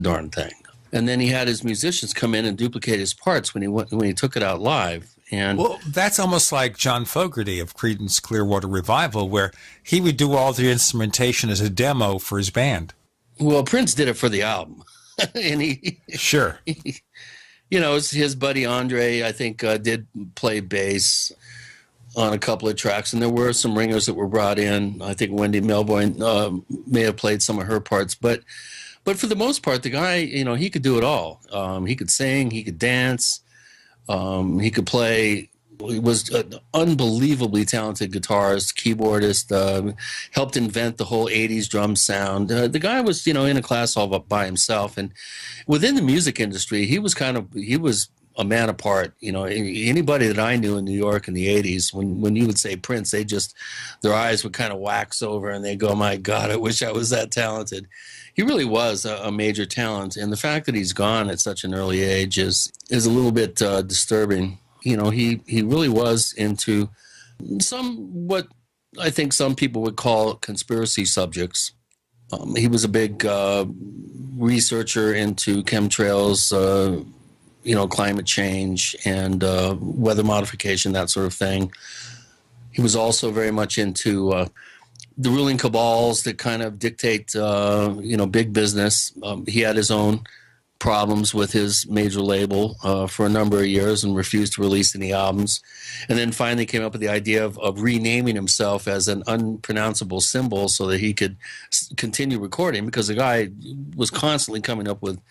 darn thing. And then he had his musicians come in and duplicate his parts when he took it out live. And well, that's almost like John Fogerty of Creedence Clearwater Revival, where he would do all the instrumentation as a demo for his band. Well, Prince did it for the album. And Sure. His buddy Andre, I think, did play bass on a couple of tracks, and there were some ringers that were brought in. I think Wendy Melvoin may have played some of her parts, but for the most part, the guy, he could do it all. He could sing, he could dance, he could play. He was an unbelievably talented guitarist, keyboardist, helped invent the whole 80s drum sound. The guy was, in a class all by himself. And within the music industry, he was a man apart. Anybody that I knew in New York in the 80s, when you would say Prince, their eyes would kind of wax over and they go, my God, I wish I was that talented. He really was a major talent. And the fact that he's gone at such an early age is a little bit disturbing. He really was into what I think some people would call conspiracy subjects. He was a big researcher into chemtrails, climate change and weather modification, that sort of thing. He was also very much into the ruling cabals that kind of dictate, big business. He had his own problems with his major label for a number of years and refused to release any albums, and then finally came up with the idea of renaming himself as an unpronounceable symbol so that he could continue recording, because the guy was constantly coming up with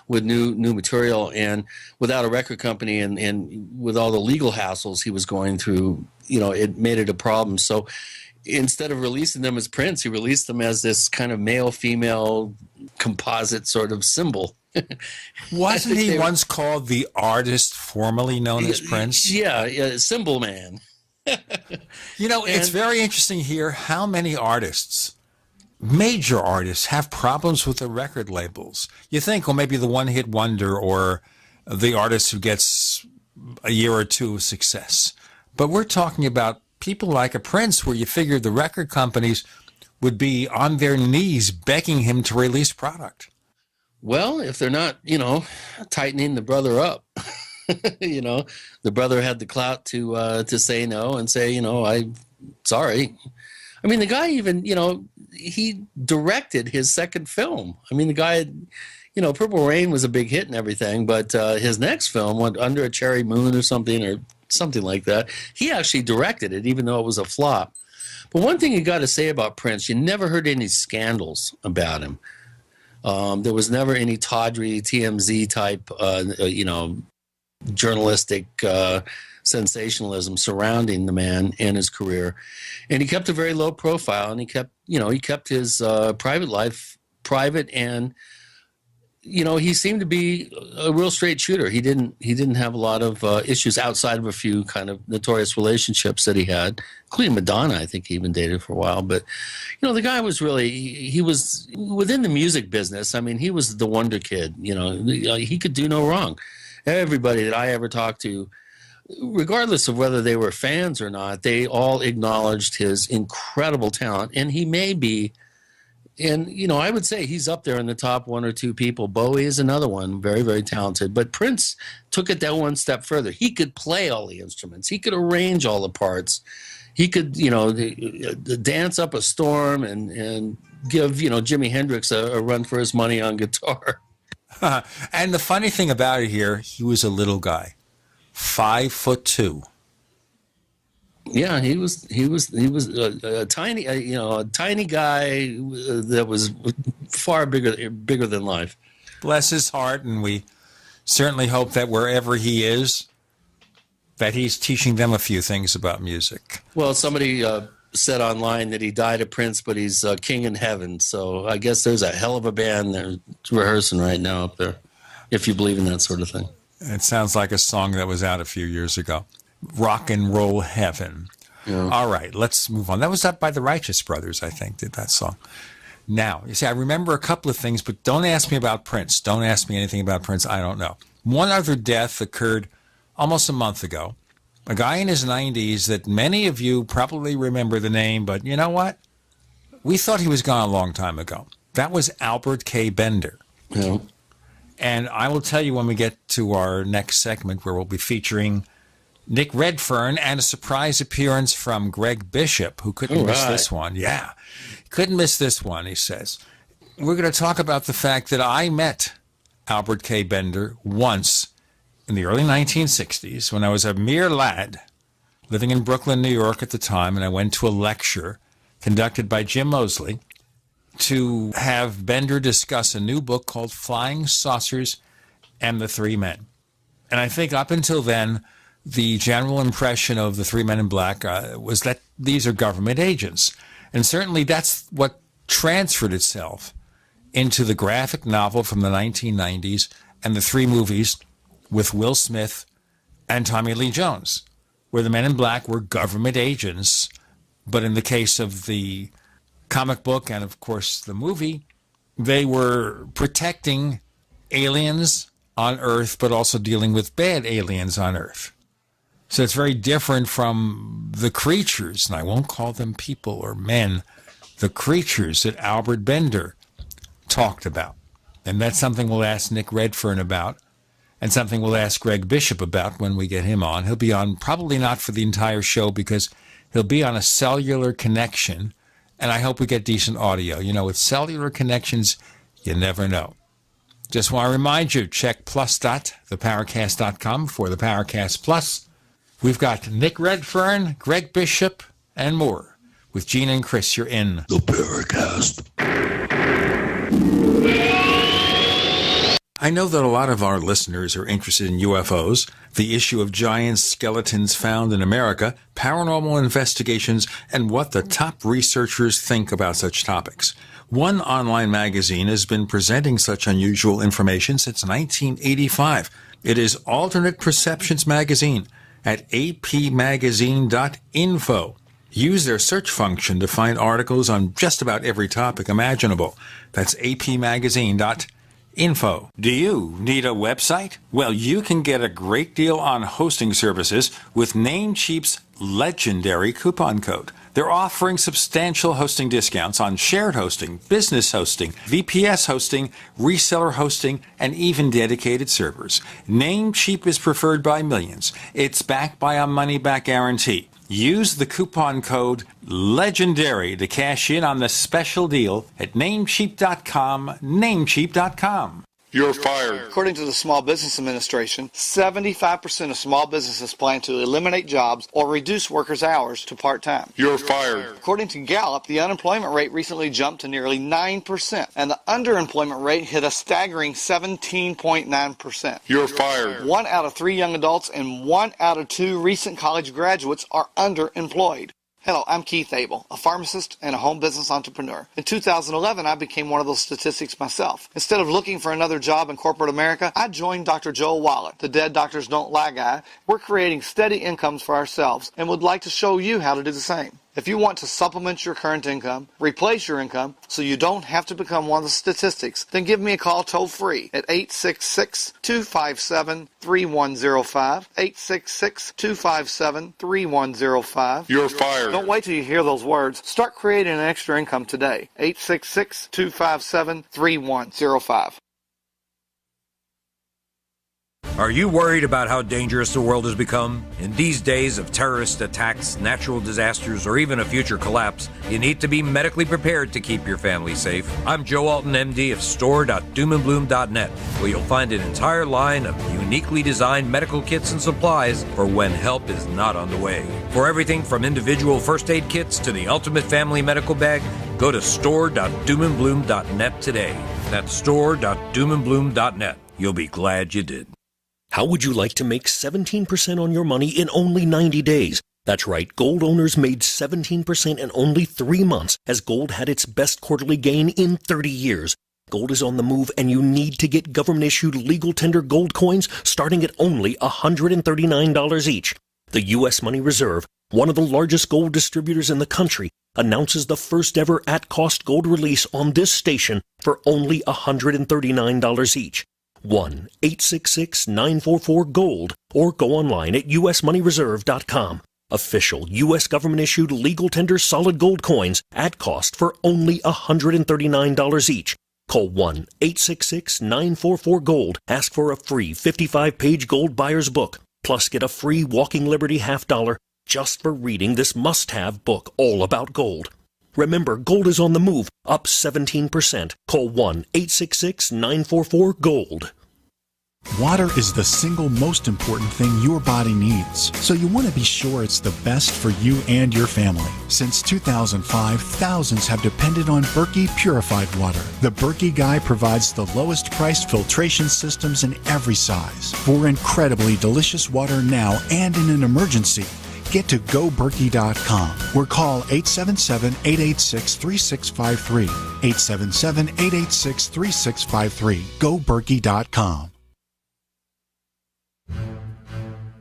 new material, and without a record company and with all the legal hassles he was going through, it made it a problem. So instead of releasing them as Prince, he released them as this kind of male-female composite sort of symbol. Wasn't he once called the artist formerly known as Prince? Yeah, Symbol Man. It's very interesting here how many artists, major artists, have problems with the record labels. You think, well, maybe the one-hit wonder or the artist who gets a year or two of success. But we're talking about people like a Prince, where you figure the record companies would be on their knees begging him to release product. Well, if they're not, tightening the brother up, the brother had the clout to say no and say, I'm sorry. I mean, the guy even, he directed his second film. I mean, the guy, Purple Rain was a big hit and everything, but his next film went Under a Cherry Moon or something like that. He actually directed it, even though it was a flop. But one thing you got to say about Prince, you never heard any scandals about him. There was never any tawdry TMZ type, journalistic sensationalism surrounding the man and his career, and he kept a very low profile, and he kept his private life private, and he seemed to be a real straight shooter. He didn't have a lot of issues outside of a few kind of notorious relationships that he had, including Madonna. I think he even dated for a while. But the guy was he was within the music business. I mean, he was the wonder kid. He could do no wrong. Everybody that I ever talked to, regardless of whether they were fans or not, they all acknowledged his incredible talent, and he may be. And, I would say he's up there in the top one or two people. Bowie is another one, very, very talented. But Prince took it that one step further. He could play all the instruments. He could arrange all the parts. He could, dance up a storm and give, Jimi Hendrix a run for his money on guitar. And the funny thing about it here, he was a little guy, 5'2". Yeah, he was a tiny, a tiny guy that was far bigger than life. Bless his heart, and we certainly hope that wherever he is, that he's teaching them a few things about music. Well, somebody said online that he died a Prince, but he's king in heaven. So I guess there's a hell of a band they're rehearsing right now up there, if you believe in that sort of thing. It sounds like a song that was out a few years ago. Rock and Roll Heaven. Yeah. All right, let's move on. That was up by the Righteous Brothers, I think, did that song. Now, you see, I remember a couple of things, but don't ask me about Prince. Don't ask me anything about Prince. I don't know. One other death occurred almost a month ago. A guy in his 90s that many of you probably remember the name, but you know what? We thought he was gone a long time ago. That was Albert K. Bender. Yeah. And I will tell you when we get to our next segment where we'll be featuring Nick Redfern and a surprise appearance from Greg Bishop, who couldn't miss this one. Yeah, couldn't miss this one, he says. We're going to talk about the fact that I met Albert K. Bender once in the early 1960s when I was a mere lad living in Brooklyn, New York at the time, and I went to a lecture conducted by Jim Moseley to have Bender discuss a new book called Flying Saucers and the Three Men. And I think up until then, the general impression of the Three Men in Black was that these are government agents. And certainly that's what transferred itself into the graphic novel from the 1990s and the three movies with Will Smith and Tommy Lee Jones, where the Men in Black were government agents. But in the case of the comic book and, of course, the movie, they were protecting aliens on Earth, but also dealing with bad aliens on Earth. So it's very different from the creatures, and I won't call them people or men, the creatures that Albert Bender talked about. And that's something we'll ask Nick Redfern about, and something we'll ask Greg Bishop about when we get him on. He'll be on probably not for the entire show because he'll be on a cellular connection, and I hope we get decent audio. You know, with cellular connections, you never know. Just want to remind you, check plus.theparacast.com for the Paracast Plus. We've got Nick Redfern, Greg Bishop, and more. With Gene and Chris, you're in the Paracast. I know that a lot of our listeners are interested in UFOs, the issue of giant skeletons found in America, paranormal investigations, and what the top researchers think about such topics. One online magazine has been presenting such unusual information since 1985. It is Alternate Perceptions Magazine at apmagazine.info. Use their search function to find articles on just about every topic imaginable. That's apmagazine.info. Do you need a website? Well, you can get a great deal on hosting services with Namecheap's legendary coupon code. They're offering substantial hosting discounts on shared hosting, business hosting, VPS hosting, reseller hosting, and even dedicated servers. Namecheap is preferred by millions. It's backed by a money-back guarantee. Use the coupon code LEGENDARY to cash in on the special deal at Namecheap.com, Namecheap.com. You're fired. According to the Small Business Administration, 75% of small businesses plan to eliminate jobs or reduce workers' hours to part-time. You're fired. According to Gallup, the unemployment rate recently jumped to nearly 9%, and the underemployment rate hit a staggering 17.9%. You're fired. 1 out of 3 young adults and 1 out of 2 recent college graduates are underemployed. Hello, I'm Keith Abel, a pharmacist and a home business entrepreneur. In 2011, I became one of those statistics myself. Instead of looking for another job in corporate America, I joined Dr. Joel Wallet, the Dead Doctors Don't Lie guy. We're creating steady incomes for ourselves and would like to show you how to do the same. If you want to supplement your current income, replace your income, so you don't have to become one of the statistics, then give me a call toll-free at 866-257-3105, 866-257-3105. You're fired. Don't wait till you hear those words. Start creating an extra income today. 866-257-3105. Are you worried about how dangerous the world has become? In these days of terrorist attacks, natural disasters, or even a future collapse, you need to be medically prepared to keep your family safe. I'm Joe Alton, MD of store.doomandbloom.net, where you'll find an entire line of uniquely designed medical kits and supplies for when help is not on the way. For everything from individual first aid kits to the ultimate family medical bag, go to store.doomandbloom.net today. That's store.doomandbloom.net. You'll be glad you did. How would you like to make 17% on your money in only 90 days? That's right, gold owners made 17% in only 3 months as gold had its best quarterly gain in 30 years. Gold is on the move and you need to get government-issued legal tender gold coins starting at only $139 each. The U.S. Money Reserve, one of the largest gold distributors in the country, announces the first ever at-cost gold release on this station for only $139 each. 1-866-944-GOLD or go online at usmoneyreserve.com. Official U.S. government-issued legal tender solid gold coins at cost for only $139 each. Call 1-866-944-GOLD. Ask for a free 55-page Gold Buyer's Book. Plus, get a free Walking Liberty $50 just for reading this must-have book all about gold. Remember, gold is on the move, up 17%. Call 1-866-944-GOLD. Water is the single most important thing your body needs, so you want to be sure it's the best for you and your family. Since 2005, thousands have depended on Berkey purified water. The Berkey Guy provides the lowest priced filtration systems in every size. For incredibly delicious water now and in an emergency, get to GoBerkey.com or call 877-886-3653. 877-886-3653. GoBerkey.com.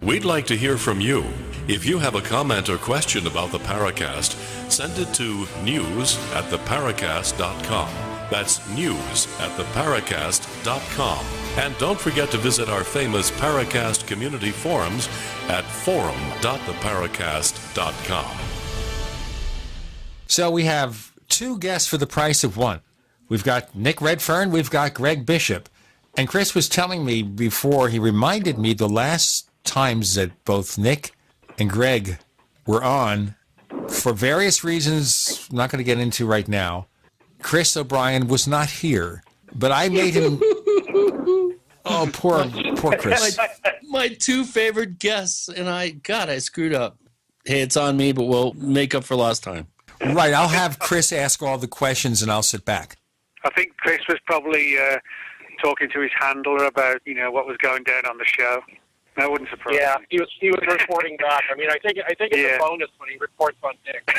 We'd like to hear from you. If you have a comment or question about the Paracast, send it to news@theparacast.com. That's news@theparacast.com. And don't forget to visit our famous Paracast community forums at forum.theparacast.com. So we have two guests for the price of one. We've got Nick Redfern, we've got Greg Bishop. And Chris was telling me before, he reminded me the last times that both Nick and Greg were on, for various reasons I'm not going to get into right now, Chris O'Brien was not here. But I made him... Oh, poor Chris. My two favorite guests, and I screwed up. Hey, it's on me, but we'll make up for lost time. Right, I'll have Chris ask all the questions and I'll sit back. I think Chris was probably talking to his handler about, what was going down on the show. That wouldn't surprise me. Yeah, he was reporting back. I mean, I think it's a bonus when he reports on Nick.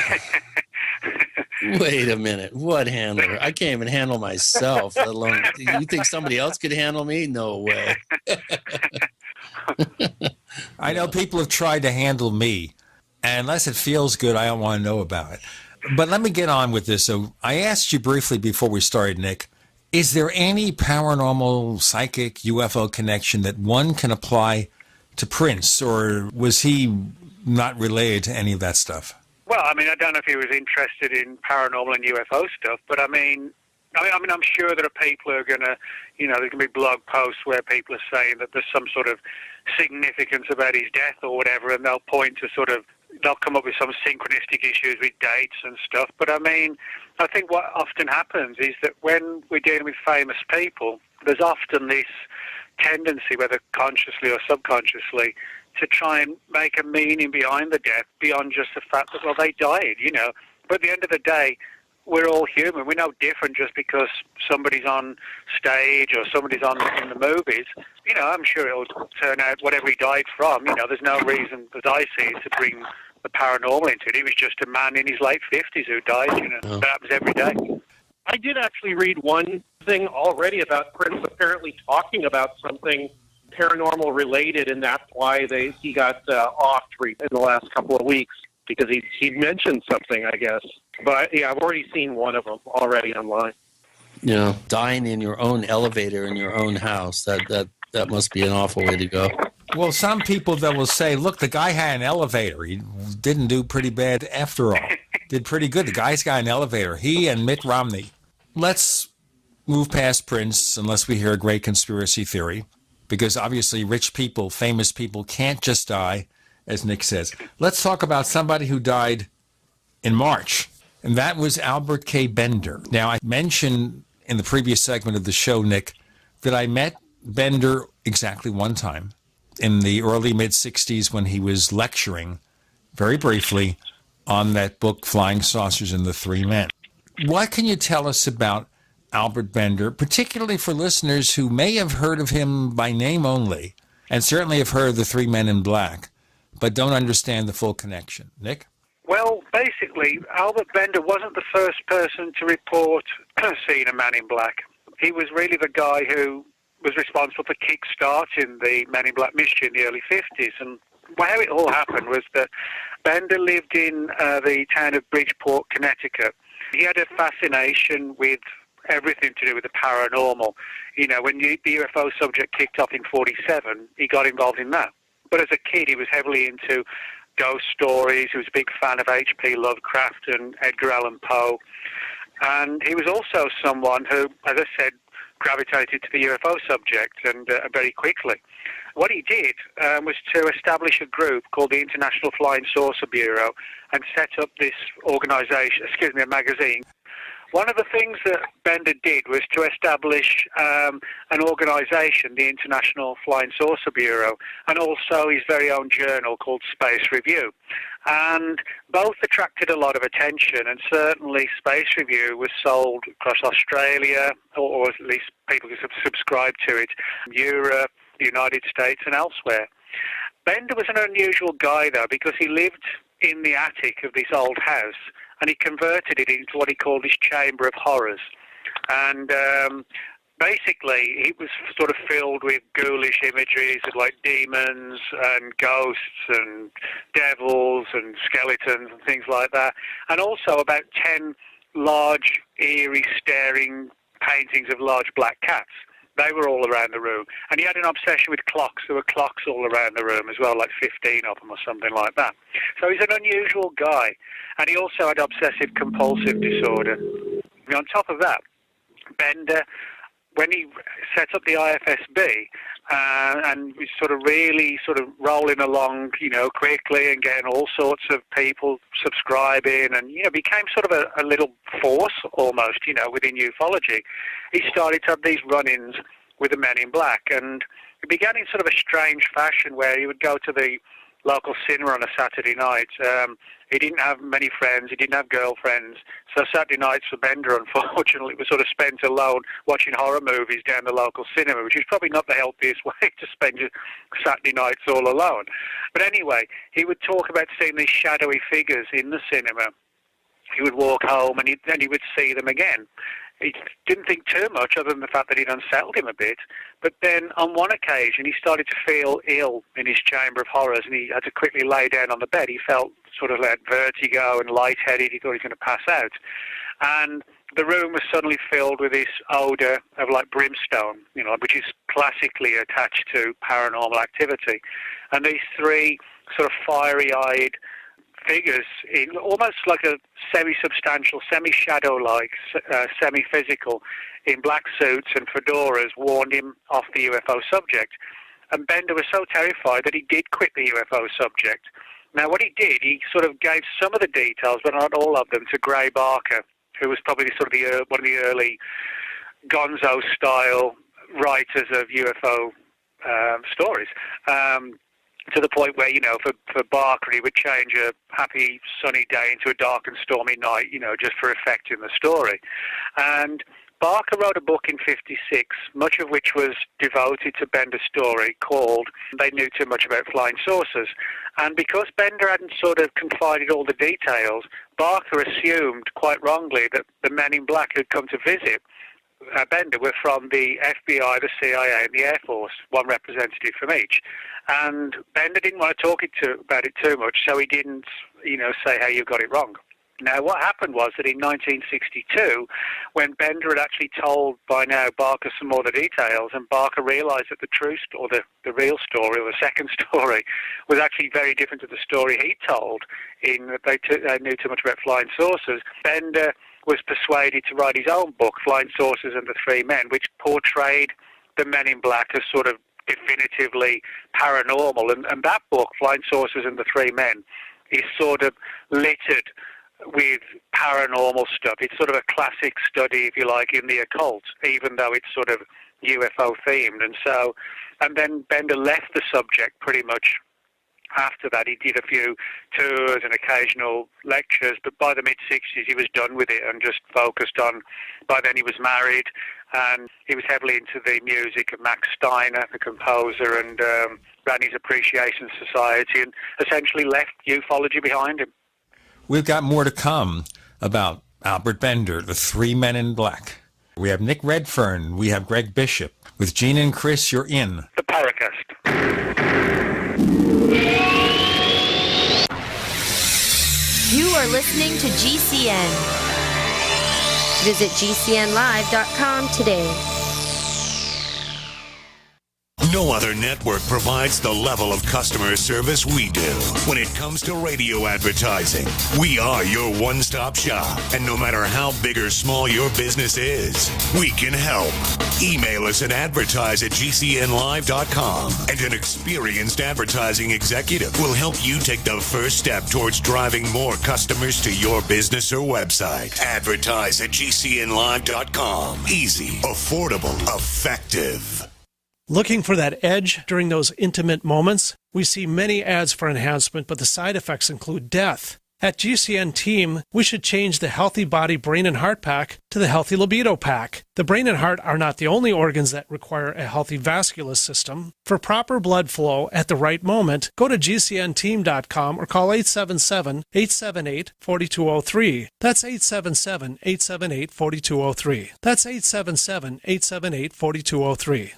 Wait a minute. What handler? I can't even handle myself, let alone... You think somebody else could handle me? No way. I know people have tried to handle me, and unless it feels good, I don't want to know about it. But let me get on with this. So I asked you briefly before we started, Nick, is there any paranormal, psychic, UFO connection that one can apply to Prince, or was he not related to any of that stuff? Well, I don't know if he was interested in paranormal and UFO stuff, but I'm sure there are people who are going to, there's going to be blog posts where people are saying that there's some sort of significance about his death or whatever, and they'll point to they'll come up with some synchronistic issues with dates and stuff. But I think what often happens is that when we're dealing with famous people, there's often this tendency, whether consciously or subconsciously, to try and make a meaning behind the death beyond just the fact that, well, they died, But at the end of the day, we're all human. We're no different just because somebody's on stage or somebody's in the movies. I'm sure it'll turn out whatever he died from. There's no reason, as I see it, to bring the paranormal into it. He was just a man in his late 50s who died, That happens every day. I did actually read one thing already about Prince apparently talking about something paranormal related, and that's why he got offed in the last couple of weeks, because he mentioned something, I guess. But yeah, I've already seen one of them already online. Dying in your own elevator in your own house, that must be an awful way to go. Well, some people that will say, look, the guy had an elevator. He didn't do pretty bad after all. Did pretty good. The guy's got an elevator. He and Mitt Romney. Let's move past Prince unless we hear a great conspiracy theory, because obviously rich people, famous people can't just die, as Nick says. Let's talk about somebody who died in March, and that was Albert K. Bender. Now, I mentioned in the previous segment of the show, Nick, that I met Bender exactly one time in the early mid-'60s when he was lecturing, very briefly, on that book, Flying Saucers and the Three Men. What can you tell us about Albert Bender, particularly for listeners who may have heard of him by name only, and certainly have heard of the Three Men in Black, but don't understand the full connection? Nick? Well, basically, Albert Bender wasn't the first person to report seeing a man in black. He was really the guy who was responsible for kick-starting the Men in Black mystery in the early 50s. And how it all happened was that Bender lived in the town of Bridgeport, Connecticut. He had a fascination with everything to do with the paranormal. When the UFO subject kicked off in 1947, he got involved in that. But as a kid, he was heavily into ghost stories. He was a big fan of H.P. Lovecraft and Edgar Allan Poe. And he was also someone who, as I said, gravitated to the UFO subject, and very quickly. What he did was to establish a group called the International Flying Saucer Bureau and set up this organization, a magazine. One of the things that Bender did was to establish an organization, the International Flying Saucer Bureau, and also his very own journal called Space Review. And both attracted a lot of attention, and certainly Space Review was sold across Australia, or at least people could subscribe to it, Europe, the United States, and elsewhere. Bender was an unusual guy, though, because he lived in the attic of this old house, and he converted it into what he called his chamber of horrors. And basically, it was sort of filled with ghoulish imageries of like demons and ghosts and devils and skeletons and things like that. And also about 10 large, eerie, staring paintings of large black cats. They were all around the room. And he had an obsession with clocks. There were clocks all around the room as well, like 15 of them or something like that. So he's an unusual guy. And he also had obsessive-compulsive disorder. And on top of that, Bender, when he set up the IFSB, and was sort of really sort of rolling along, quickly and getting all sorts of people subscribing and, became sort of a little force almost, within ufology. He started to have these run-ins with the Men in Black, and it began in sort of a strange fashion where he would go to the local cinema on a Saturday night. He didn't have many friends. He didn't have girlfriends. So Saturday nights for Bender, unfortunately, was sort of spent alone watching horror movies down the local cinema, which is probably not the healthiest way to spend your Saturday nights all alone. But anyway, he would talk about seeing these shadowy figures in the cinema. He would walk home and he would see them again. He didn't think too much other than the fact that he'd unsettled him a bit. But then on one occasion, he started to feel ill in his chamber of horrors, and he had to quickly lay down on the bed. He felt sort of like vertigo and lightheaded. He thought he was going to pass out. And the room was suddenly filled with this odor of like brimstone, which is classically attached to paranormal activity. And these three sort of fiery-eyed figures, in almost like a semi-substantial, semi-shadow-like, semi-physical, in black suits and fedoras, warned him off the UFO subject. And Bender was so terrified that he did quit the UFO subject. Now, what he did, he sort of gave some of the details, but not all of them, to Gray Barker, who was probably sort of one of the early gonzo-style writers of UFO stories. To the point where, for Barker, he would change a happy sunny day into a dark and stormy night, just for effect in the story. And Barker wrote a book in '56, much of which was devoted to Bender's story, called They Knew Too Much About Flying Saucers. And because Bender hadn't sort of confided all the details, Barker assumed, quite wrongly, that the Men in Black who'd come to visit Bender were from the FBI, the CIA, and the Air Force, one representative from each. And Bender didn't want to talk about it too much, so he didn't, say how you got it wrong. Now, what happened was that in 1962, when Bender had actually told, by now, Barker some more of the details, and Barker realized that the true or the real story, or the second story, was actually very different to the story he told, in that they knew too much about flying saucers, Bender was persuaded to write his own book, Flying Saucers and the Three Men, which portrayed the Men in Black as sort of definitively paranormal. And that book, Flying Saucers and the Three Men, is sort of littered with paranormal stuff. It's sort of a classic study, if you like, in the occult, even though it's sort of UFO themed. And then Bender left the subject pretty much. After that, he did a few tours and occasional lectures, but by the mid-60s, he was done with it and just focused on, by then he was married, and he was heavily into the music of Max Steiner, the composer, and ran his Appreciation Society, and essentially left ufology behind him. We've got more to come about Albert Bender, the Three Men in Black. We have Nick Redfern, we have Greg Bishop. With Gene and Chris, you're in the Paracast. You are listening to GCN. Visit GCNlive.com today. No other network provides the level of customer service we do. When it comes to radio advertising, we are your one-stop shop. And no matter how big or small your business is, we can help. Email us at advertise@gcnlive.com, and an experienced advertising executive will help you take the first step towards driving more customers to your business or website. Advertise at gcnlive.com. Easy, affordable, effective. Looking for that edge during those intimate moments? We see many ads for enhancement, but the side effects include death. At GCN Team, we should change the Healthy Body, Brain, and Heart Pack to the Healthy Libido Pack. The brain and heart are not the only organs that require a healthy vascular system. For proper blood flow at the right moment, go to GCNteam.com or call 877-878-4203. That's 877-878-4203. That's 877-878-4203.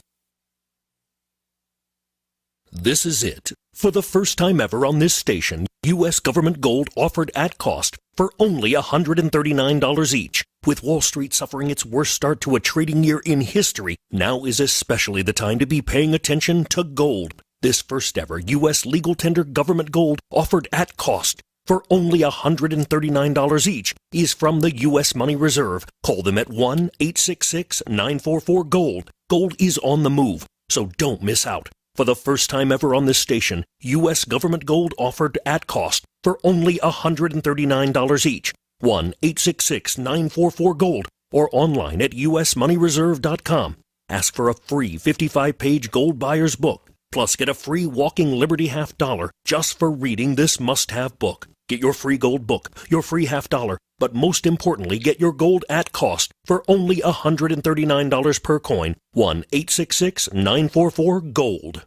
This is it. For the first time ever on this station, U.S. government gold offered at cost for only $139 each. With Wall Street suffering its worst start to a trading year in history, now is especially the time to be paying attention to gold. This first ever U.S. legal tender government gold offered at cost for only $139 each is from the U.S. Money Reserve. Call them at 1-866-944-GOLD. Gold is on the move, so don't miss out. For the first time ever on this station, U.S. government gold offered at cost for only $139 each. 1-866-944-GOLD or online at usmoneyreserve.com. Ask for a free 55-page gold buyer's book, plus get a free walking Liberty $50 just for reading this must-have book. Get your free gold book, your free $50, but most importantly, get your gold at cost for only $139 per coin. 1-866-944-GOLD.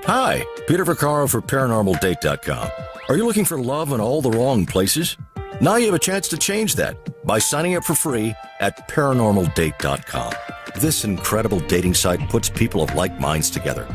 Hi, Peter Vaccaro for ParanormalDate.com. Are you looking for love in all the wrong places? Now you have a chance to change that by signing up for free at ParanormalDate.com. This incredible dating site puts people of like minds together.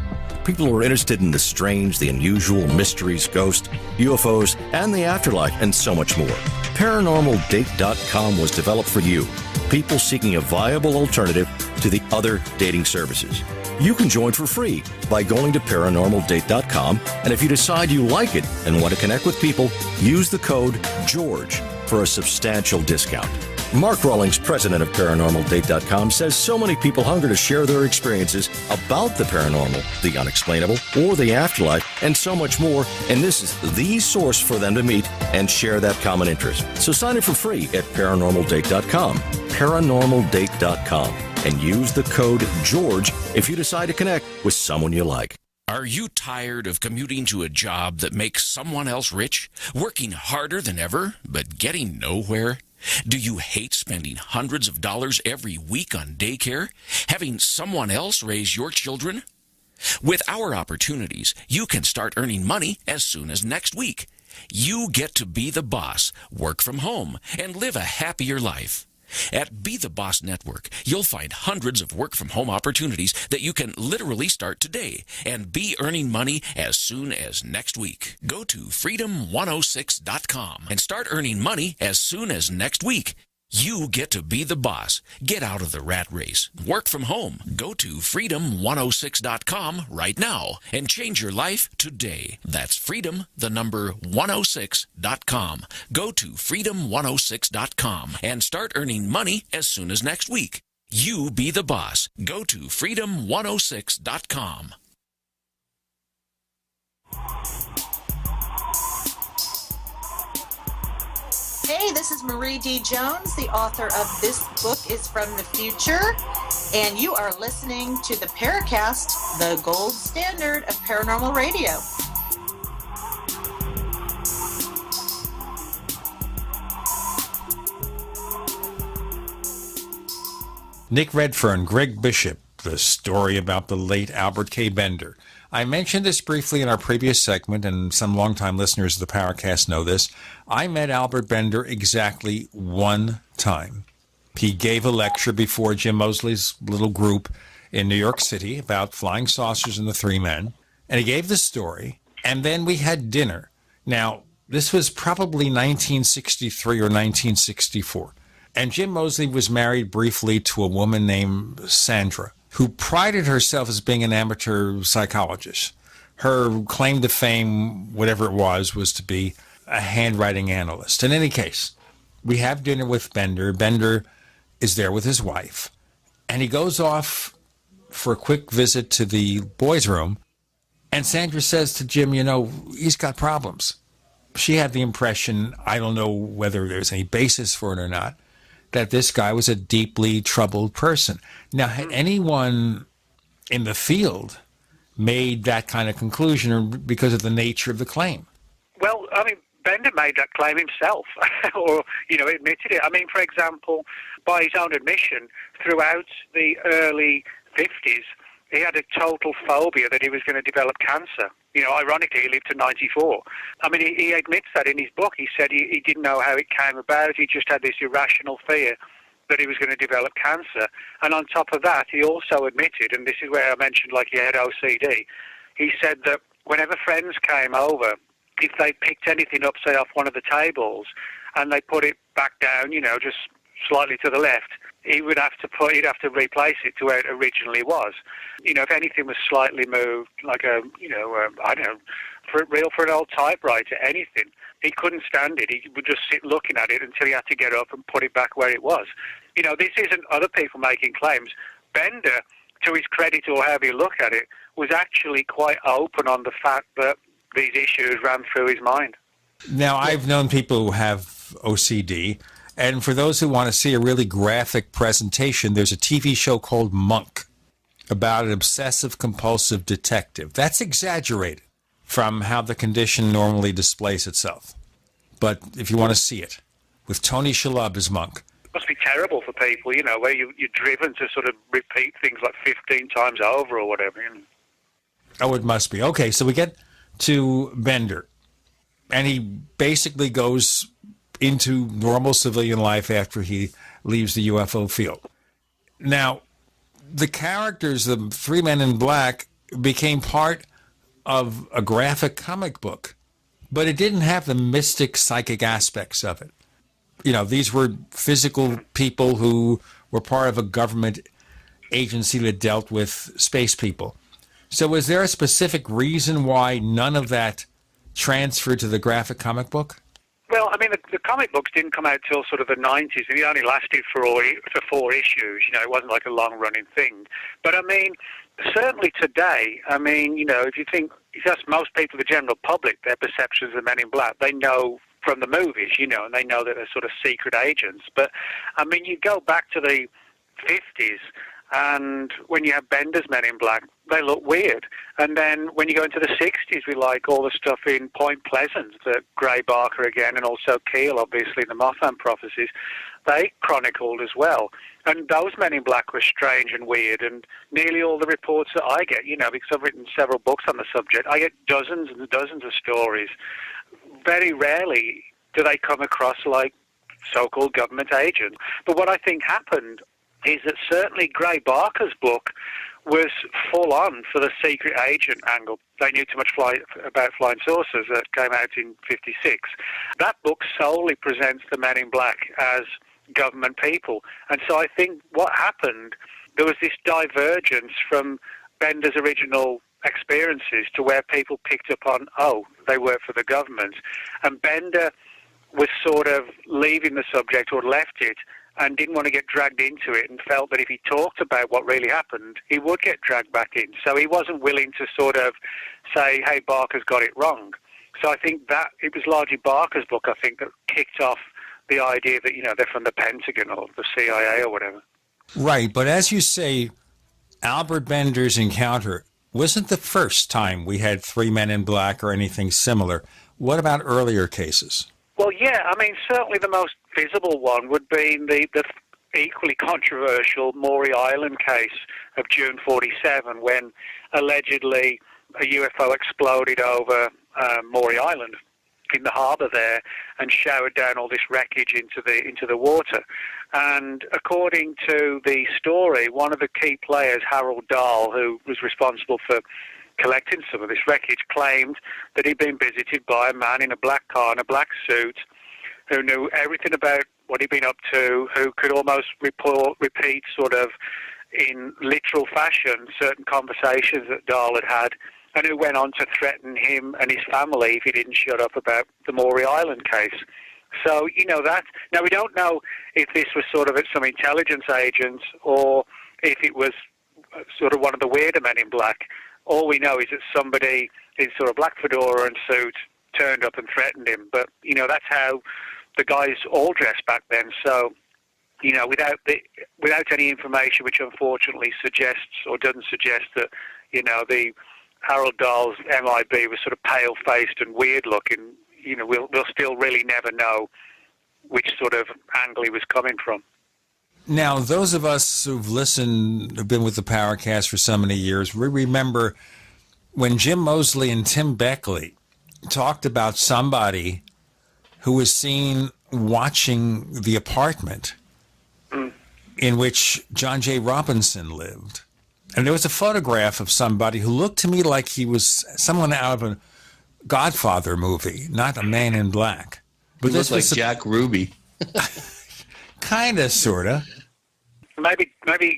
People who are interested in the strange, the unusual, mysteries, ghosts, UFOs, and the afterlife, and so much more. ParanormalDate.com was developed for you, people seeking a viable alternative to the other dating services. You can join for free by going to ParanormalDate.com, and if you decide you like it and want to connect with people, use the code GEORGE for a substantial discount. Mark Rawlings, president of ParanormalDate.com, says so many people hunger to share their experiences about the paranormal, the unexplainable, or the afterlife, and so much more, and this is the source for them to meet and share that common interest. So sign up for free at ParanormalDate.com, ParanormalDate.com, and use the code GEORGE if you decide to connect with someone you like. Are you tired of commuting to a job that makes someone else rich, working harder than ever, but getting nowhere? Do you hate spending hundreds of dollars every week on daycare, having someone else raise your children? With our opportunities, you can start earning money as soon as next week. You get to be the boss, work from home, and live a happier life. At Be the Boss Network, you'll find hundreds of work-from-home opportunities that you can literally start today and be earning money as soon as next week. Go to freedom106.com and start earning money as soon as next week. You get to be the boss. Get out of the rat race. Work from home. Go to freedom106.com right now and change your life today. That's freedom, the number 106.com. Go to freedom106.com and start earning money as soon as next week. You be the boss. Go to freedom106.com. Hey, this is Marie D. Jones, the author of This Book is from the Future, and you are listening to the Paracast, the gold standard of paranormal radio. Nick Redfern, Greg Bishop, the story about the late Albert K. Bender. I mentioned this briefly in our previous segment, and some longtime listeners of the Paracast know this. I met Albert Bender exactly one time. He gave a lecture before Jim Moseley's little group in New York City about flying saucers and the three men, and he gave the story, and then we had dinner. Now, this was probably 1963 or 1964, and Jim Moseley was married briefly to a woman named Sandra. who prided herself as being an amateur psychologist. Her claim to fame, whatever it was to be a handwriting analyst. In any case, we have dinner with Bender. Bender is there with his wife, and he goes off for a quick visit to the boys' room, and Sandra says to Jim, he's got problems. She had the impression, I don't know whether there's any basis for it or not, that this guy was a deeply troubled person. Now, had anyone in the field made that kind of conclusion or because of the nature of the claim? Well, I mean, Bender made that claim himself, or, admitted it. I mean, for example, by his own admission, throughout the early 50s, he had a total phobia that he was going to develop cancer. Ironically, he lived to 94. I mean, he admits that in his book. He said he didn't know how it came about. He just had this irrational fear that he was going to develop cancer. And on top of that, he also admitted, and this is where I mentioned, like, he had OCD, he said that whenever friends came over, if they picked anything up, say, off one of the tables, and they put it back down, just slightly to the left, he'd have to replace it to where it originally was. If anything was slightly moved, like I don't know, for an old typewriter, anything, he couldn't stand it. He would just sit looking at it until he had to get up and put it back where it was. This isn't other people making claims. Bender, to his credit or however you look at it, was actually quite open on the fact that these issues ran through his mind. Now, I've known people who have OCD, and for those who want to see a really graphic presentation, there's a TV show called Monk about an obsessive-compulsive detective. That's exaggerated from how the condition normally displays itself. But if you want to see it, with Tony Shalhoub as Monk. It must be terrible for people, where you're driven to sort of repeat things like 15 times over or whatever. Oh, it must be. Okay, so we get to Bender, and he basically goes into normal civilian life after he leaves the UFO field. Now, the characters, the three men in black, became part of a graphic comic book, but it didn't have the mystic psychic aspects of it. These were physical people who were part of a government agency that dealt with space people. So was there a specific reason why none of that transferred to the graphic comic book? Well, I mean, the comic books didn't come out till sort of the 90s, and it only lasted for 4 issues. It wasn't like a long-running thing. But, I mean, certainly today, if you ask most people, the general public, their perceptions of Men in Black, they know from the movies, and they know that they're sort of secret agents. But, I mean, you go back to the 50s, and when you have Bender's Men in Black, they look weird. And then when you go into the 60s, we like all the stuff in Point Pleasant, that Gray Barker again, and also Keel, obviously, the Mothman prophecies, they chronicled as well. And those Men in Black were strange and weird, and nearly all the reports that I get, because I've written several books on the subject, I get dozens and dozens of stories. Very rarely do they come across like so-called government agents. But what I think happened is that certainly Gray Barker's book was full on for the secret agent angle. They knew too much about flying saucers that came out in 56. That book solely presents the Men in Black as government people. And so I think what happened, there was this divergence from Bender's original experiences to where people picked up on, they work for the government. And Bender was sort of leaving the subject, or left it, and didn't want to get dragged into it, and felt that if he talked about what really happened, he would get dragged back in. So he wasn't willing to sort of say, hey, Barker's got it wrong. So I think that it was largely Barker's book, I think, that kicked off the idea that, they're from the Pentagon or the CIA or whatever. Right, but as you say, Albert Bender's encounter wasn't the first time we had three Men in Black or anything similar. What about earlier cases? Well, yeah, I mean, certainly the most visible one would be the equally controversial Maury Island case of June 47, when allegedly a UFO exploded over Maury Island in the harbour there and showered down all this wreckage into the water. And according to the story, one of the key players, Harold Dahl, who was responsible for collecting some of this wreckage, claimed that he'd been visited by a man in a black car and a black suit who knew everything about what he'd been up to, who could almost repeat sort of in literal fashion certain conversations that Dahl had, and who went on to threaten him and his family if he didn't shut up about the Maury Island case. So, that. Now, we don't know if this was sort of some intelligence agents or if it was sort of one of the weirder men in black. All we know is that somebody in sort of black fedora and suit turned up and threatened him. But, that's how the guys all dressed back then. So, without any information which unfortunately suggests or doesn't suggest that, the Harold Dahl's MIB was sort of pale-faced and weird-looking, we'll still really never know which sort of angle he was coming from. Now, those of us who've listened, have been with the Paracast for so many years, we remember when Jim Moseley and Tim Beckley talked about somebody who was seen watching the apartment in which John J. Robinson lived. And there was a photograph of somebody who looked to me like he was someone out of a Godfather movie, not a Man in Black. But this was like Jack Ruby. Kind of, sort of. Maybe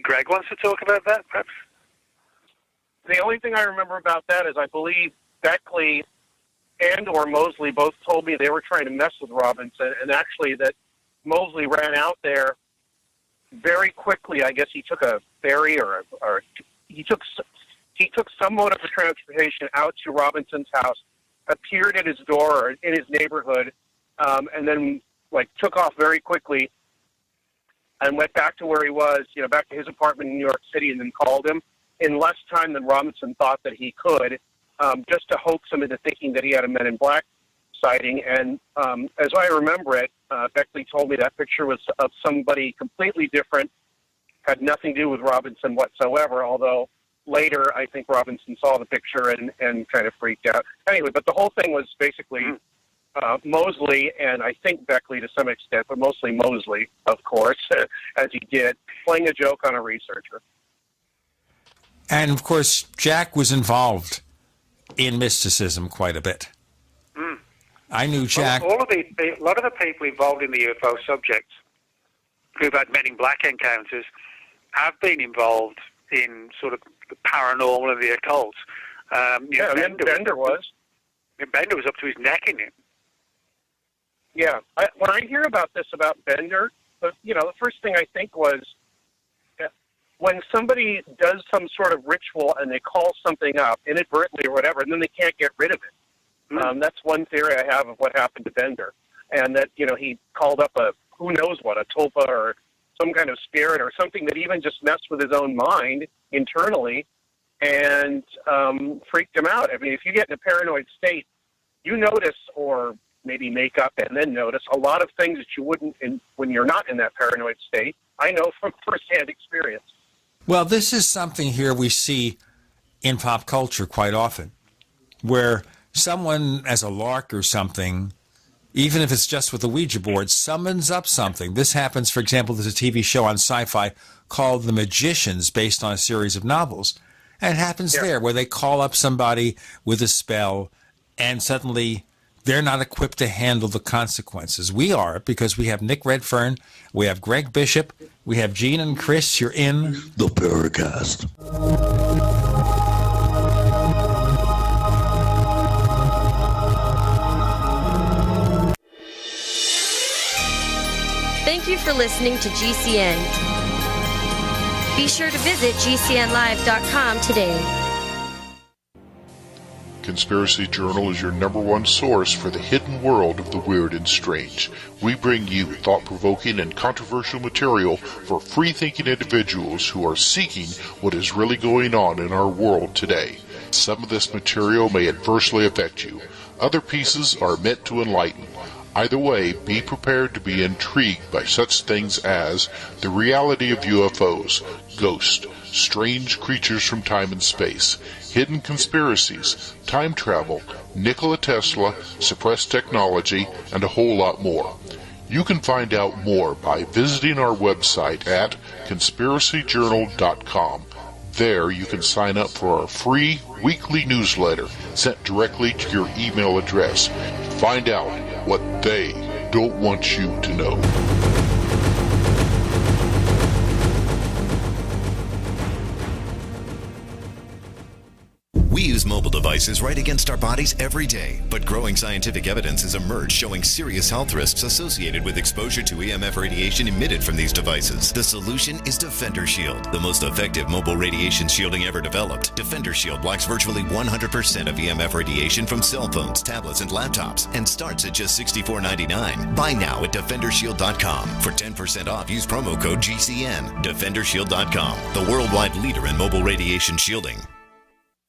Greg wants to talk about that, perhaps? The only thing I remember about that is I believe Beckley and or Moseley both told me they were trying to mess with Robinson, and actually that Moseley ran out there very quickly. I guess he took a ferry or he took some mode of transportation out to Robinson's house, appeared at his door or in his neighborhood, and then took off very quickly and went back to where he was, back to his apartment in New York City, and then called him in less time than Robinson thought that he could, just to hoax him into thinking that he had a Men in Black sighting. And as I remember it, Beckley told me that picture was of somebody completely different, had nothing to do with Robinson whatsoever, although later I think Robinson saw the picture and kind of freaked out. Anyway, but the whole thing was basically Moseley and I think Beckley to some extent, but mostly Moseley, of course, as he did, playing a joke on a researcher. And, of course, Jack was involved in mysticism quite a bit. I knew Jack. Well, a lot of the people involved in the UFO subjects who've had Men in Black encounters have been involved in sort of the paranormal and the occult. Bender was. Bender was up to his neck in it. Yeah. When I hear about this, about Bender, the first thing I think was when somebody does some sort of ritual and they call something up inadvertently or whatever, and then they can't get rid of it. That's one theory I have of what happened to Bender. And that, he called up a tulpa or some kind of spirit or something that even just messed with his own mind internally and freaked him out. I mean, if you get in a paranoid state, you notice or maybe make up and then notice a lot of things that you wouldn't when you're not in that paranoid state. I know from firsthand experience. Well, this is something here we see in pop culture quite often, where someone, as a lark or something, even if it's just with a Ouija board, summons up something. This happens, for example, there's a TV show on Sci-Fi called The Magicians, based on a series of novels. And it happens there, where they call up somebody with a spell, and suddenly they're not equipped to handle the consequences. We are, because we have Nick Redfern, we have Greg Bishop, we have Gene and Chris. You're in the Paracast. Thank you for listening to GCN. Be sure to visit GCNlive.com today. Conspiracy Journal is your #1 source for the hidden world of the weird and strange. We bring you thought-provoking and controversial material for free-thinking individuals who are seeking what is really going on in our world today. Some of this material may adversely affect you. Other pieces are meant to enlighten. Either way, be prepared to be intrigued by such things as the reality of UFOs, ghosts, strange creatures from time and space, hidden conspiracies, time travel, Nikola Tesla, suppressed technology, and a whole lot more. You can find out more by visiting our website at conspiracyjournal.com. There you can sign up for our free weekly newsletter sent directly to your email address. Find out what they don't want you to know. We use mobile devices right against our bodies every day, but growing scientific evidence has emerged showing serious health risks associated with exposure to EMF radiation emitted from these devices. The solution is Defender Shield, the most effective mobile radiation shielding ever developed. Defender Shield blocks virtually 100% of EMF radiation from cell phones, tablets, and laptops, and starts at just $64.99. Buy now at DefenderShield.com. For 10% off, use promo code GCN. DefenderShield.com, the worldwide leader in mobile radiation shielding.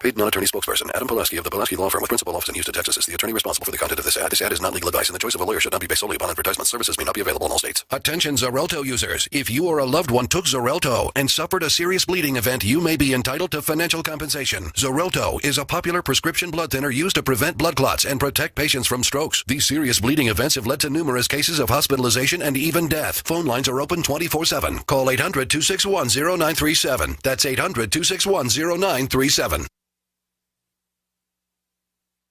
Paid non-attorney spokesperson Adam Pulaski of the Pulaski Law Firm with principal office in Houston, Texas is the attorney responsible for the content of this ad. This ad is not legal advice, and the choice of a lawyer should not be based solely upon advertisement. Services may not be available in all states. Attention Xarelto users. If you or a loved one took Xarelto and suffered a serious bleeding event, you may be entitled to financial compensation. Xarelto is a popular prescription blood thinner used to prevent blood clots and protect patients from strokes. These serious bleeding events have led to numerous cases of hospitalization and even death. Phone lines are open 24/7. Call 800-261-0937. That's 800-261-0937.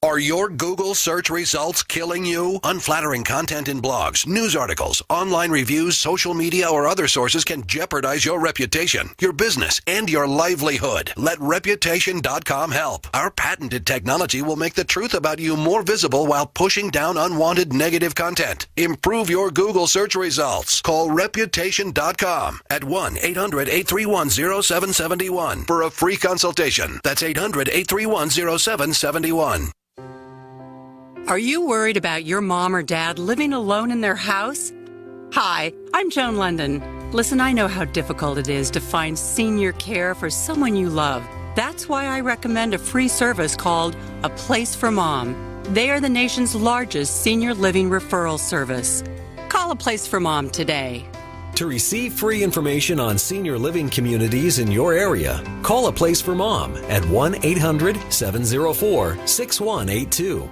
Are your Google search results killing you? Unflattering content in blogs, news articles, online reviews, social media, or other sources can jeopardize your reputation, your business, and your livelihood. Let Reputation.com help. Our patented technology will make the truth about you more visible while pushing down unwanted negative content. Improve your Google search results. Call Reputation.com at 1-800-831-0771 for a free consultation. That's 800-831-0771. Are you worried about your mom or dad living alone in their house? Hi, I'm Joan London. Listen, I know how difficult it is to find senior care for someone you love. That's why I recommend a free service called A Place for Mom. They are the nation's largest senior living referral service. Call A Place for Mom today. To receive free information on senior living communities in your area, call A Place for Mom at 1-800-704-6182.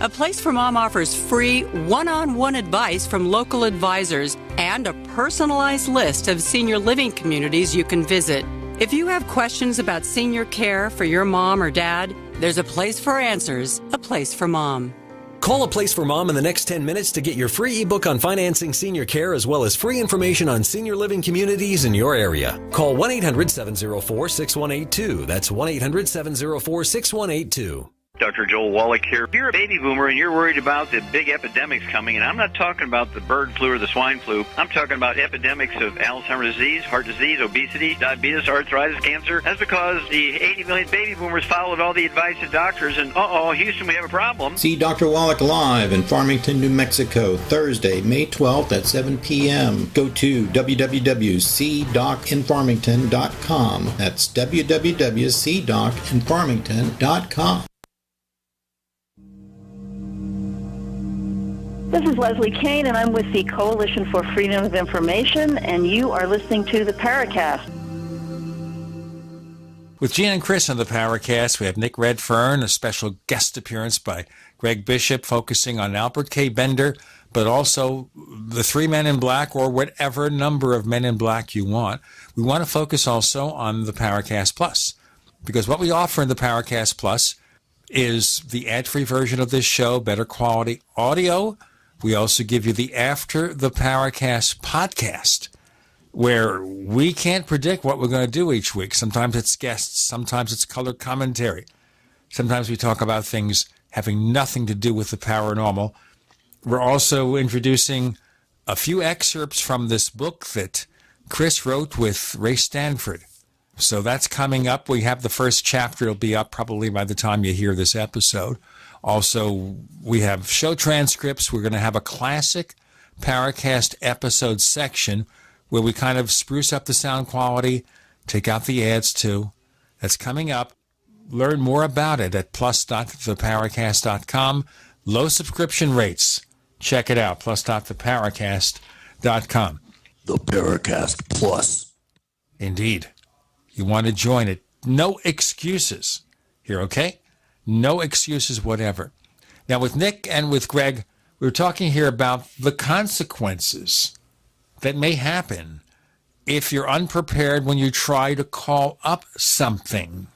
A Place for Mom offers free one-on-one advice from local advisors and a personalized list of senior living communities you can visit. If you have questions about senior care for your mom or dad, there's a place for answers, A Place for Mom. Call A Place for Mom in the next 10 minutes to get your free ebook on financing senior care as well as free information on senior living communities in your area. Call 1-800-704-6182. That's 1-800-704-6182. Dr. Joel Wallach here. If you're a baby boomer and you're worried about the big epidemics coming, and I'm not talking about the bird flu or the swine flu, I'm talking about epidemics of Alzheimer's disease, heart disease, obesity, diabetes, arthritis, cancer. That's because the 80 million baby boomers followed all the advice of doctors, and Houston, we have a problem. See Dr. Wallach live in Farmington, New Mexico, Thursday, May 12th at 7 p.m. Go to www.cdocinfarmington.com. That's www.cdocinfarmington.com. This is Leslie Kane, and I'm with the Coalition for Freedom of Information, and you are listening to the Paracast. With Gene and Chris on the Paracast, we have Nick Redfern, a special guest appearance by Greg Bishop, focusing on Albert K. Bender, but also the three men in black, or whatever number of men in black you want. We want to focus also on the Paracast Plus, because what we offer in the Paracast Plus is the ad-free version of this show, better quality audio. We also give you the After the Paracast podcast, where we can't predict what we're going to do each week. Sometimes it's guests, sometimes it's color commentary. Sometimes we talk about things having nothing to do with the paranormal. We're also introducing a few excerpts from this book that Chris wrote with Ray Stanford. So that's coming up. We have the first chapter. It'll be up probably by the time you hear this episode. Also, we have show transcripts. We're going to have a classic Paracast episode section where we kind of spruce up the sound quality, take out the ads too. That's coming up. Learn more about it at plus.theparacast.com. Low subscription rates. Check it out, plus.theparacast.com. The Paracast Plus. Indeed. You want to join it. No excuses here, okay? No excuses whatever. Now, with Nick and with Greg, we were talking here about the consequences that may happen if you're unprepared when you try to call up something.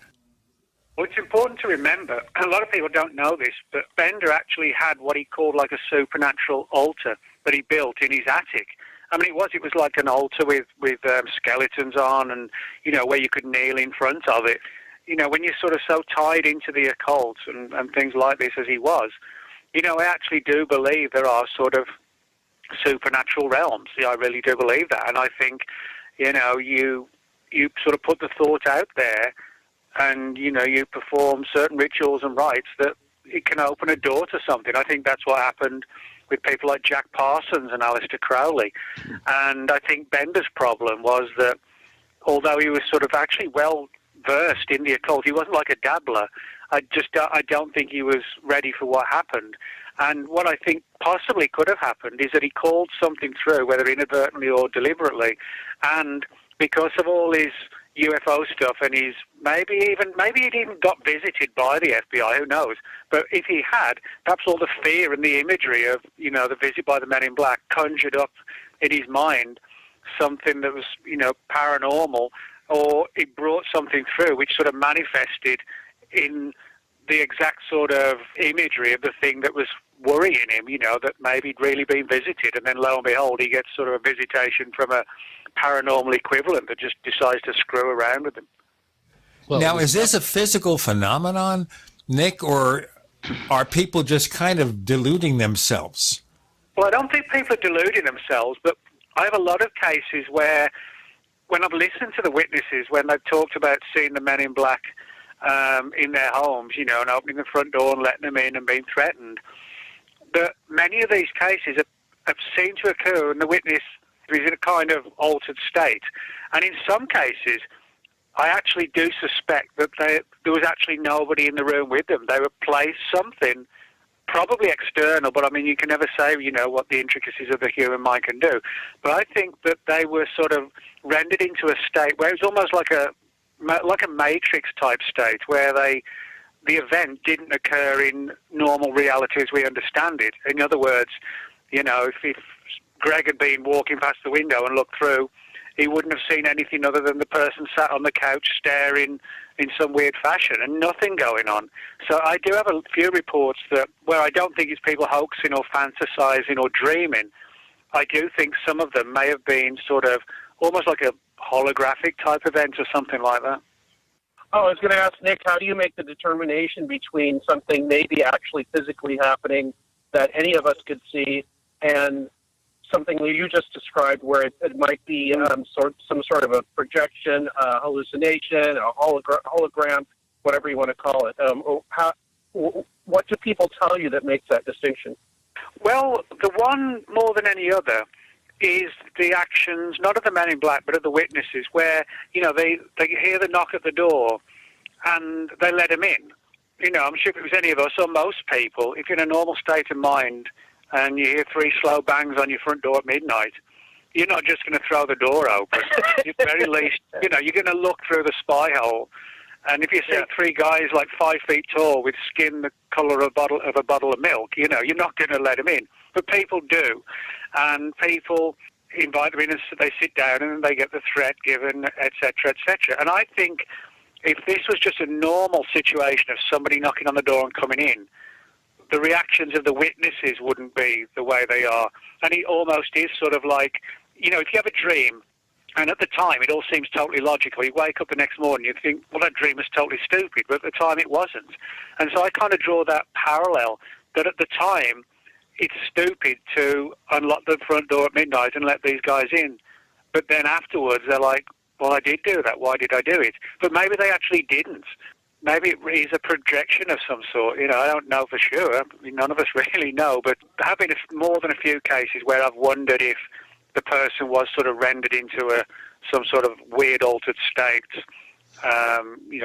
Well, it's important to remember, a lot of people don't know this, but Bender actually had what he called like a supernatural altar that he built in his attic. I mean, it was like an altar with skeletons on and, where you could kneel in front of it. when you're sort of so tied into the occult and things like this as he was, I actually do believe there are sort of supernatural realms. I really do believe that. And I think, you sort of put the thought out there and, you perform certain rituals and rites that it can open a door to something. I think that's what happened with people like Jack Parsons and Aleister Crowley. And I think Bender's problem was that although he was sort of actually well versed in the occult, he wasn't like a dabbler. I don't think he was ready for what happened. And what I think possibly could have happened is that he called something through, whether inadvertently or deliberately, and because of all his UFO stuff, and maybe he'd even got visited by the FBI, who knows? But if he had, perhaps all the fear and the imagery of the visit by the Men in Black conjured up in his mind something that was paranormal, or it brought something through which sort of manifested in the exact sort of imagery of the thing that was worrying him, that maybe he'd really been visited, and then lo and behold, he gets sort of a visitation from a paranormal equivalent that just decides to screw around with him. Well, now, is this a physical phenomenon, Nick, or are people just kind of deluding themselves? Well, I don't think people are deluding themselves, but I have a lot of cases where, when I've listened to the witnesses, when they've talked about seeing the Men in Black in their homes, and opening the front door and letting them in and being threatened, that many of these cases have seemed to occur and the witness is in a kind of altered state. And in some cases, I actually do suspect that there was actually nobody in the room with them. They were placed something, probably external, but I mean, you can never say, what the intricacies of the human mind can do. But I think that they were sort of rendered into a state where it was almost like a Matrix type state, where the event didn't occur in normal reality as we understand it. In other words, if Greg had been walking past the window and looked through, he wouldn't have seen anything other than the person sat on the couch staring in some weird fashion and nothing going on. So I do have a few reports where I don't think it's people hoaxing or fantasizing or dreaming. I do think some of them may have been sort of almost like a holographic type event or something like that. Oh, I was going to ask Nick, how do you make the determination between something maybe actually physically happening that any of us could see and something that you just described where it might be some sort of a projection, a hallucination, a hologram, whatever you want to call it? What do people tell you that makes that distinction? Well, the one more than any other is the actions, not of the Men in Black, but of the witnesses, where, they hear the knock at the door and they let them in. I'm sure if it was any of us or most people, if you're in a normal state of mind and you hear 3 slow bangs on your front door at midnight, you're not just going to throw the door open. At the very least, you're going to look through the spy hole. And if you see 3 guys like 5 feet tall with skin the colour of a bottle of milk, you're not going to let them in. But people do. And people invite them in and they sit down and they get the threat given, etc., etc. And I think if this was just a normal situation of somebody knocking on the door and coming in, the reactions of the witnesses wouldn't be the way they are. And it almost is sort of like, if you have a dream, and at the time it all seems totally logical, you wake up the next morning, you think, well, that dream was totally stupid, but at the time it wasn't. And so I kind of draw that parallel, that at the time it's stupid to unlock the front door at midnight and let these guys in. But then afterwards they're like, well, I did do that, why did I do it? But maybe they actually didn't. Maybe it is a projection of some sort. I don't know for sure. None of us really know. But having more than a few cases where I've wondered if the person was sort of rendered into some sort of weird altered state,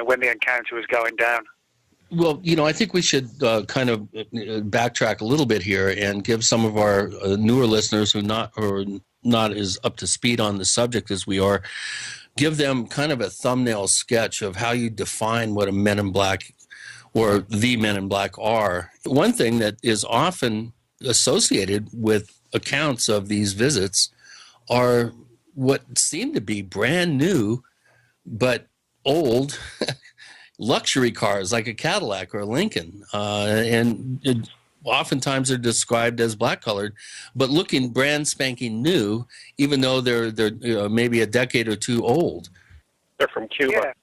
when the encounter was going down. Well, I think we should kind of backtrack a little bit here and give some of our newer listeners who are not as up to speed on the subject as we are, give them kind of a thumbnail sketch of how you define what a Men in Black or the Men in Black are. One thing that is often associated with accounts of these visits are what seem to be brand new but old luxury cars like a Cadillac or a Lincoln. And oftentimes they're described as black-colored, but looking brand spanking new, even though they're maybe a decade or two old. They're from Cuba.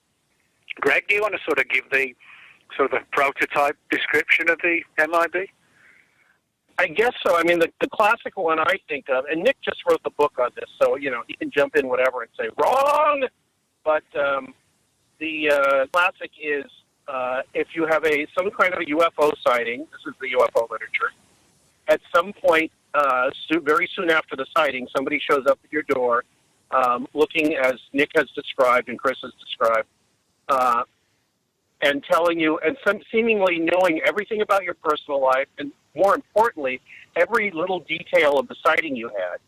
Greg, do you want to sort of give the sort of a prototype description of the MIB? I guess so. I mean, the classic one I think of, and Nick just wrote the book on this, so, you know, he can jump in whatever and say, wrong! But the classic is if you have some kind of a UFO sighting, this is the UFO literature, at some point, very soon after the sighting, somebody shows up at your door looking as Nick has described and Chris has described, and telling you, and seemingly knowing everything about your personal life, and more importantly, every little detail of the sighting you had,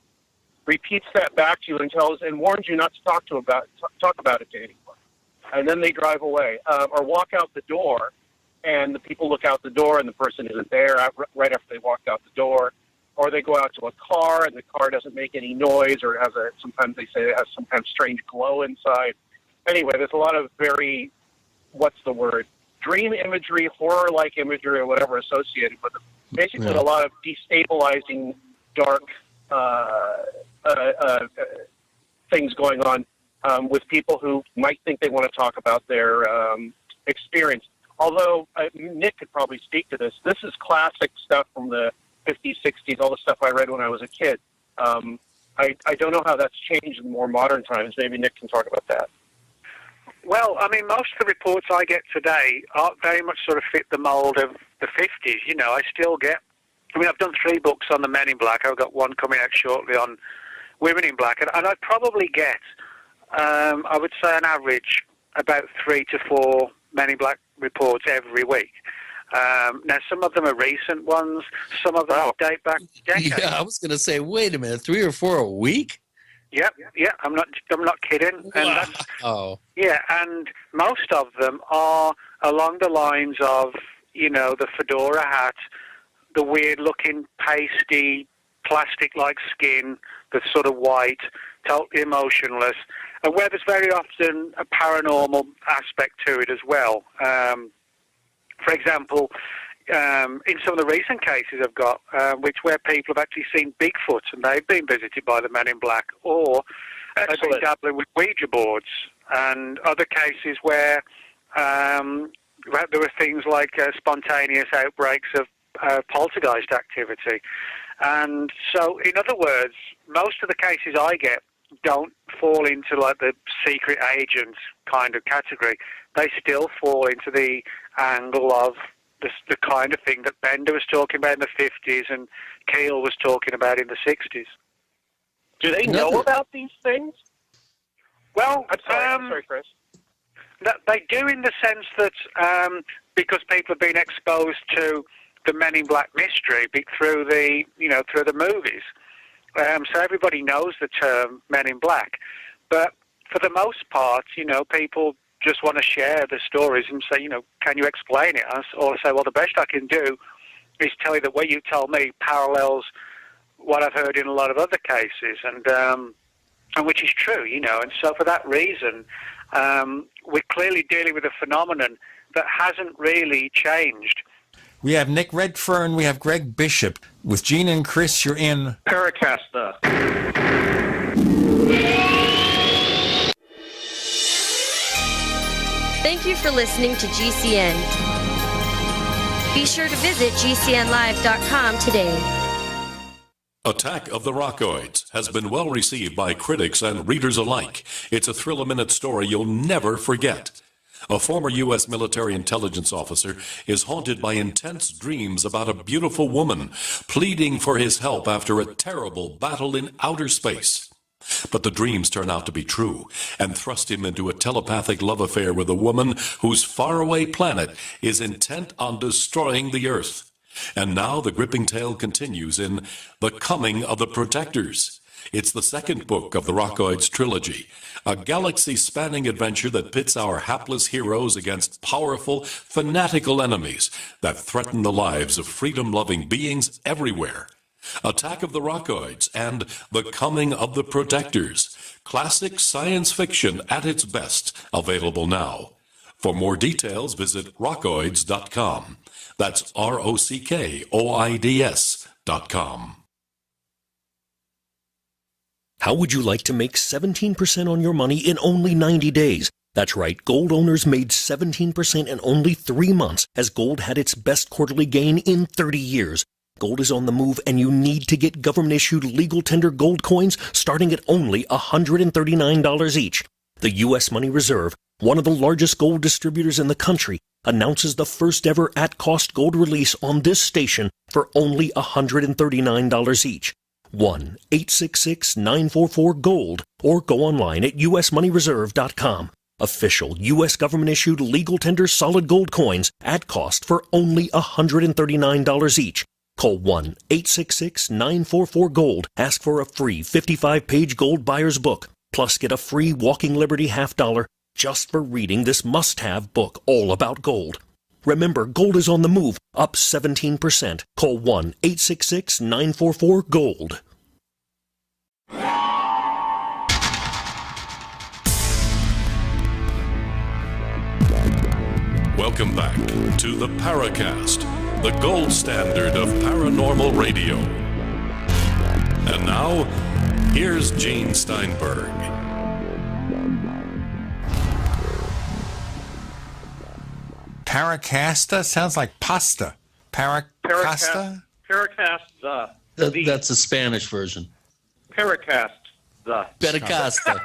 repeats that back to you and warns you not to talk about it to anyone. And then they drive away, or walk out the door, and the people look out the door, and the person isn't there right after they walked out the door. Or they go out to a car, and the car doesn't make any noise, or sometimes they say it has some kind of strange glow inside. Anyway, there's a lot of very, dream imagery, horror-like imagery, or whatever associated with it. Basically, a lot of destabilizing, dark things going on with people who might think they want to talk about their experience. Although Nick could probably speak to this. This is classic stuff from the 50s, 60s, all the stuff I read when I was a kid. I don't know how that's changed in more modern times. Maybe Nick can talk about that. Well, I mean, most of the reports I get today are very much sort of fit the mold of the 50s. You know, I've done 3 books on the Men in Black. I've got one coming out shortly on Women in Black. And I'd probably get, I would say on average, about 3 to 4 Men in Black reports every week. Now, some of them are recent ones. Some of them date back decades. Yeah, I was going to say, wait a minute, 3 or 4 a week? Yeah, I'm not kidding. And yeah, and most of them are along the lines of, you know, the fedora hat, the weird-looking pasty, plastic-like skin that's sort of white, totally emotionless, and where there's very often a paranormal aspect to it as well. For example, in some of the recent cases I've got, where people have actually seen Bigfoot and they've been visited by the Men in Black, or they've been dabbling with Ouija boards, and other cases where there were things like spontaneous outbreaks of poltergeist activity. And so, in other words, most of the cases I get don't fall into like the secret agent kind of category. They still fall into the angle of the kind of thing that Bender was talking about in the 50s and Keel was talking about in the 60s. Do they know about these things? Well, I'm sorry, Chris. They do, in the sense that because people have been exposed to the Men in Black mystery through the movies. So everybody knows the term Men in Black. But for the most part, you know, people just want to share the stories and say, you know, can you explain it? Or say, well, the best I can do is tell you that what you told me parallels what I've heard in a lot of other cases, and which is true, you know. And so for that reason, we're clearly dealing with a phenomenon that hasn't really changed. We have Nick Redfern, we have Greg Bishop. With Gene and Chris, you're in Paracast. Thank you for listening to GCN. Be sure to visit GCNlive.com today. Attack of the Rockoids has been well received by critics and readers alike. It's a thrill-a-minute story you'll never forget. A former U.S. military intelligence officer is haunted by intense dreams about a beautiful woman pleading for his help after a terrible battle in outer space. But the dreams turn out to be true and thrust him into a telepathic love affair with a woman whose faraway planet is intent on destroying the Earth. And now the gripping tale continues in The Coming of the Protectors. It's the second book of the Rockoids trilogy, a galaxy-spanning adventure that pits our hapless heroes against powerful, fanatical enemies that threaten the lives of freedom-loving beings everywhere. Attack of the Rockoids and The Coming of the Protectors, classic science fiction at its best, available now. For more details, visit rockoids.com. That's ROCKOIDS.com. How would you like to make 17% on your money in only 90 days? That's right, gold owners made 17% in only 3 months as gold had its best quarterly gain in 30 years. Gold is on the move, and you need to get government-issued legal tender gold coins starting at only $139 each. The U.S. Money Reserve, one of the largest gold distributors in the country, announces the first-ever at-cost gold release on this station for only $139 each. 1-866-944-GOLD or go online at usmoneyreserve.com. Official U.S. government-issued legal tender solid gold coins at cost for only $139 each. Call 1-866-944-GOLD. Ask for a free 55-page gold buyer's book. Plus, get a free Walking Liberty $50 just for reading this must-have book all about gold. Remember, gold is on the move, up 17%. Call 1-866-944-GOLD. Welcome back to the Paracast, the gold standard of paranormal radio. And now, here's Gene Steinberg. Paracasta sounds like pasta. Paracasta? Paracast, That's a Spanish version. Paracast, Paracasta.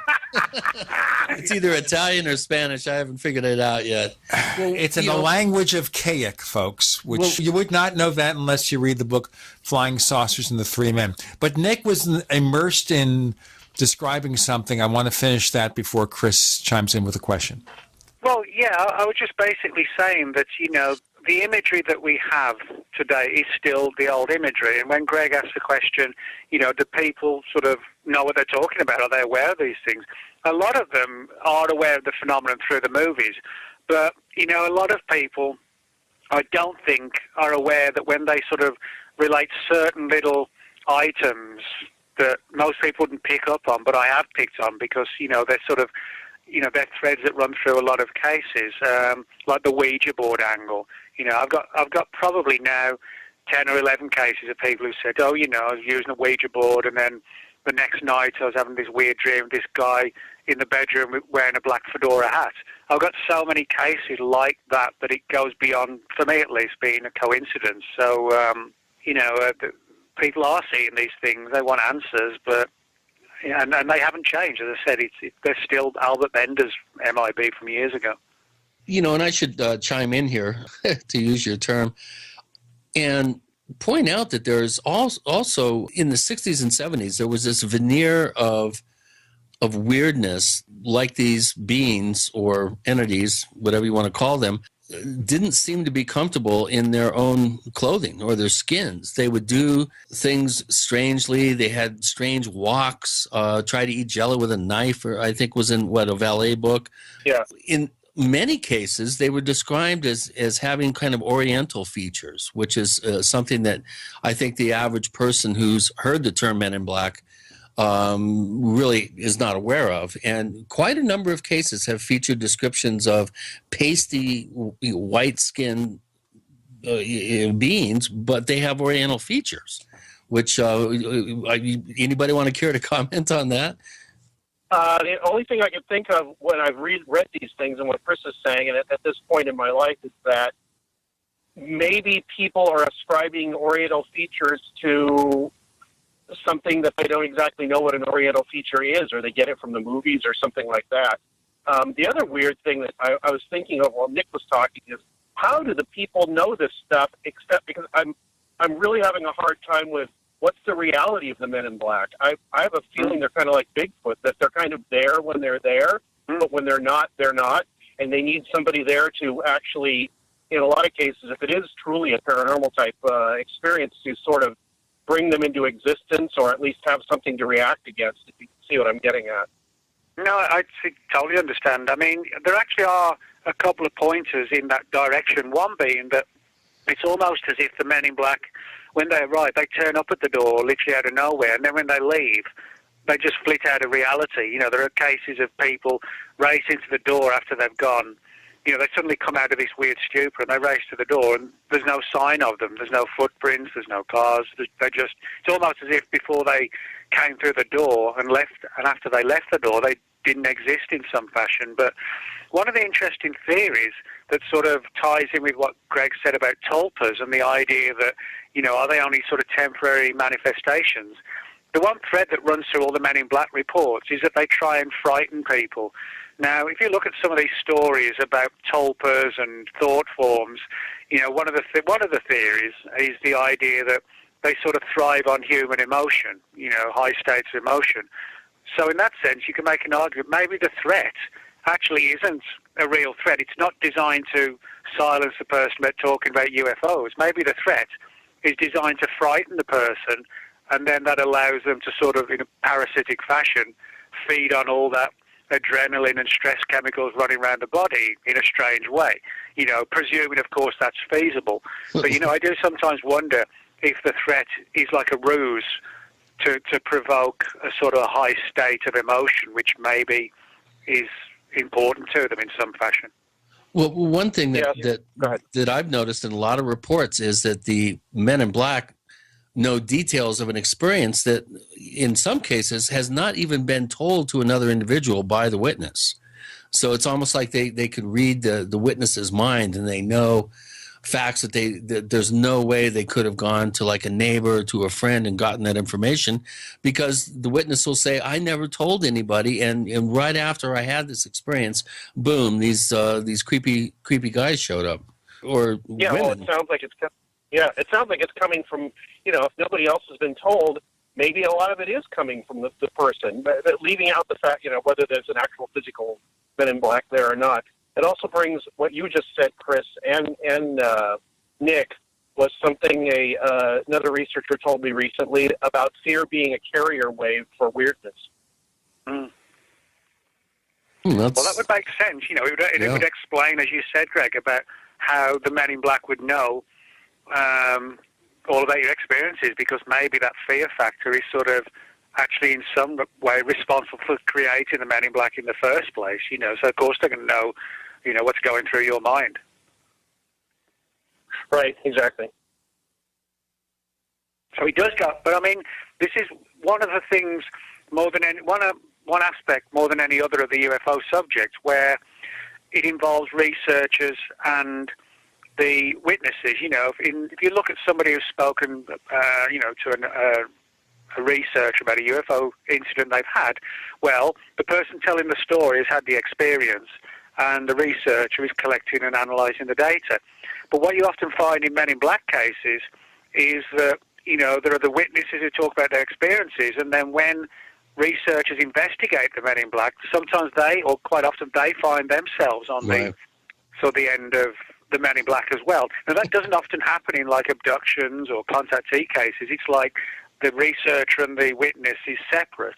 It's either Italian or Spanish. I haven't figured it out yet. Well, it's in the language of Kayak, folks, which you would not know that unless you read the book Flying Saucers and the Three Men. But Nick was immersed in describing something. I want to finish that before Chris chimes in with a question. Well, yeah, I was just basically saying that, the imagery that we have today is still the old imagery. And when Greg asked the question, do people sort of know what they're talking about? Are they aware of these things? A lot of them are aware of the phenomenon through the movies. But, a lot of people, I don't think, are aware that when they sort of relate certain little items that most people wouldn't pick up on, but I have picked on because, they're sort of, they're threads that run through a lot of cases, like the Ouija board angle. I've got probably now 10 or 11 cases of people who said, I was using a Ouija board, and then the next night I was having this weird dream of this guy in the bedroom wearing a black fedora hat. I've got so many cases like that it goes beyond, for me at least, being a coincidence. So, people are seeing these things. They want answers, but and they haven't changed. As I said, they're still Albert Bender's MIB from years ago. And I should chime in here, to use your term, and point out that there's also in the 60s and 70s, there was this veneer of weirdness, like these beings or entities, whatever you want to call them, didn't seem to be comfortable in their own clothing or their skins. They would do things strangely. They had strange walks, try to eat jello with a knife, or I think was in, a valet book. Yeah. In many cases, they were described as having kind of Oriental features, which is something that I think the average person who's heard the term Men in Black really is not aware of. And quite a number of cases have featured descriptions of pasty white-skinned beings, but they have Oriental features, which anybody want to care to comment on that? The only thing I can think of when I've read these things and what Chris is saying, and at this point in my life, is that maybe people are ascribing Oriental features to something that they don't exactly know what an Oriental feature is, or they get it from the movies or something like that. The other weird thing that I was thinking of while Nick was talking is, how do the people know this stuff, except because I'm really having a hard time with what's the reality of the Men in Black. I have a feeling they're kind of like Bigfoot, that they're kind of there when they're there, but when they're not, and they need somebody there to actually, in a lot of cases, if it is truly a paranormal type experience, to sort of bring them into existence, or at least have something to react against, if you can see what I'm getting at. No, I totally understand. I mean, there actually are a couple of pointers in that direction. One being that it's almost as if the Men in Black, when they arrive, they turn up at the door literally out of nowhere, and then when they leave, they just flit out of reality. There are cases of people race into the door after they've gone. They suddenly come out of this weird stupor and they race to the door, and there's no sign of them. There's no footprints. There's no cars. It's almost as if before they came through the door and left, and after they left the door, they didn't exist in some fashion. But one of the interesting theories that sort of ties in with what Greg said about tulpas and the idea that, are they only sort of temporary manifestations? The one thread that runs through all the Men in Black reports is that they try and frighten people. Now, if you look at some of these stories about tulpas and thought forms, one of the theories is the idea that they sort of thrive on human emotion, high states of emotion. So in that sense, you can make an argument maybe the threat actually isn't a real threat. It's not designed to silence the person about talking about UFOs. Maybe the threat is designed to frighten the person, and then that allows them to sort of, in a parasitic fashion, feed on all that adrenaline and stress chemicals running around the body in a strange way, presuming, of course, that's feasible. But, I do sometimes wonder if the threat is like a ruse to provoke a sort of high state of emotion, which maybe is important to them in some fashion. Well, one thing that I've noticed in a lot of reports is that the Men in Black know details of an experience that in some cases has not even been told to another individual by the witness. So it's almost like they could read the witness's mind, and they know facts that there's no way they could have gone to like a neighbor or to a friend and gotten that information, because the witness will say, I never told anybody, and right after I had this experience, boom, these creepy guys showed up, or women. Well, it sounds like it's coming from, if nobody else has been told, maybe a lot of it is coming from the person, but leaving out the fact, whether there's an actual physical Men in Black there or not. It also brings what you just said, Chris, and Nick, was something another researcher told me recently about fear being a carrier wave for weirdness. Mm. Well, that would make sense. It would explain, as you said, Greg, about how the Men in Black would know all about your experiences, because maybe that fear factor is sort of actually in some way responsible for creating the Men in Black in the first place. So of course they're going to know, what's going through your mind. Right, exactly. So he does go, but I mean, this is one of the things more than any, one aspect more than any other of the UFO subject, where it involves researchers and the witnesses. If you look at somebody who's spoken, to a researcher about a UFO incident they've had, well, the person telling the story has had the experience, and the researcher is collecting and analysing the data. But what you often find in Men in Black cases is that, there are the witnesses who talk about their experiences, and then when researchers investigate the Men in Black, sometimes or quite often they find themselves on the end of the Men in Black as well. Now, that doesn't often happen in like abductions or contactee cases. It's like the researcher and the witness is separate,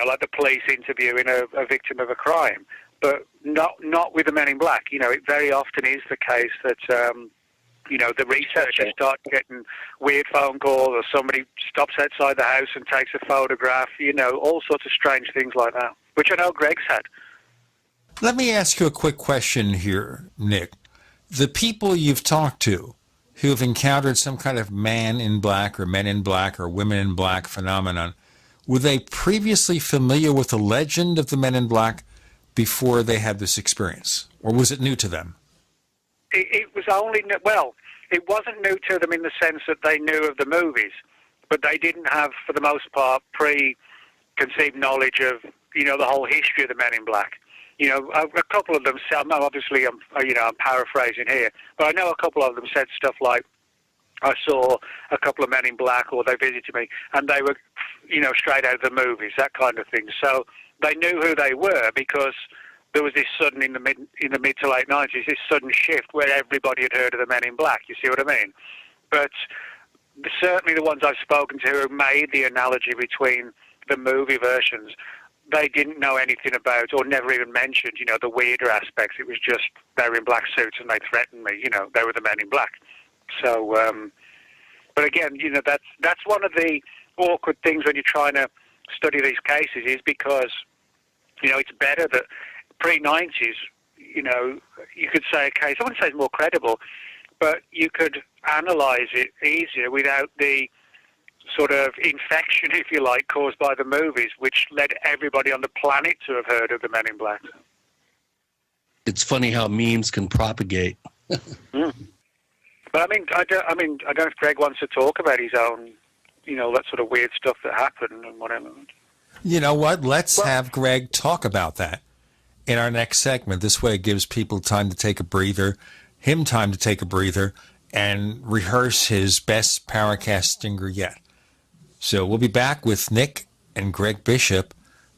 like the police interviewing a victim of a crime, but not with the Men in Black. It very often is the case that, the researchers start getting weird phone calls, or somebody stops outside the house and takes a photograph, all sorts of strange things like that, which I know Greg's had. Let me ask you a quick question here, Nick. The people you've talked to who have encountered some kind of man in black or men in black or women in black phenomenon, were they previously familiar with the legend of the Men in Black before they had this experience? Or was it new to them? It was it wasn't new to them in the sense that they knew of the movies, but they didn't have, for the most part, preconceived knowledge of, the whole history of the Men in Black. A couple of them said, obviously I'm paraphrasing here, but I know a couple of them said stuff like, I saw a couple of Men in Black, or they visited me, and they were, straight out of the movies, that kind of thing. So they knew who they were, because there was this sudden, in the mid to late 90s, this sudden shift where everybody had heard of the Men in Black, you see what I mean? But certainly the ones I've spoken to who made the analogy between the movie versions, they didn't know anything about, or never even mentioned, the weirder aspects. It was just they were in black suits and they threatened me. They were the Men in Black. So, but again, that's one of the awkward things when you're trying to study these cases, is because, it's better that pre-90s, you could say a case, I wouldn't say it's more credible, but you could analyse it easier without the sort of infection, if you like, caused by the movies, which led everybody on the planet to have heard of the Men in Black. It's funny how memes can propagate. Mm. But I don't know if Greg wants to talk about his own, that sort of weird stuff that happened and whatever. You know what? Let's have Greg talk about that in our next segment. This way it gives people time to take a breather, him time to take a breather, and rehearse his best Paracast stinger yet. So we'll be back with Nick and Greg Bishop.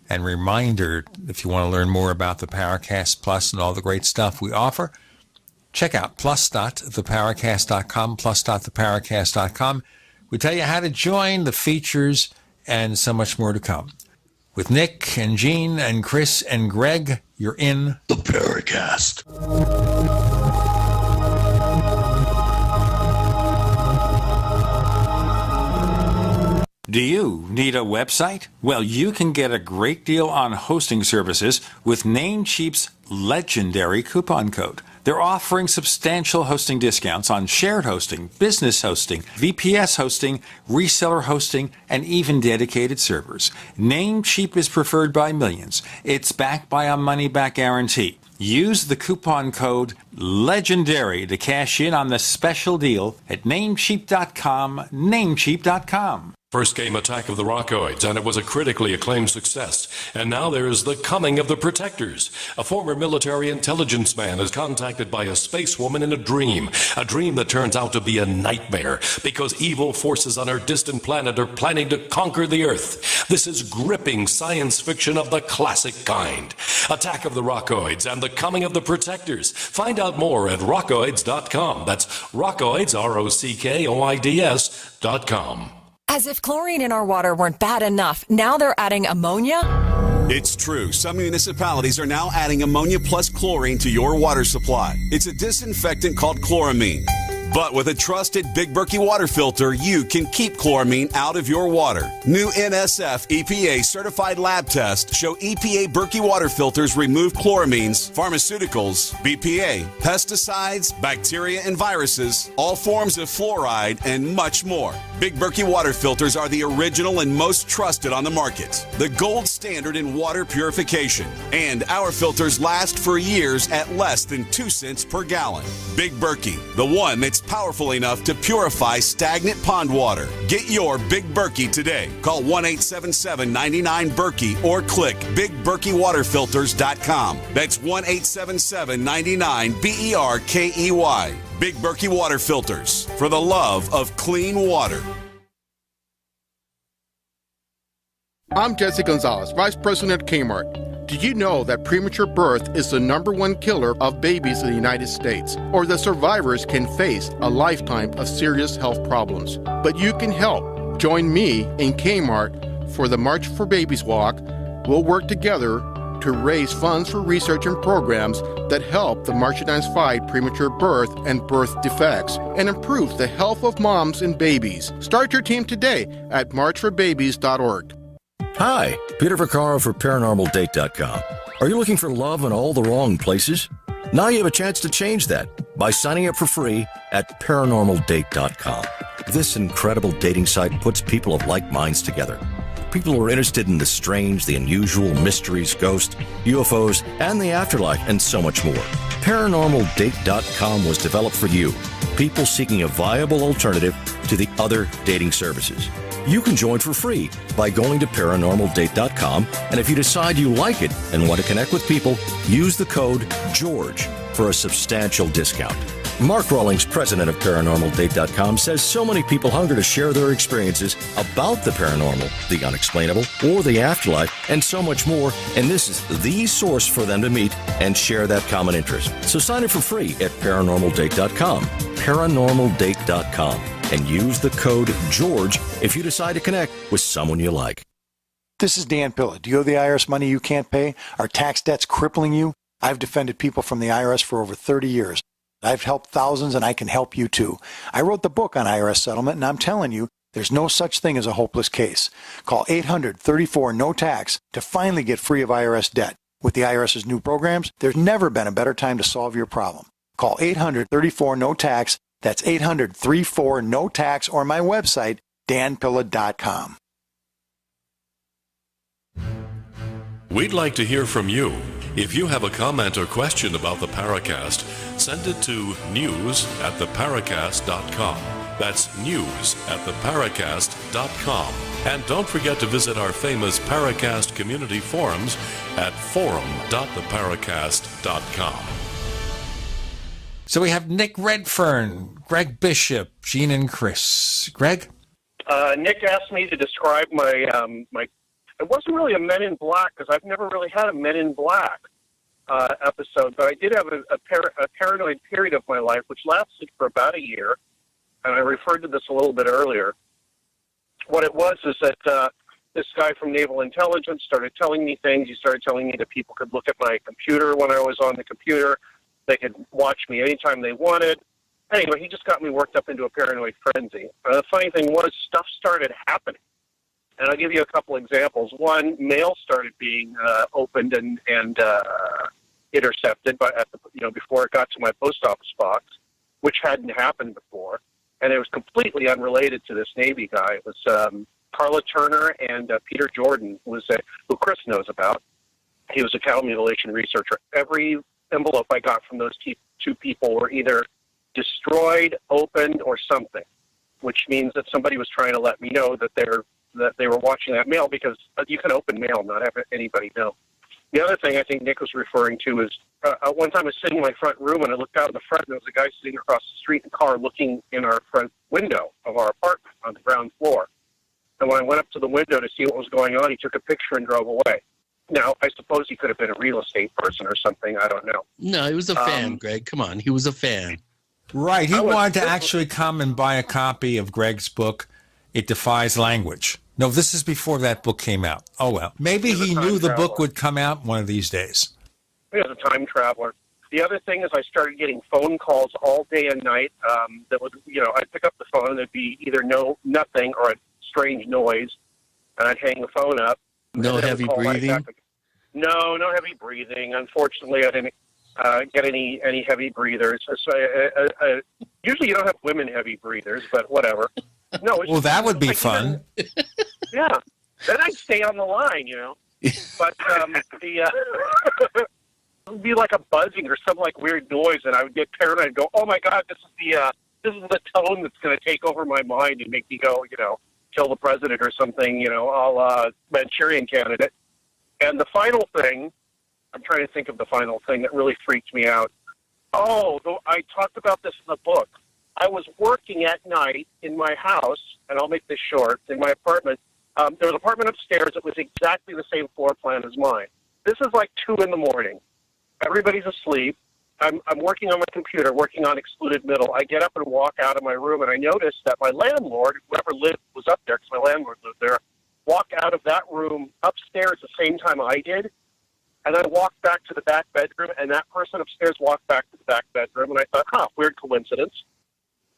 And reminder, if you want to learn more about the Paracast Plus and all the great stuff we offer, check out plus.theparacast.com, plus.theparacast.com. We tell you how to join, the features, and so much more to come. With Nick and Gene and Chris and Greg, you're in the Paracast. Do you need a website? Well, you can get a great deal on hosting services with Namecheap's legendary coupon code. They're offering substantial hosting discounts on shared hosting, business hosting, VPS hosting, reseller hosting, and even dedicated servers. Namecheap is preferred by millions. It's backed by a money-back guarantee. Use the coupon code LEGENDARY to cash in on the special deal at Namecheap.com, Namecheap.com. First came Attack of the Rockoids, and it was a critically acclaimed success. And now there is The Coming of the Protectors. A former military intelligence man is contacted by a space woman in a dream that turns out to be a nightmare because evil forces on her distant planet are planning to conquer the Earth. This is gripping science fiction of the classic kind. Attack of the Rockoids and The Coming of the Protectors. Find out more at rockoids.com. That's Rockoids, ROCKOIDS.com. As if chlorine in our water weren't bad enough, now they're adding ammonia? It's true. Some municipalities are now adding ammonia plus chlorine to your water supply. It's a disinfectant called chloramine. But with a trusted Big Berkey water filter, you can keep chloramine out of your water. New NSF EPA certified lab tests show EPA Berkey water filters remove chloramines, pharmaceuticals, BPA, pesticides, bacteria and viruses, all forms of fluoride, and much more. Big Berkey water filters are the original and most trusted on the market. The gold standard in water purification. And our filters last for years at less than 2 cents per gallon. Big Berkey, the one that's powerful enough to purify stagnant pond water. Get your Big Berkey today. Call 1-877-99-BERKEY or click BigBerkeyWaterFilters.com. That's 1-877-99-BERKEY. Big Berkey Water Filters, for the love of clean water. I'm Jesse Gonzalez, Vice President at Kmart. Did you know that premature birth is the #1 killer of babies in the United States, or that survivors can face a lifetime of serious health problems? But you can help. Join me in Kmart for the March for Babies Walk. We'll work together to raise funds for research and programs that help the marginalized fight premature birth and birth defects and improve the health of moms and babies. Start your team today at marchforbabies.org. Hi, Peter Vaccaro for ParanormalDate.com. Are you looking for love in all the wrong places? Now you have a chance to change that by signing up for free at ParanormalDate.com. This incredible dating site puts people of like minds together. People who are interested in the strange, the unusual, mysteries, ghosts, UFOs, and the afterlife, and so much more. ParanormalDate.com was developed for you, people seeking a viable alternative to the other dating services. You can join for free by going to ParanormalDate.com, and if you decide you like it and want to connect with people, use the code GEORGE for a substantial discount. Mark Rawlings, president of ParanormalDate.com, says so many people hunger to share their experiences about the paranormal, the unexplainable, or the afterlife, and so much more, and this is the source for them to meet and share that common interest. So sign up for free at ParanormalDate.com, ParanormalDate.com, and use the code GEORGE if you decide to connect with someone you like. This is Dan Pilla. Do you owe the IRS money you can't pay? Are tax debts crippling you? I've defended people from the IRS for over 30 years. I've helped thousands, and I can help you too. I wrote the book on IRS settlement, and I'm telling you, there's no such thing as a hopeless case. Call 800-34-NO-TAX to finally get free of IRS debt. With the IRS's new programs, there's never been a better time to solve your problem. Call 800-34-NO-TAX. That's 800-34-NO-TAX, or my website, danpilla.com. We'd like to hear from you. If you have a comment or question about the Paracast, send it to news@theparacast.com. That's news@theparacast.com. And don't forget to visit our famous Paracast community forums at forum.theparacast.com. So we have Nick Redfern, Greg Bishop, Gene, and Chris. Greg? Nick asked me to describe my it wasn't really a Men in Black, because I've never really had a Men in Black episode, but I did have a paranoid period of my life, which lasted for about a year, and I referred to this a little bit earlier. What it was is that this guy from Naval Intelligence started telling me things. He started telling me that people could look at my computer when I was on the computer. They could watch me anytime they wanted. Anyway, he just got me worked up into a paranoid frenzy. The funny thing was, stuff started happening. And I'll give you a couple examples. One, mail started being opened and intercepted before it got to my post office box, which hadn't happened before. And it was completely unrelated to this Navy guy. It was Carla Turner and Peter Jordan, who Chris knows about. He was a cattle mutilation researcher. Every envelope I got from those two people were either destroyed, opened, or something, which means that somebody was trying to let me know that they were watching that mail, because you can open mail and not have anybody know. The other thing I think Nick was referring to is one time I was sitting in my front room and I looked out in the front and there was a guy sitting across the street in a car looking in our front window of our apartment on the ground floor. And when I went up to the window to see what was going on, he took a picture and drove away. Now, I suppose he could have been a real estate person or something. I don't know. No, he was a fan, Greg. Come on. He was a fan. Right. He wanted to actually come and buy a copy of Greg's book, It Defies Language. No, this is before that book came out. Oh, well. Maybe he knew the book would come out one of these days. He was a time traveler. The other thing is I started getting phone calls all day and night that would, I'd pick up the phone and there'd be either nothing or a strange noise, and I'd hang the phone up. No heavy breathing? No heavy breathing. Unfortunately, I didn't get any heavy breathers. So, usually you don't have women heavy breathers, but whatever. No. Well, that would be fun. Yeah. Then I'd stay on the line, But it would be like a buzzing or some like weird noise, and I would get paranoid and go, "Oh my God, this is the tone that's going to take over my mind and make me go, kill the president or something, I'll Manchurian Candidate." And the final thing, I'm trying to think of the final thing that really freaked me out. Oh, I talked about this in the book. I was working at night in my house, and I'll make this short, in my apartment. There was an apartment upstairs that was exactly the same floor plan as mine. This is like 2 a.m. Everybody's asleep. I'm working on my computer, working on Excluded Middle. I get up and walk out of my room, and I notice that my landlord, whoever was up there, because my landlord lived there, walked out of that room upstairs the same time I did, and then walked back to the back bedroom, and that person upstairs walked back to the back bedroom, and I thought, weird coincidence.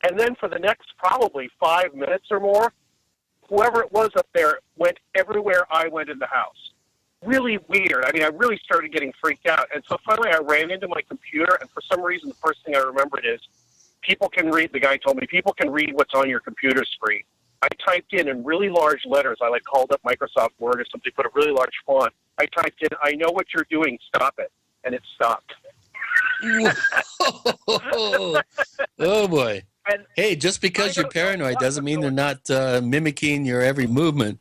And then for the next probably 5 minutes or more, whoever it was up there went everywhere I went in the house. Really weird. I mean, I really started getting freaked out. And so finally I ran into my computer, and for some reason the first thing I remembered is the guy told me, people can read what's on your computer screen. I typed in really large letters. I called up Microsoft Word or something, put a really large font. I typed in, "I know what you're doing, stop it." And it stopped. Oh, boy. Hey, just because you're paranoid doesn't mean they're not mimicking your every movement.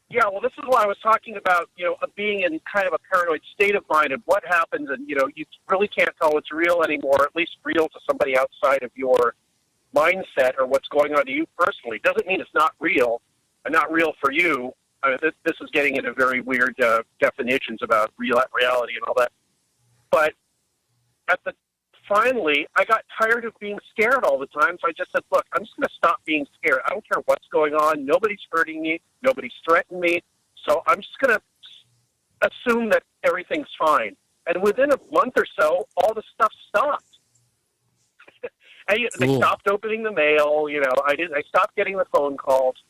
Yeah, well, this is why I was talking about, being in kind of a paranoid state of mind and what happens, and, you really can't tell what's real anymore, at least real to somebody outside of your mindset or what's going on to you personally. Doesn't mean it's not real, and not real for you. I mean, this is getting into very weird definitions about reality and all that. But finally, I got tired of being scared all the time, so I just said, look, I'm just going to stop being scared. I don't care what's going on. Nobody's hurting me. Nobody's threatened me. So I'm just going to assume that everything's fine. And within a month or so, all the stuff stopped. And they stopped opening the mail. I stopped getting the phone calls.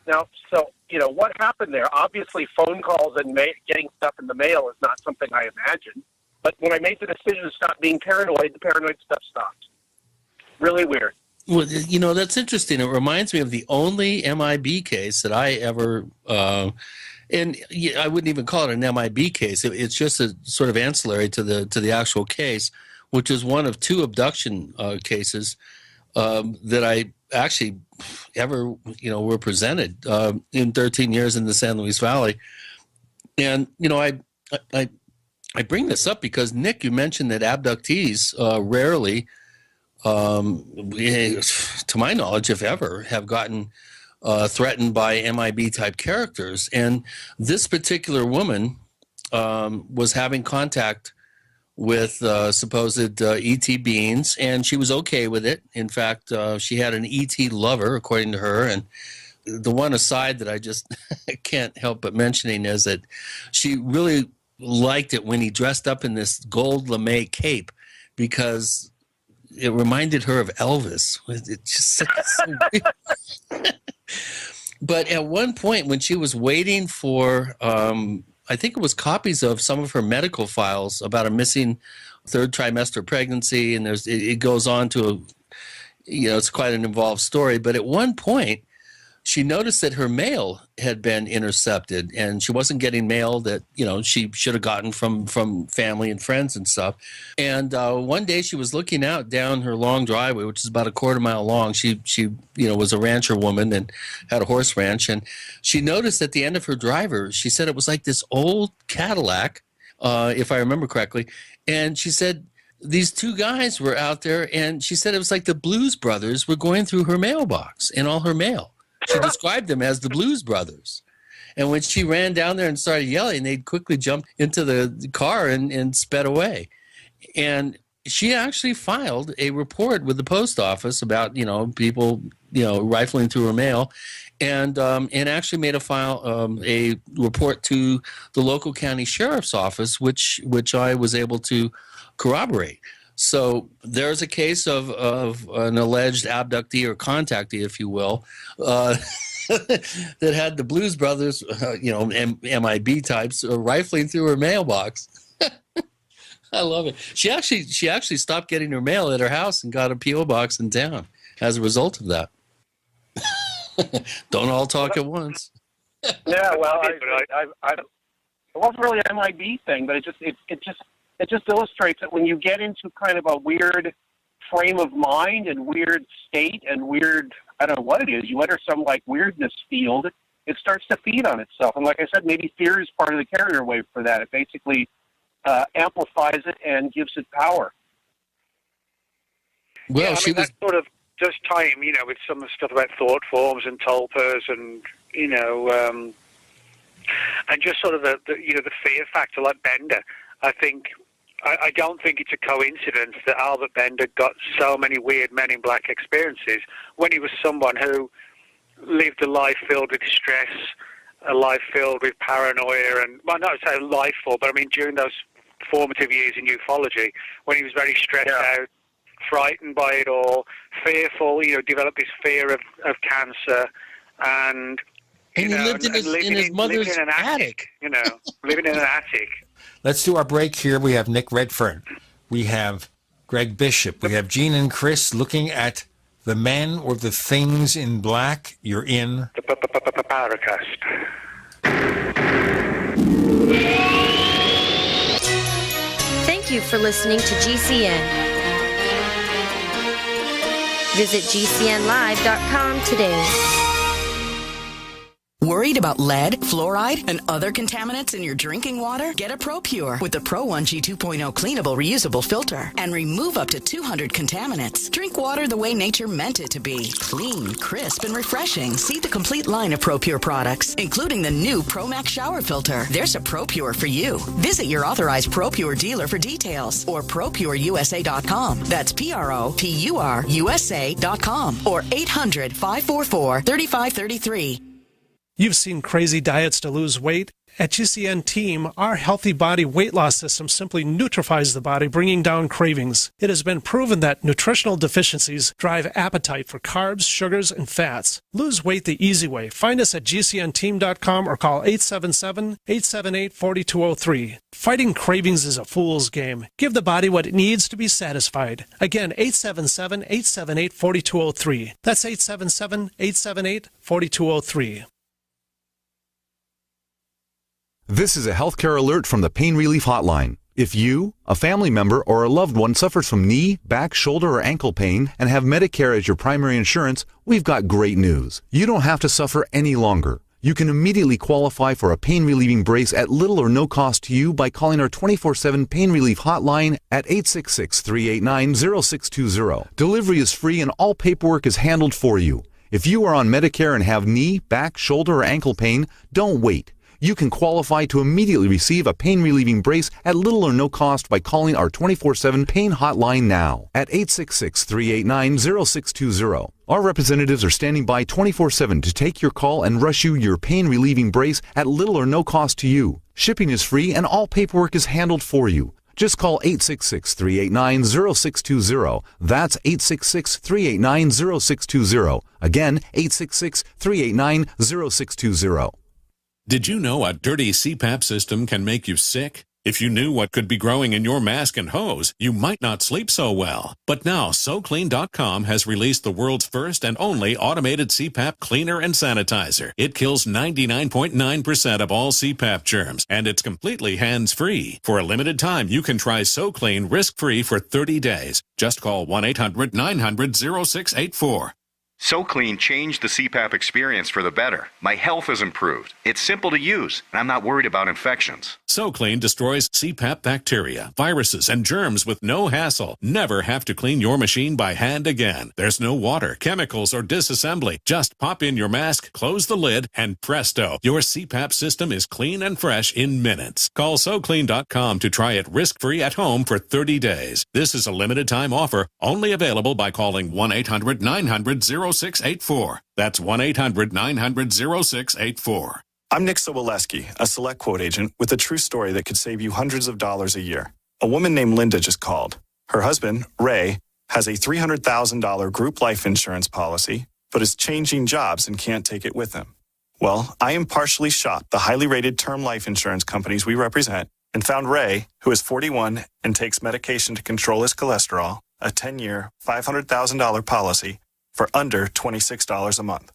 Now, so, what happened there? Obviously, phone calls and getting stuff in the mail is not something I imagined. But when I made the decision to stop being paranoid, the paranoid stuff stopped. Really weird. Well, that's interesting. It reminds me of the only MIB case that I ever, and I wouldn't even call it an MIB case. It's just a sort of ancillary to the actual case, which is one of two abduction cases that I actually ever, were presented in 13 years in the San Luis Valley. And, I bring this up because, Nick, you mentioned that abductees rarely, to my knowledge, if ever, have gotten threatened by MIB-type characters. And this particular woman was having contact with supposed ET beings, and she was okay with it. In fact, she had an ET lover, according to her. And the one aside that I just can't help but mentioning is that she really liked it when he dressed up in this gold lame cape, because it reminded her of Elvis. It's just so weird. But at one point, when she was waiting for, I think it was copies of some of her medical files about a missing third trimester pregnancy, and it goes on to, it's quite an involved story. But at one point, she noticed that her mail had been intercepted, and she wasn't getting mail that, she should have gotten from family and friends and stuff. And one day she was looking out down her long driveway, which is about a quarter mile long. She was a rancher woman and had a horse ranch. And she noticed at the end of her driver, she said it was like this old Cadillac, if I remember correctly. And she said these two guys were out there, and she said it was like the Blues Brothers were going through her mailbox and all her mail. She described them as the Blues Brothers. And when she ran down there and started yelling, they'd quickly jump into the car and sped away. And she actually filed a report with the post office about, people, rifling through her mail, and actually made a report to the local county sheriff's office, which I was able to corroborate. So there's a case of an alleged abductee or contactee, if you will, that had the Blues Brothers, MIB types, rifling through her mailbox. I love it. She actually stopped getting her mail at her house and got a P.O. box in town as a result of that. Don't all talk at once. Yeah, well, it wasn't really an MIB thing, but it just illustrates that when you get into kind of a weird frame of mind and weird state and weird, I don't know what it is, you enter some like weirdness field, it starts to feed on itself. And like I said, maybe fear is part of the carrier wave for that. It basically amplifies it and gives it power. Well, that sort of does tie in, with some of the stuff about thought forms and tulpas and, and just sort of the fear factor like Bender. I don't think it's a coincidence that Albert Bender got so many weird Men in Black experiences when he was someone who lived a life filled with stress, a life filled with paranoia, and, well, not to say life full, but I mean during those formative years in ufology, when he was very stressed out, frightened by it all, fearful, developed this fear of cancer, and he lived in his mother's attic. Living in an attic. Let's do our break here. We have Nick Redfern. We have Greg Bishop. We have Gene and Chris looking at the men or the things in black. You're in the Paracast. Thank you for listening to GCN. Visit GCNlive.com today. Worried about lead, fluoride, and other contaminants in your drinking water? Get a ProPure with the Pro 1G 2.0 cleanable reusable filter and remove up to 200 contaminants. Drink water the way nature meant it to be. Clean, crisp, and refreshing. See the complete line of ProPure products, including the new ProMax shower filter. There's a ProPure for you. Visit your authorized ProPure dealer for details or ProPureUSA.com. That's ProPureUSA.com or 800-544-3533. You've seen crazy diets to lose weight. At GCN Team, our healthy body weight loss system simply neutralizes the body, bringing down cravings. It has been proven that nutritional deficiencies drive appetite for carbs, sugars, and fats. Lose weight the easy way. Find us at gcnteam.com or call 877-878-4203. Fighting cravings is a fool's game. Give the body what it needs to be satisfied. Again, 877-878-4203. That's 877-878-4203. This is a healthcare alert from the Pain Relief Hotline. If you, a family member, or a loved one suffers from knee, back, shoulder, or ankle pain and have Medicare as your primary insurance, we've got great news. You don't have to suffer any longer. You can immediately qualify for a pain-relieving brace at little or no cost to you by calling our 24/7 Pain Relief Hotline at 866-389-0620. Delivery is free and all paperwork is handled for you. If you are on Medicare and have knee, back, shoulder, or ankle pain, don't wait. You can qualify to immediately receive a pain-relieving brace at little or no cost by calling our 24/7 Pain Hotline now at 866-389-0620. Our representatives are standing by 24/7 to take your call and rush you your pain-relieving brace at little or no cost to you. Shipping is free and all paperwork is handled for you. Just call 866-389-0620. That's 866-389-0620. Again, 866-389-0620. Did you know a dirty CPAP system can make you sick? If you knew what could be growing in your mask and hose, you might not sleep so well. But now, SoClean.com has released the world's first and only automated CPAP cleaner and sanitizer. It kills 99.9% of all CPAP germs, and it's completely hands-free. For a limited time, you can try SoClean risk-free for 30 days. Just call 1-800-900-0684. SoClean changed the CPAP experience for the better. My health has improved. It's simple to use, and I'm not worried about infections. SoClean destroys CPAP bacteria, viruses, and germs with no hassle. Never have to clean your machine by hand again. There's no water, chemicals, or disassembly. Just pop in your mask, close the lid, and presto, your CPAP system is clean and fresh in minutes. Call SoClean.com to try it risk-free at home for 30 days. This is a limited-time offer, only available by calling 1-800-900-0684. That's 1-800-900-0684. I'm Nick Soboleski, a Select Quote agent with a true story that could save you hundreds of dollars a year. A woman named Linda just called. Her husband, Ray, has a $300,000 group life insurance policy, but is changing jobs and can't take it with him. Well, I impartially shopped the highly rated term life insurance companies we represent and found Ray, who is 41 and takes medication to control his cholesterol, a 10-year, $500,000 policy for under $26 a month.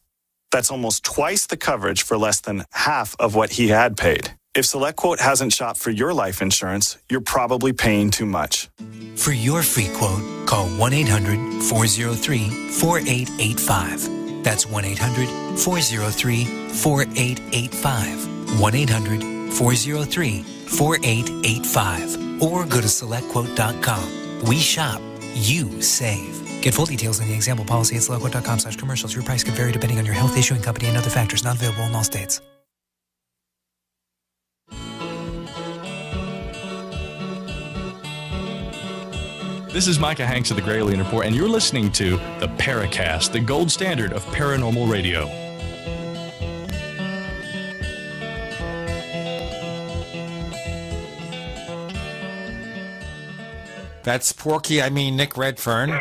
That's almost twice the coverage for less than half of what he had paid. If SelectQuote hasn't shopped for your life insurance, you're probably paying too much. For your free quote, call 1-800-403-4885. That's 1-800-403-4885. 1-800-403-4885. Or go to SelectQuote.com. We shop, you save. Get full details in the example policy at SelectQuote.com/commercials. Your price could vary depending on your health, issuing company, and other factors. Not available in all states. This is Micah Hanks of the Gralien Report, and you're listening to the Paracast, the gold standard of paranormal radio. That's Nick Redfern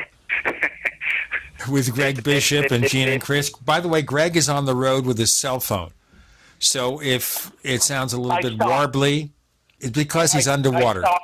with Greg Bishop and Gene and Chris. By the way, Greg is on the road with his cell phone. So if it sounds a little bit warbly, it's because he's underwater. I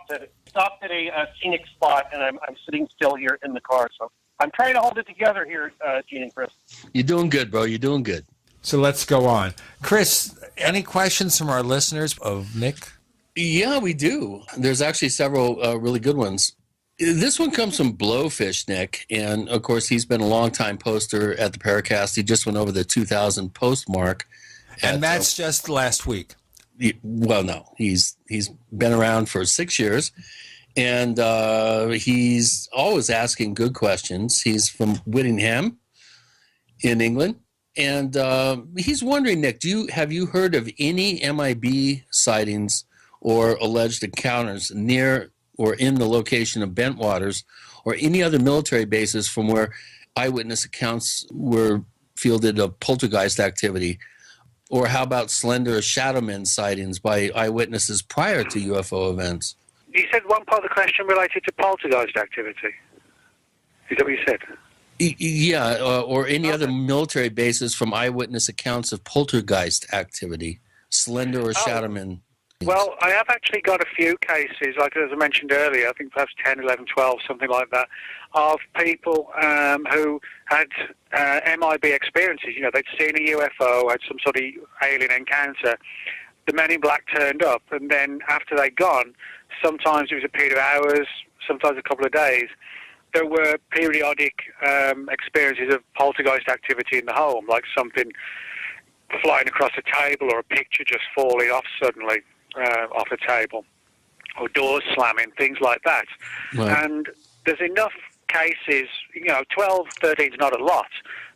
stopped at a scenic spot, and I'm sitting still here in the car. So I'm trying to hold it together here, Gene and Chris. You're doing good, bro. You're doing good. So let's go on. Chris, any questions from our listeners of Nick? Yeah, we do. There's actually several really good ones. This one comes from Blowfish, Nick, and of course he's been a long-time poster at the Paracast. He just went over the 2,000 post mark, and that's just last week. Well, no, he's been around for 6 years, and he's always asking good questions. He's from Whittingham in England, and he's wondering, Nick, have you heard of any MIB sightings or alleged encounters near or in the location of Bentwaters or any other military bases from where eyewitness accounts were fielded of poltergeist activity? Or how about slender or shadow men sightings by eyewitnesses prior to UFO events? You said one part of the question related to poltergeist activity. Is that what you said? Yeah, or any other military bases from eyewitness accounts of poltergeist activity, slender or shadow men. Well, I have actually got a few cases, like as I mentioned earlier, I think perhaps 10, 11, 12, something like that, of people who had MIB experiences. You know, they'd seen a UFO, had some sort of alien encounter. The men in black turned up, and then after they'd gone, sometimes it was a period of hours, sometimes a couple of days, there were periodic experiences of poltergeist activity in the home, like something flying across a table or a picture just falling off suddenly. Off a table, or doors slamming, things like that. Right. And there's enough cases, 12, 13 is not a lot,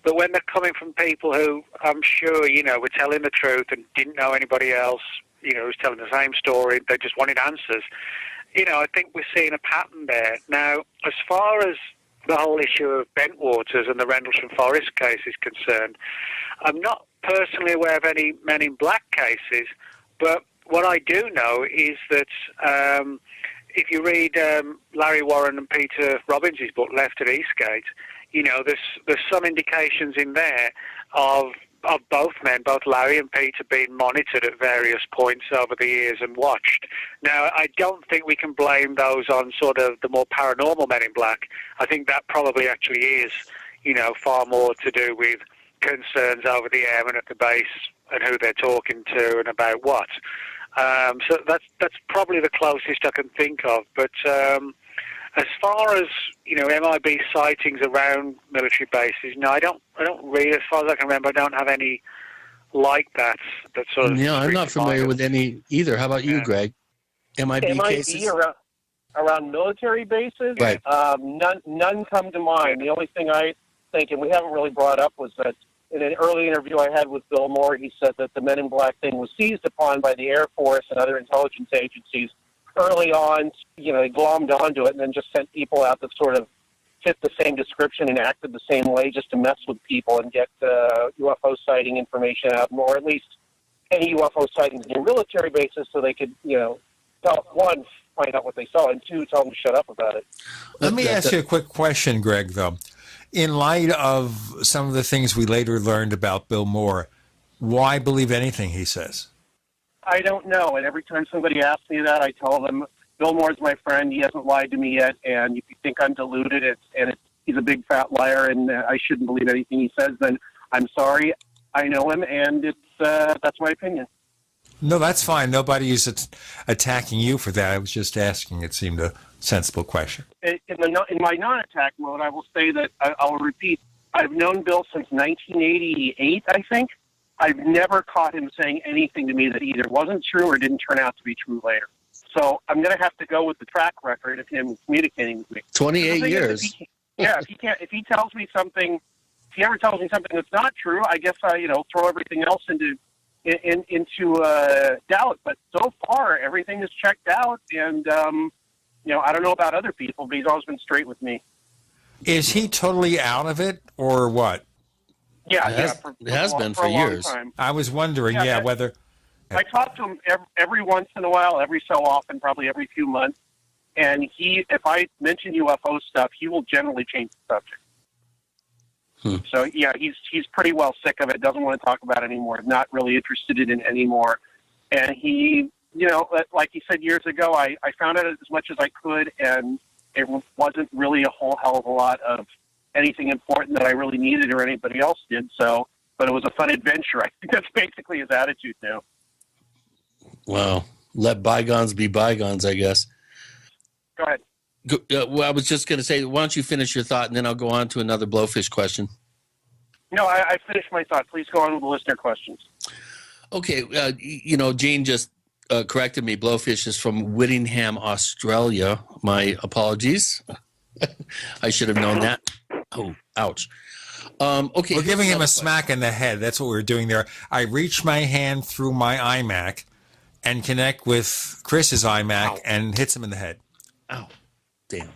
but when they're coming from people who I'm sure, were telling the truth and didn't know anybody else, who's telling the same story, they just wanted answers, I think we're seeing a pattern there. Now, as far as the whole issue of Bentwaters and the Rendlesham Forest case is concerned, I'm not personally aware of any Men in Black cases, but what I do know is that if you read Larry Warren and Peter Robbins' book, Left at Eastgate, there's some indications in there of both men, both Larry and Peter, being monitored at various points over the years and watched. Now, I don't think we can blame those on sort of the more paranormal Men in Black. I think that probably actually is, far more to do with concerns over the airmen at the base and who they're talking to and about what. So that's probably the closest I can think of. But as far as MIB sightings around military bases, no, I don't really. As far as I can remember, I don't have any like that. That sort of. Yeah, I'm not familiar with any either. How about you, Greg? MIB cases around military bases? Right. None come to mind. The only thing I think, and we haven't really brought up, was that in an early interview I had with Bill Moore, he said that the Men in Black thing was seized upon by the Air Force and other intelligence agencies early on. They glommed onto it and then just sent people out that sort of fit the same description and acted the same way just to mess with people and get UFO sighting information out, or at least any UFO sightings near military bases so they could, one, find out what they saw, and two, tell them to shut up about it. Let me ask you a quick question, Greg, though. In light of some of the things we later learned about Bill Moore, why believe anything he says? I don't know. And every time somebody asks me that, I tell them, Bill Moore's my friend. He hasn't lied to me yet. And if you think I'm deluded he's a big fat liar and I shouldn't believe anything he says, then I'm sorry. I know him, and that's my opinion. No, that's fine. Nobody is attacking you for that. I was just asking. It seemed a sensible question. In my non-attack mode, I will say that I'll repeat. I've known Bill since 1988, I think. I've never caught him saying anything to me that either wasn't true or didn't turn out to be true later. So I'm going to have to go with the track record of him communicating with me. 28 years. If he tells me something, if he ever tells me something that's not true, I guess I throw everything else into doubt. But so far, everything is checked out, and I don't know about other people, but he's always been straight with me. Is he totally out of it, or what? Yeah, it has been for years. I was wondering, whether... I talk to him every once in a while, every so often, probably every few months, and if I mention UFO stuff, he will generally change the subject. So, yeah, he's pretty well sick of it, doesn't want to talk about it anymore, not really interested in it anymore. And he, like he said years ago, I found out as much as I could, and it wasn't really a whole hell of a lot of anything important that I really needed or anybody else did. So, but it was a fun adventure. I think that's basically his attitude now. Wow. Let bygones be bygones, I guess. Go ahead. Well, I was just going to say, why don't you finish your thought, and then I'll go on to another Blowfish question. No, I finished my thought. Please go on with the listener questions. Okay. Gene just corrected me. Blowfish is from Whittingham, Australia. My apologies. I should have known that. Oh, ouch. Okay. We're giving him a smack in the head. That's what we're doing there. I reach my hand through my iMac and connect with Chris's iMac and hits him in the head. Ow. Damn.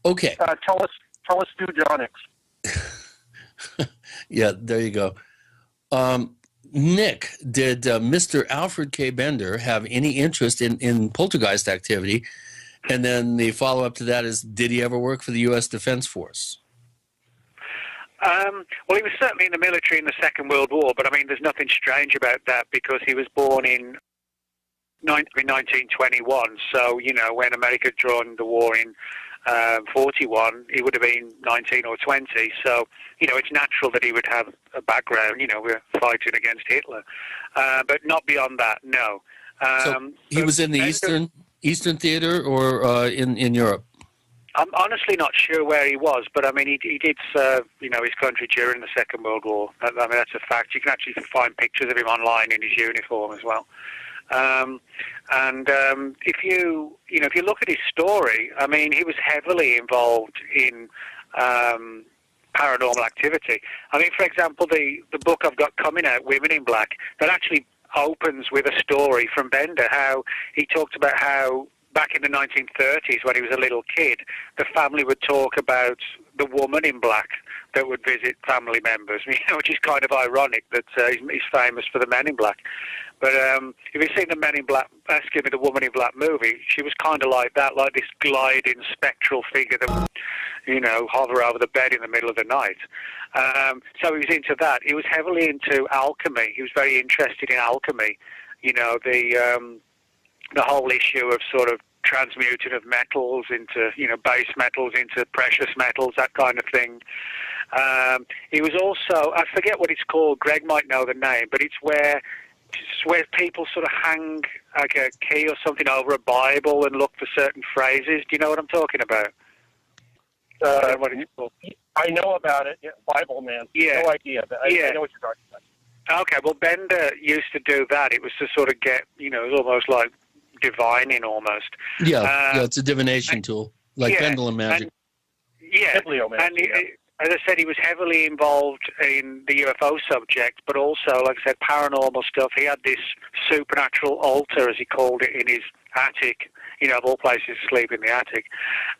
Okay. Tell us Stu Jonix. Yeah, there you go. Nick, did Mr. Alfred K. Bender have any interest in poltergeist activity? And then the follow-up to that is, did he ever work for the U.S. Defense Force? Well, he was certainly in the military in the Second World War, but I mean, there's nothing strange about that because he was born in 1921. So, you know, when America had drawn the war in 41, he would have been 19 or 20. So, you know, it's natural that he would have a background. You know, we're fighting against Hitler, but not beyond that. No. So he was in the Eastern Theater or in Europe? I'm honestly not sure where he was, but I mean, he did serve, you know, his country during the Second World War. I mean, that's a fact. You can actually find pictures of him online in his uniform as well. If you look at his story, I mean, he was heavily involved in paranormal activity. I mean, for example, the book I've got coming out, Women in Black, that actually opens with a story from Bender, how he talked about how back in the 1930s, when he was a little kid, the family would talk about the woman in black that would visit family members, you know, which is kind of ironic that he's famous for the Men in Black. But if you've seen the Men in Black, the Woman in Black movie, she was kind of like that, like this gliding spectral figure that would, you know, hover over the bed in the middle of the night. So he was into that. He was heavily into alchemy. He was very interested in alchemy. You know, the whole issue of sort of transmuting of metals into, you know, base metals into precious metals, that kind of thing. He was also, I forget what it's called, Greg might know the name, but it's where people sort of hang like a key or something over a Bible and look for certain phrases. Do you know what I'm talking about? What it's called. I know about it. Yeah, Bible man. Yeah. No idea. But I know what you're talking about. Okay, well, Bender used to do that. It was to sort of get, you know, it was almost like divining almost. Yeah, it's a divination tool, like pendulum magic. As I said, he was heavily involved in the UFO subject, but also, like I said, paranormal stuff. He had this supernatural altar, as he called it, in his attic. You know, of all places to sleep in the attic.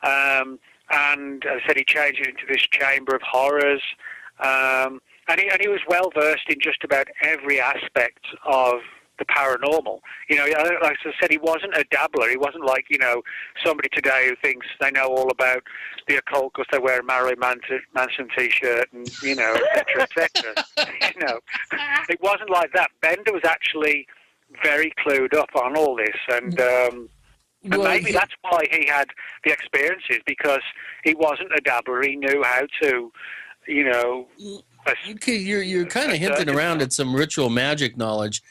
And as I said, he changed it into this chamber of horrors. And he was well versed in just about every aspect of the paranormal. You know, like I said, he wasn't a dabbler. He wasn't like, you know, somebody today who thinks they know all about the occult because they wear a Marilyn Manson T-shirt and, you know, et cetera. You know, it wasn't like that. Bender was actually very clued up on all this, and maybe that's why he had the experiences, because he wasn't a dabbler. He knew how to, you know. You're kind of hinting around at some ritual magic knowledge.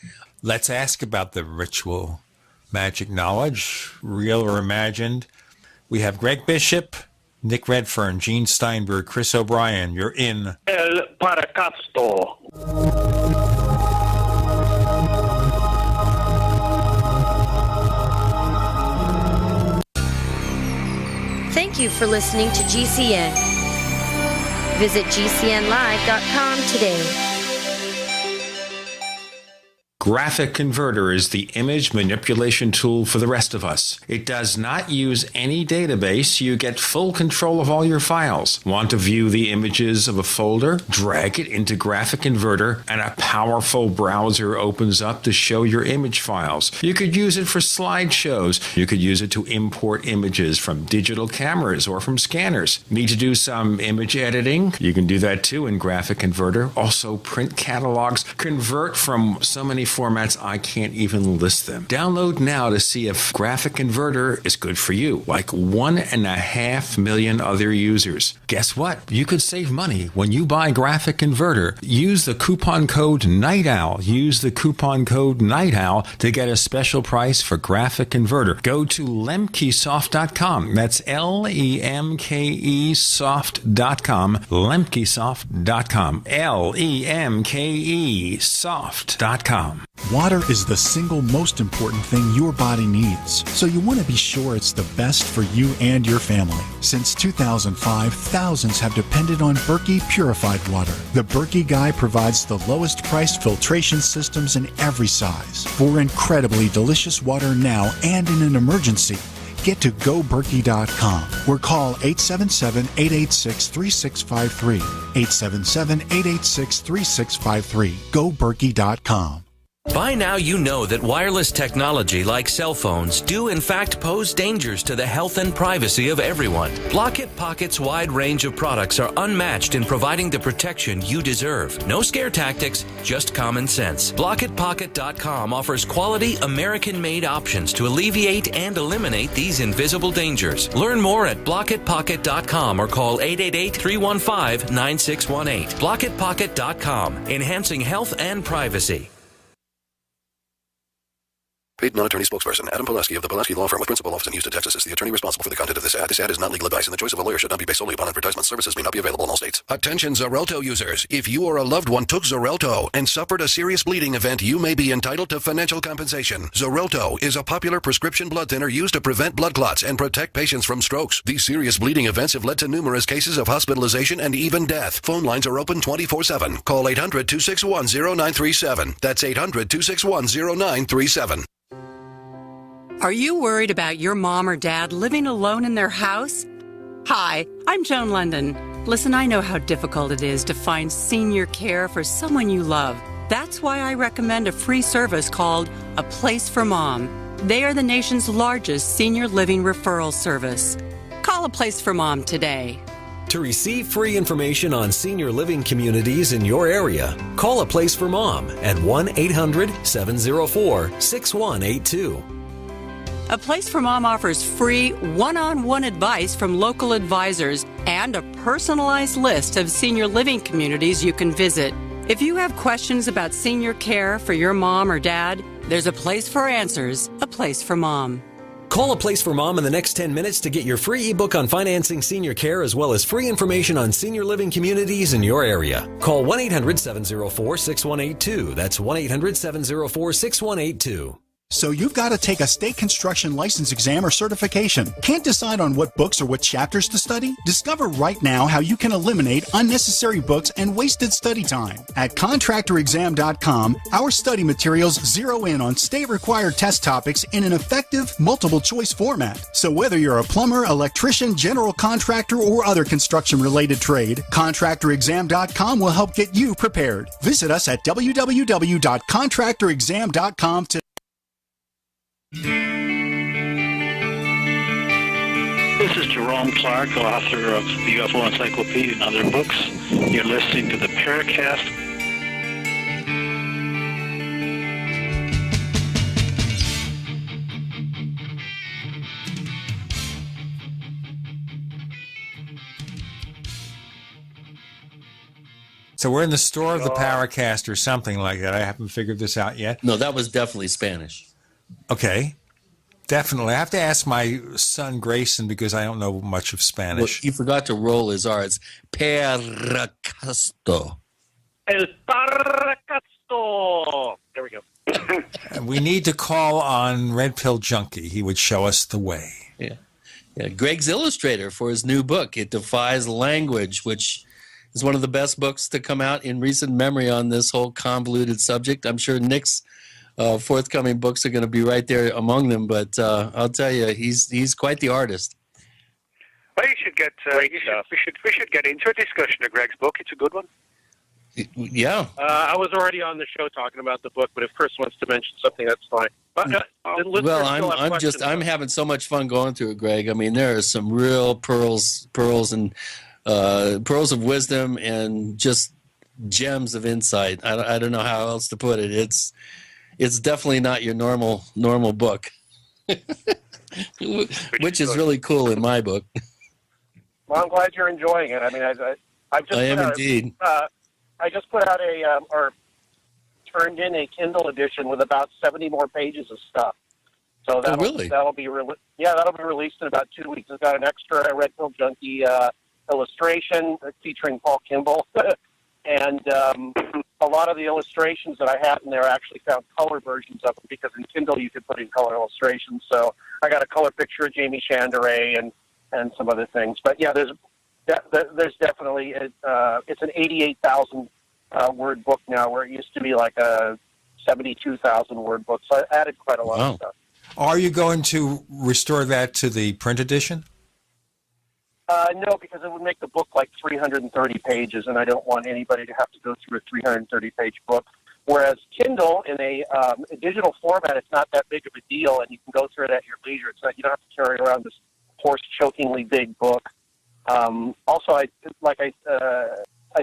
Let's ask about the ritual magic knowledge, real or imagined. We have Greg Bishop, Nick Redfern, Gene Steinberg, Chris O'Brien. You're in El Paracasto. Thank you for listening to GCN. Visit GCNlive.com today. Graphic Converter is the image manipulation tool for the rest of us. It does not use any database. You get full control of all your files. Want to view the images of a folder? Drag it into Graphic Converter and a powerful browser opens up to show your image files. You could use it for slideshows. You could use it to import images from digital cameras or from scanners. Need to do some image editing? You can do that too in Graphic Converter. Also print catalogs. Convert from so many formats I can't even list them. Download now to see if Graphic Converter is good for you, like 1.5 million other users. Guess what? You could save money when you buy Graphic Converter. Use the coupon code Night Owl. Use the coupon code Night Owl to get a special price for Graphic Converter. Go to lemkesoft.com. That's LEMKE soft.com. lemkesoft.com. LEMKE soft.com. Water is the single most important thing your body needs, so you want to be sure it's the best for you and your family. Since 2005, thousands have depended on Berkey purified water. The Berkey Guy provides the lowest priced filtration systems in every size. For incredibly delicious water now and in an emergency, get to GoBerkey.com or call 877-886-3653. 877-886-3653. GoBerkey.com. By now you know that wireless technology like cell phones do in fact pose dangers to the health and privacy of everyone. Block-It Pocket's wide range of products are unmatched in providing the protection you deserve. No scare tactics, just common sense. BlockItPocket.com offers quality American-made options to alleviate and eliminate these invisible dangers. Learn more at BlockItPocket.com or call 888-315-9618. BlockItPocket.com, enhancing health and privacy. Paid non-attorney spokesperson Adam Pileski of the Pileski Law Firm with principal office in Houston, Texas is the attorney responsible for the content of this ad. This ad is not legal advice, and the choice of a lawyer should not be based solely upon advertisement. Services may not be available in all states. Attention Xarelto users. If you or a loved one took Xarelto and suffered a serious bleeding event, you may be entitled to financial compensation. Xarelto is a popular prescription blood thinner used to prevent blood clots and protect patients from strokes. These serious bleeding events have led to numerous cases of hospitalization and even death. Phone lines are open 24/7. Call 800-261-0937. That's 800-261-0937. Are you worried about your mom or dad living alone in their house? Hi, I'm Joan London. Listen, I know how difficult it is to find senior care for someone you love. That's why I recommend a free service called A Place for Mom. They are the nation's largest senior living referral service. Call A Place for Mom today. To receive free information on senior living communities in your area, call A Place for Mom at 1-800-704-6182. A Place for Mom offers free one-on-one advice from local advisors and a personalized list of senior living communities you can visit. If you have questions about senior care for your mom or dad, there's a place for answers, A Place for Mom. Call A Place for Mom in the next 10 minutes to get your free ebook on financing senior care as well as free information on senior living communities in your area. Call 1-800-704-6182. That's 1-800-704-6182. So you've got to take a state construction license exam or certification. Can't decide on what books or what chapters to study? Discover right now how you can eliminate unnecessary books and wasted study time. At contractorexam.com, our study materials zero in on state-required test topics in an effective, multiple-choice format. So whether you're a plumber, electrician, general contractor, or other construction-related trade, contractorexam.com will help get you prepared. Visit us at www.contractorexam.com today. This is Jerome Clark, author of the UFO Encyclopedia and other books. You're listening to the Paracast. So we're in the store of the Paracast or something like that. I haven't figured this out yet. No, that was definitely Spanish. Okay. Definitely. I have to ask my son Grayson because I don't know much of Spanish. Well, he forgot to roll his R. It's Paracasto. El Paracasto. There we go. And we need to call on Red Pill Junkie. He would show us the way. Yeah. Greg's illustrator for his new book, It Defies Language, which is one of the best books to come out in recent memory on this whole convoluted subject. I'm sure Nick's forthcoming books are going to be right there among them, but I'll tell you, he's quite the artist. Well, you should get. We should get into a discussion of Greg's book. It's a good one. Yeah. I was already on the show talking about the book, but if Chris wants to mention something, that's fine. Well, I'm having so much fun going through it, Greg. I mean, there are some real pearls and pearls of wisdom and just gems of insight. I don't know how else to put it. It's definitely not your normal book, which is really cool in my book. Well, I'm glad you're enjoying it. I mean, I am indeed. I just put out or turned in a Kindle edition with about 70 more pages of stuff. So that'll be released in about 2 weeks. It's got an extra Red Pill Junkie illustration featuring Paul Kimball. And a lot of the illustrations that I had in there, I actually found color versions of them because in Kindle you could put in color illustrations. So I got a color picture of Jamie Chandere and some other things. But yeah, there's definitely it's an 88,000 word book now, where it used to be like a 72,000 word book. So I added quite a lot of stuff. Are you going to restore that to the print edition? No, because it would make the book like 330 pages, and I don't want anybody to have to go through a 330-page book. Whereas Kindle, in a digital format, it's not that big of a deal, and you can go through it at your leisure. It's not, you don't have to carry around this horse-chokingly big book. Also, I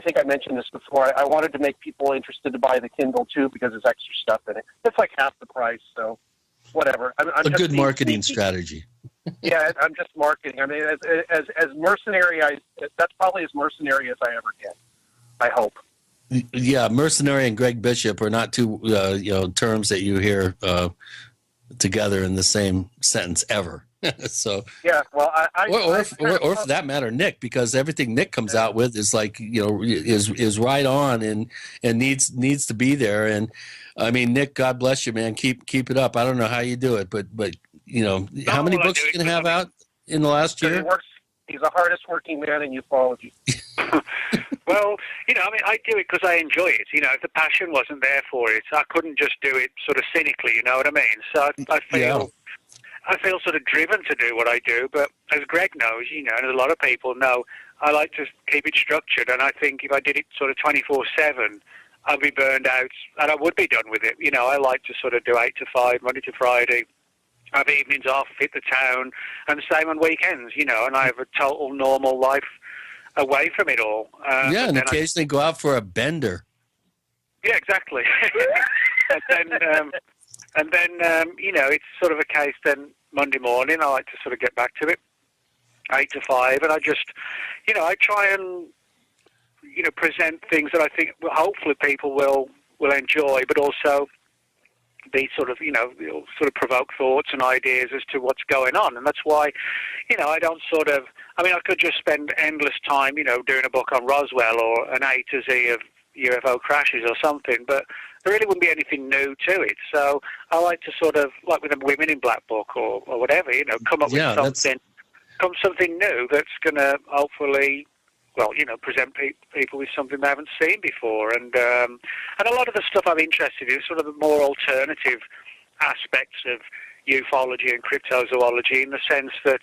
think I mentioned this before. I wanted to make people interested to buy the Kindle, too, because there's extra stuff in it. It's like half the price, so whatever. I'm a good marketing strategy. Yeah, I'm just marketing. I mean, as mercenary, that's probably as mercenary as I ever get, I hope. Yeah, mercenary and Greg Bishop are not two terms that you hear together in the same sentence ever. So yeah, well, or for that matter, Nick, because everything Nick comes out with is like is right on and needs to be there. And I mean, Nick, God bless you, man. Keep it up. I don't know how you do it, but how many books you can have out in the last year? He's the hardest working man in ufology. Well, I do it because I enjoy it. If the passion wasn't there for it, I couldn't just do it sort of cynically, you know what I mean? So I feel sort of driven to do what I do, but as Greg knows, and a lot of people know, I like to keep it structured, and I think if I did it sort of 24/7, I'd be burned out, and I would be done with it. I like to sort of do 8 to 5, Monday to Friday, have evenings off, hit the town, and the same on weekends, and I have a total normal life away from it all. And occasionally go out for a bender. Yeah, exactly. and then it's sort of a case then Monday morning, I like to sort of get back to it, 8 to 5, and I just, I try and, present things that I think hopefully people will enjoy, but also be sort of, sort of provoke thoughts and ideas as to what's going on. And that's why, I don't I could just spend endless time, doing a book on Roswell or an A to Z of UFO crashes or something, but there really wouldn't be anything new to it. So I like to sort of, like with a Women in Black book or whatever, come up with something new that's going to hopefully, present people with something they haven't seen before. And a lot of the stuff I'm interested in is sort of the more alternative aspects of ufology and cryptozoology, in the sense that,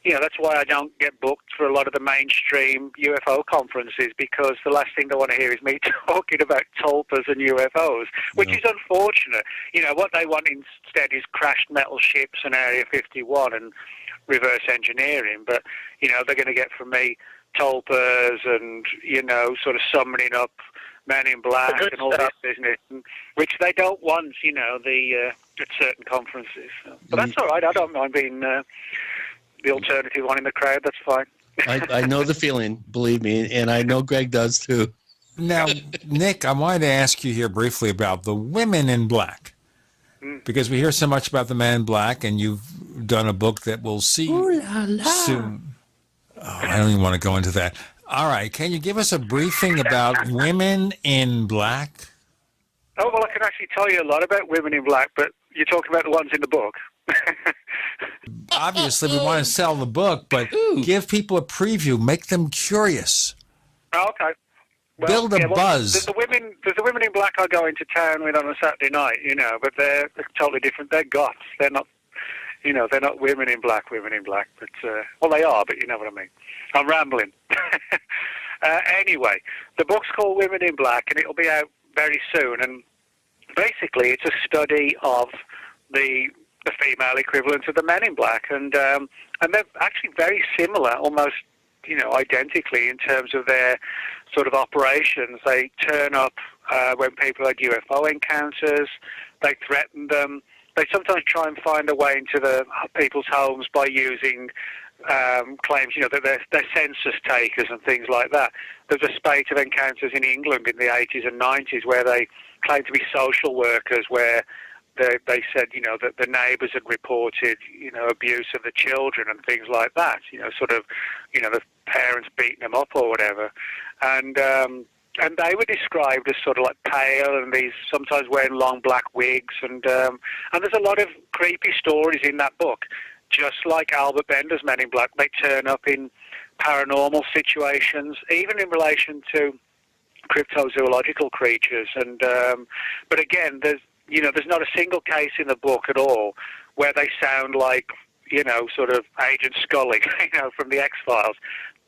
that's why I don't get booked for a lot of the mainstream UFO conferences, because the last thing they want to hear is me talking about tulpas and UFOs, which is unfortunate. What they want instead is crashed metal ships and Area 51 and reverse engineering. But, they're going to get from me tulpas and, sort of summoning up Men in Black and all this business, which they don't want, at certain conferences. But that's all right. I don't mind being the alternative one in the crowd. That's fine. I know the feeling, believe me, and I know Greg does too. Now, Nick, I wanted to ask you here briefly about the Women in Black, because we hear so much about the Men in Black, and you've done a book that we'll see soon. Oh, I don't even want to go into that. All right, can you give us a briefing about Women in Black? Oh, well, I can actually tell you a lot about Women in Black, but you're talking about the ones in the book. Obviously, we want to sell the book, but give people a preview. Make them curious. Oh, okay. Well, build a buzz. There's the women in black I go into town with on a Saturday night, but they're totally different. They're goths. They're not, they're not women in black. But well, they are, but you know what I mean. I'm rambling. Anyway, the book's called Women in Black, and it'll be out very soon. And basically, it's a study of the female equivalent of the Men in Black, and they're actually very similar, almost identically in terms of their sort of operations. They turn up when people had UFO encounters. They threaten them. They sometimes try and find a way into the people's homes by using claims, that they're census takers and things like that. There's a spate of encounters in England in the 80s and 90s where they claimed to be social workers, where they said, that the neighbours had reported, abuse of the children and things like that, the parents beating them up or whatever. And they were described as sort of like pale, and these sometimes wearing long black wigs, and there's a lot of creepy stories in that book. Just like Albert Bender's Men in Black, they turn up in paranormal situations, even in relation to cryptozoological creatures. And but again, there's there's not a single case in the book at all where they sound like, sort of Agent Scully, from the X-Files.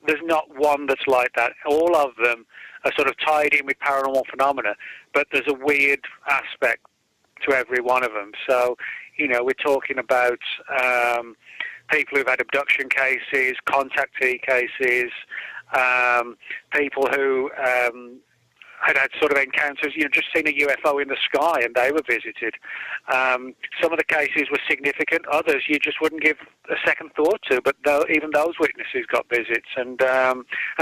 There's not one that's like that. All of them are sort of tied in with paranormal phenomena, but there's a weird aspect to every one of them. So, we're talking about people who've had abduction cases, contactee cases, people who had sort of encounters, just seen a UFO in the sky and they were visited. Some of the cases were significant, others you just wouldn't give a second thought to, but even those witnesses got visits. And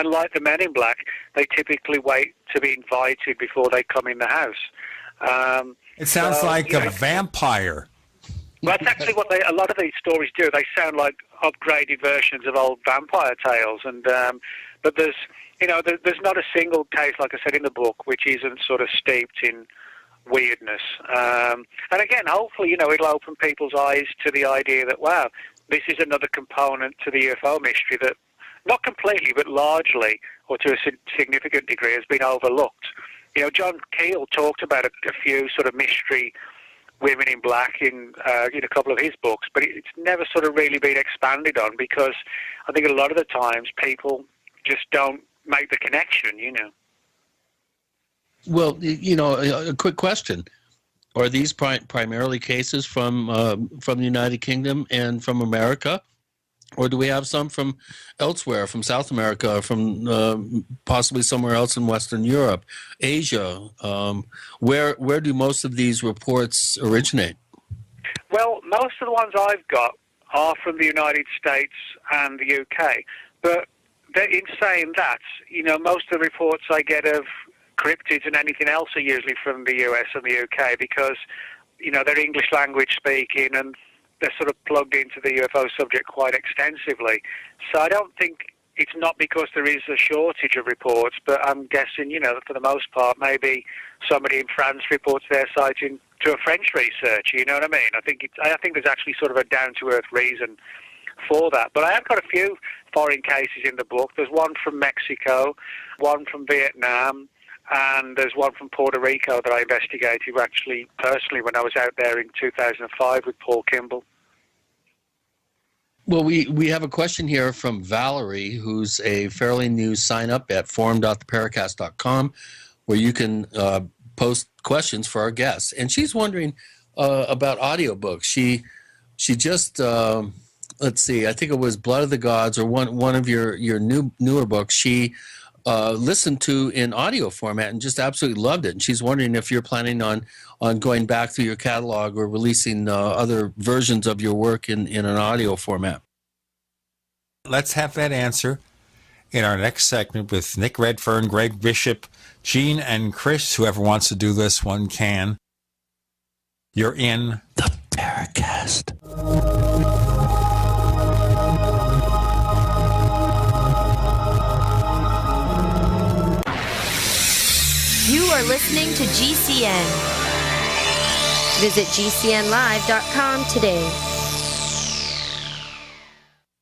like the Men in Black, they typically wait to be invited before they come in the house. It sounds like a vampire. Well, that's actually what a lot of these stories do. They sound like upgraded versions of old vampire tales. And but there's not a single case, like I said in the book, which isn't sort of steeped in weirdness. And again, hopefully, it'll open people's eyes to the idea that, wow, this is another component to the UFO mystery that, not completely, but largely, or to a significant degree, has been overlooked. John Keel talked about a few sort of mystery women in black in a couple of his books, but it's never sort of really been expanded on because I think a lot of the times people just don't make the connection, Well, a quick question. Are these primarily cases from the United Kingdom and from America? Or do we have some from elsewhere, from South America, from possibly somewhere else in Western Europe, Asia? Where do most of these reports originate? Well, most of the ones I've got are from the United States and the UK. But in saying that, most of the reports I get of cryptids and anything else are usually from the US and the UK because, they're English language speaking and they're sort of plugged into the UFO subject quite extensively. So I don't think it's not because there is a shortage of reports, but I'm guessing, that for the most part, maybe somebody in France reports their sighting to a French researcher, you know what I mean? I think there's actually sort of a down-to-earth reason for that. But I have got a few foreign cases in the book. There's one from Mexico, one from Vietnam, and there's one from Puerto Rico that I investigated actually personally when I was out there in 2005 with Paul Kimball. Well, we have a question here from Valerie, who's a fairly new sign-up at forum.theparacast.com, where you can post questions for our guests. And she's wondering about audiobooks. She just, let's see, I think it was Blood of the Gods or one of your newer books, she listened to in audio format and just absolutely loved it. And she's wondering if you're planning on going back through your catalog or releasing other versions of your work in an audio format. Let's have that answer in our next segment with Nick Redfern, Greg Bishop, Gene, and Chris. Whoever wants to do this one can. You're in the Paracast. You are listening to GCN. Visit GCNlive.com today.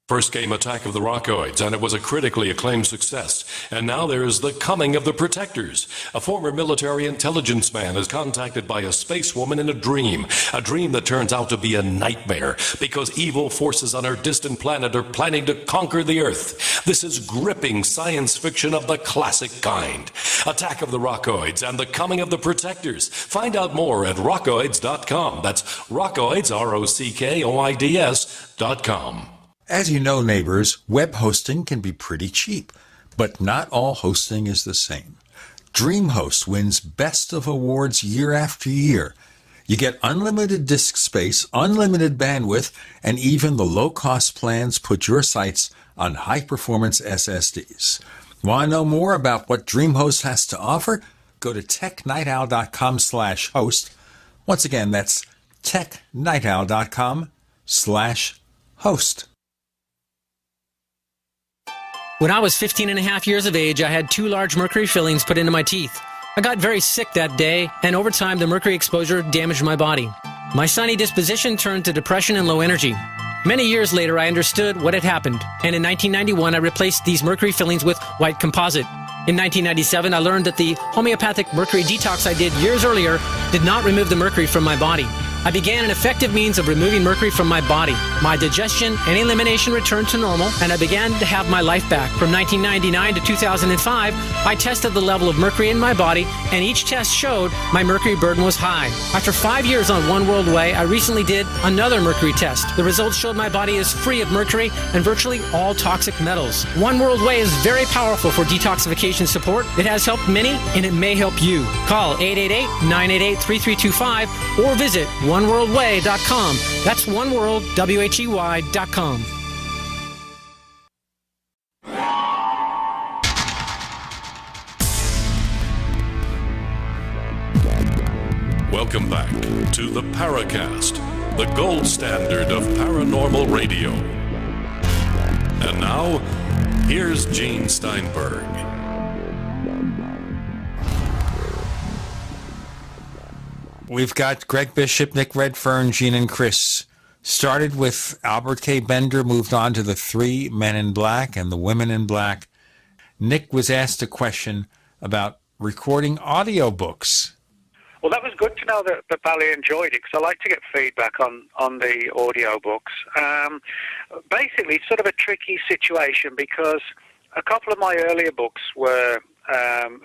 First came Attack of the Rockoids, and it was a critically acclaimed success. And now there is The Coming of the Protectors. A former military intelligence man is contacted by a space woman in a dream that turns out to be a nightmare because evil forces on her distant planet are planning to conquer the Earth. This is gripping science fiction of the classic kind. Attack of the Rockoids and The Coming of the Protectors. Find out more at rockoids.com. That's Rockoids, ROCKOIDS.com. As you know, neighbors, web hosting can be pretty cheap, but not all hosting is the same. DreamHost wins Best of Awards year after year. You get unlimited disk space, unlimited bandwidth, and even the low-cost plans put your sites on high-performance SSDs. Want to know more about what DreamHost has to offer? Go to technightowl.com/host. Once again, that's technightowl.com/host. When I was 15 and a half years of age, I had 2 large mercury fillings put into my teeth. I got very sick that day, and over time, the mercury exposure damaged my body. My sunny disposition turned to depression and low energy. Many years later, I understood what had happened, and in 1991, I replaced these mercury fillings with white composite. In 1997, I learned that the homeopathic mercury detox I did years earlier did not remove the mercury from my body. I began an effective means of removing mercury from my body. My digestion and elimination returned to normal, and I began to have my life back. From 1999 to 2005, I tested the level of mercury in my body, and each test showed my mercury burden was high. After 5 years on One World Way, I recently did another mercury test. The results showed my body is free of mercury and virtually all toxic metals. One World Way is very powerful for detoxification support. It has helped many, and it may help you. Call 888-988-3325 or visit oneworldway.com. That's oneworldwhey.com. Welcome back to the Paracast, the gold standard of paranormal radio. And now, here's Gene Steinberg. We've got Greg Bishop, Nick Redfern, Gene, and Chris. Started with Albert K. Bender, moved on to the 3 Men in Black and the Women in Black. Nick was asked a question about recording audiobooks. Well, that was good to know that Bally enjoyed it, because I like to get feedback on the audiobooks. Basically, it's sort of a tricky situation, because a couple of my earlier books were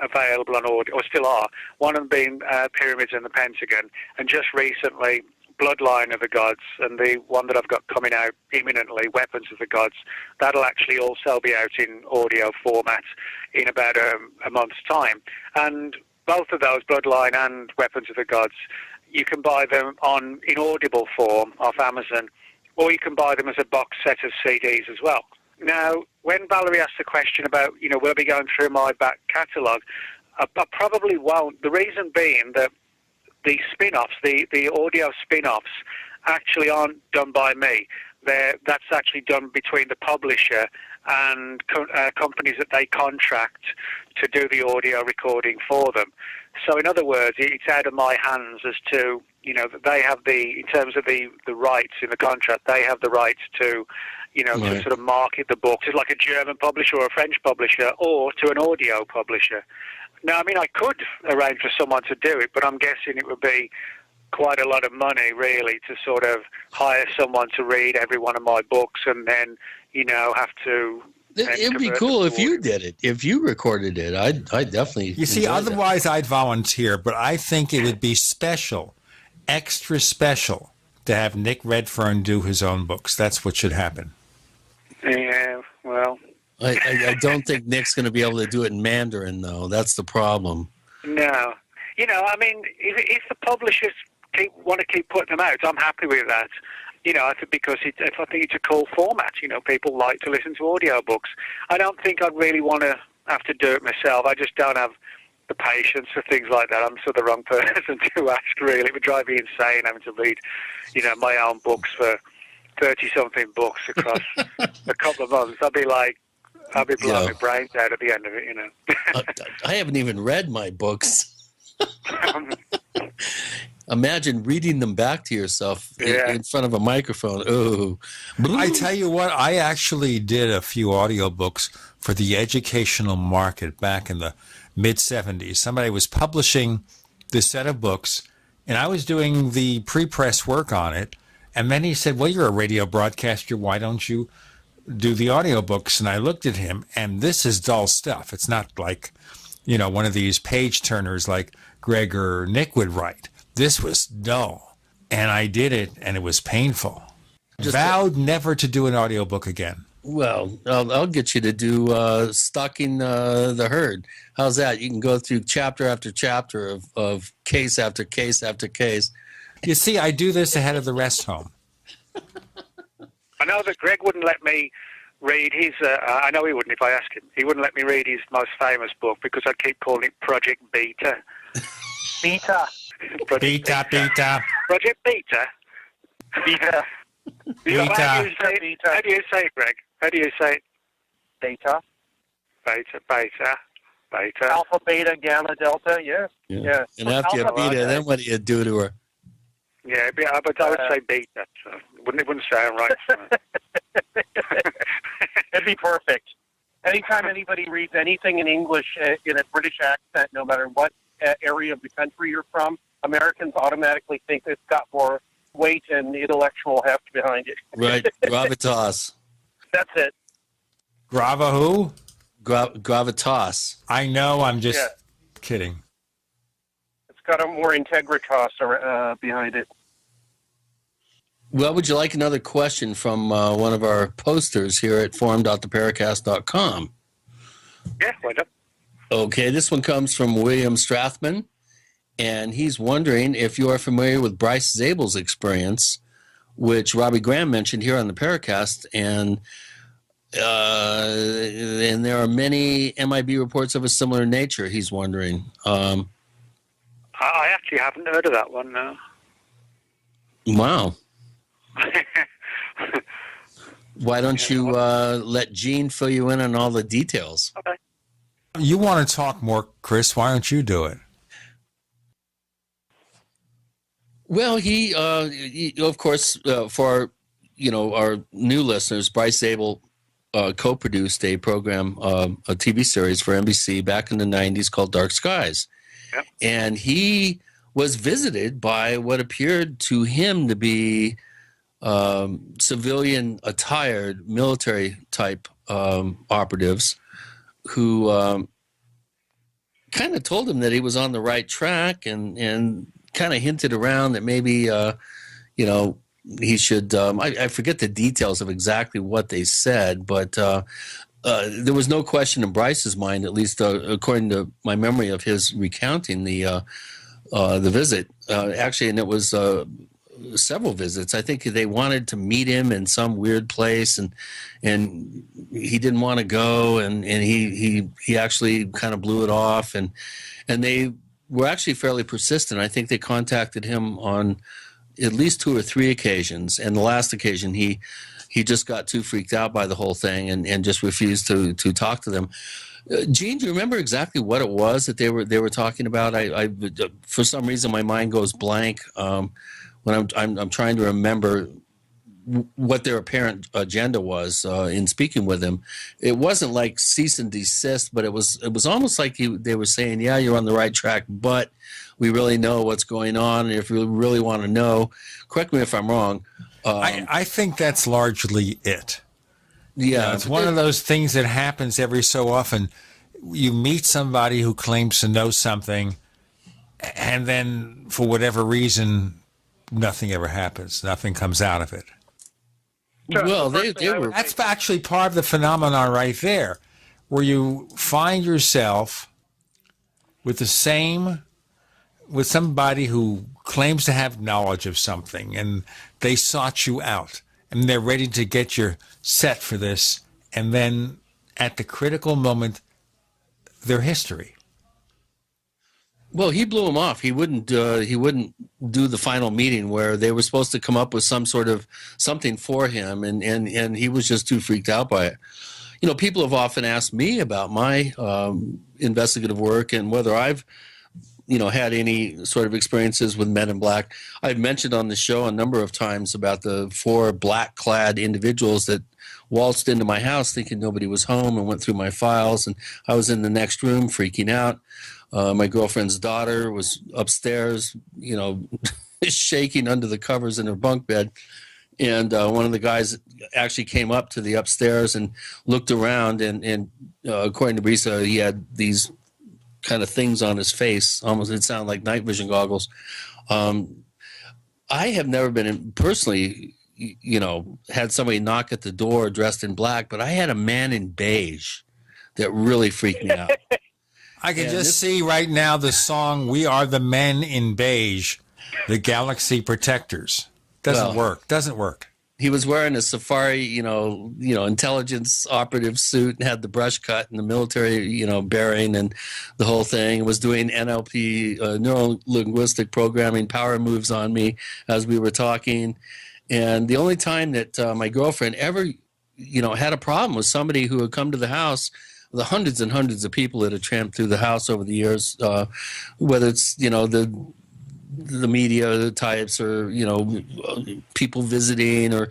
available on audio, or still are. One of them being Pyramids and the Pentagon, and just recently Bloodline of the Gods, and the one that I've got coming out imminently, Weapons of the Gods. That'll actually also be out in audio format in about a month's time. And both of those, Bloodline and Weapons of the Gods, you can buy them in audible form off Amazon, or you can buy them as a box set of CDs as well. Now, when Valerie asked the question about, will I be going through my back catalogue, I probably won't. The reason being that the spin-offs, the audio spin-offs, actually aren't done by me. That's actually done between the publisher and companies that they contract to do the audio recording for them. So in other words, it's out of my hands as to, they have in terms of the rights in the contract, they have the rights to, to sort of market the book to like a German publisher or a French publisher, or to an audio publisher. Now, I mean, I could arrange for someone to do it, but I'm guessing it would be quite a lot of money, really, to sort of hire someone to read every one of my books and then, have to... It'd be cool if you did it. If you recorded it, I'd definitely... You see, otherwise I'd volunteer, but I think it would be special, extra special, to have Nick Redfern do his own books. That's what should happen. Yeah, well... I don't think Nick's going to be able to do it in Mandarin, though. That's the problem. No. I mean, if the publishers want to keep putting them out, I'm happy with that. I think because I think it's a cool format. People like to listen to audiobooks. I don't think I'd really want to have to do it myself. I just don't have the patience for things like that. I'm sort of the wrong person to ask, really. It would drive me insane having to read, my own books for 30-something books across a couple of months. I'd be blowing my brains out at the end of it, I haven't even read my books. Imagine reading them back to yourself in front of a microphone. Oh, I tell you what, I actually did a few audiobooks for the educational market back in the mid-'70s. Somebody was publishing this set of books, and I was doing the pre-press work on it. And then he said, well, you're a radio broadcaster. Why don't you do the audiobooks? And I looked at him, and this is dull stuff. It's not like, one of these page turners like Greg or Nick would write. This was dull. And I did it, and it was painful. Vowed never to do an audiobook again. Well, I'll get you to do Stalking the Herd. How's that? You can go through chapter after chapter of case after case after case. You see, I do this ahead of the rest home. I know that Greg wouldn't let me read his... I know he wouldn't if I asked him. He wouldn't let me read his most famous book because I keep calling it Project Beta. Beta. Beta. Project Beta. Beta. Beta. How do you say it, Greg? How do you say it? Beta. Beta. Alpha, beta, gamma, delta, yeah. And after you beta, then what do you do to her? Yeah, but I would say beta. So it wouldn't sound right. It'd be perfect. anytime anybody reads anything in English in a British accent, no matter what area of the country you're from, Americans automatically think it's got more weight and intellectual heft behind it. Right, gravitas. That's it. Grava who? Gravitas. I know, I'm just kidding. It's got a more integritas behind it. Well, would you like another question from one of our posters here at forum.theparacast.com? Yeah, why not? Okay, this one comes from William Strathman, and he's wondering if you are familiar with Bryce Zabel's experience, which Robbie Graham mentioned here on the Paracast, and there are many MIB reports of a similar nature, he's wondering. I actually haven't heard of that one, no. Wow. Why don't you let Gene fill you in on all the details? Okay. You want to talk more, Chris? Why don't you do it? Well, he of course, for our new listeners, Bryce Zabel co-produced a program, a TV series for NBC back in the 90s called Dark Skies. Yep. And he was visited by what appeared to him to be civilian attired military type operatives who kind of told him that he was on the right track and kind of hinted around that maybe he should I forget the details of exactly what they said, but there was no question in Bryce's mind, at least according to my memory of his recounting the visit, actually, and it was several visits. I think they wanted to meet him in some weird place, and he didn't want to go, and he actually kind of blew it off, and they were actually fairly persistent. I think they contacted him on at least 2 or 3 occasions, and the last occasion he just got too freaked out by the whole thing and just refused to talk to them. Gene, do you remember exactly what it was that they were talking about? I for some reason my mind goes blank when I'm trying to remember what their apparent agenda was in speaking with him. It wasn't like cease and desist, but it was almost like they were saying, yeah, you're on the right track, but we really know what's going on, and if you really want to know, correct me if I'm wrong. I think that's largely it. Yeah, it's one of those things that happens every so often. You meet somebody who claims to know something, and then for whatever reason, nothing ever happens. Nothing comes out of it. Well, they were. That's actually part of the phenomenon right there, where you find yourself with somebody who claims to have knowledge of something, and they sought you out, and they're ready to get your set for this, and then at the critical moment, their history. Well, he blew him off. He wouldn't do the final meeting where they were supposed to come up with some sort of something for him, and he was just too freaked out by it. People have often asked me about my investigative work and whether I've had any sort of experiences with Men in Black. I've mentioned on the show a number of times about the 4 black-clad individuals that waltzed into my house thinking nobody was home and went through my files, and I was in the next room freaking out. My girlfriend's daughter was upstairs, shaking under the covers in her bunk bed. And one of the guys actually came up to the upstairs and looked around, and according to Brisa, he had these kind of things on his face. Almost, it sounded like night vision goggles. I have never been personally, had somebody knock at the door dressed in black, but I had a man in beige that really freaked me out. I can just see right now the song "We Are the Men in Beige," the Galaxy Protectors. Doesn't work. He was wearing a safari, intelligence operative suit, and had the brush cut and the military, bearing and the whole thing. Was doing NLP, neuro-linguistic programming, power moves on me as we were talking. And the only time that my girlfriend ever, had a problem was somebody who had come to the house. The hundreds and hundreds of people that have tramped through the house over the years, whether it's, the the media types or, people visiting or,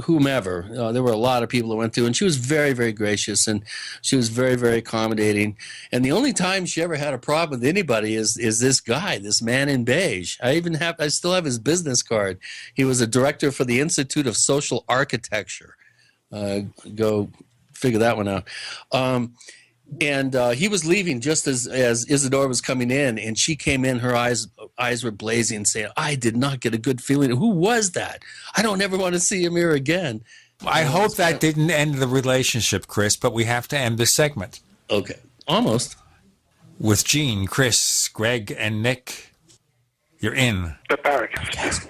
whomever. There were a lot of people that went through, and she was very, very gracious, and she was very, very accommodating. And the only time she ever had a problem with anybody is this guy, this man in beige. I still have his business card. He was a director for the Institute of Social Architecture. Go figure that one out. And he was leaving just as Isadora was coming in, and she came in. Her eyes were blazing, saying, "I did not get a good feeling. Who was that? I don't ever want to see him here again." I hope that didn't end the relationship, Chris, but we have to end this segment. Okay, almost. With Gene, Chris, Greg, and Nick, you're in the Paracast.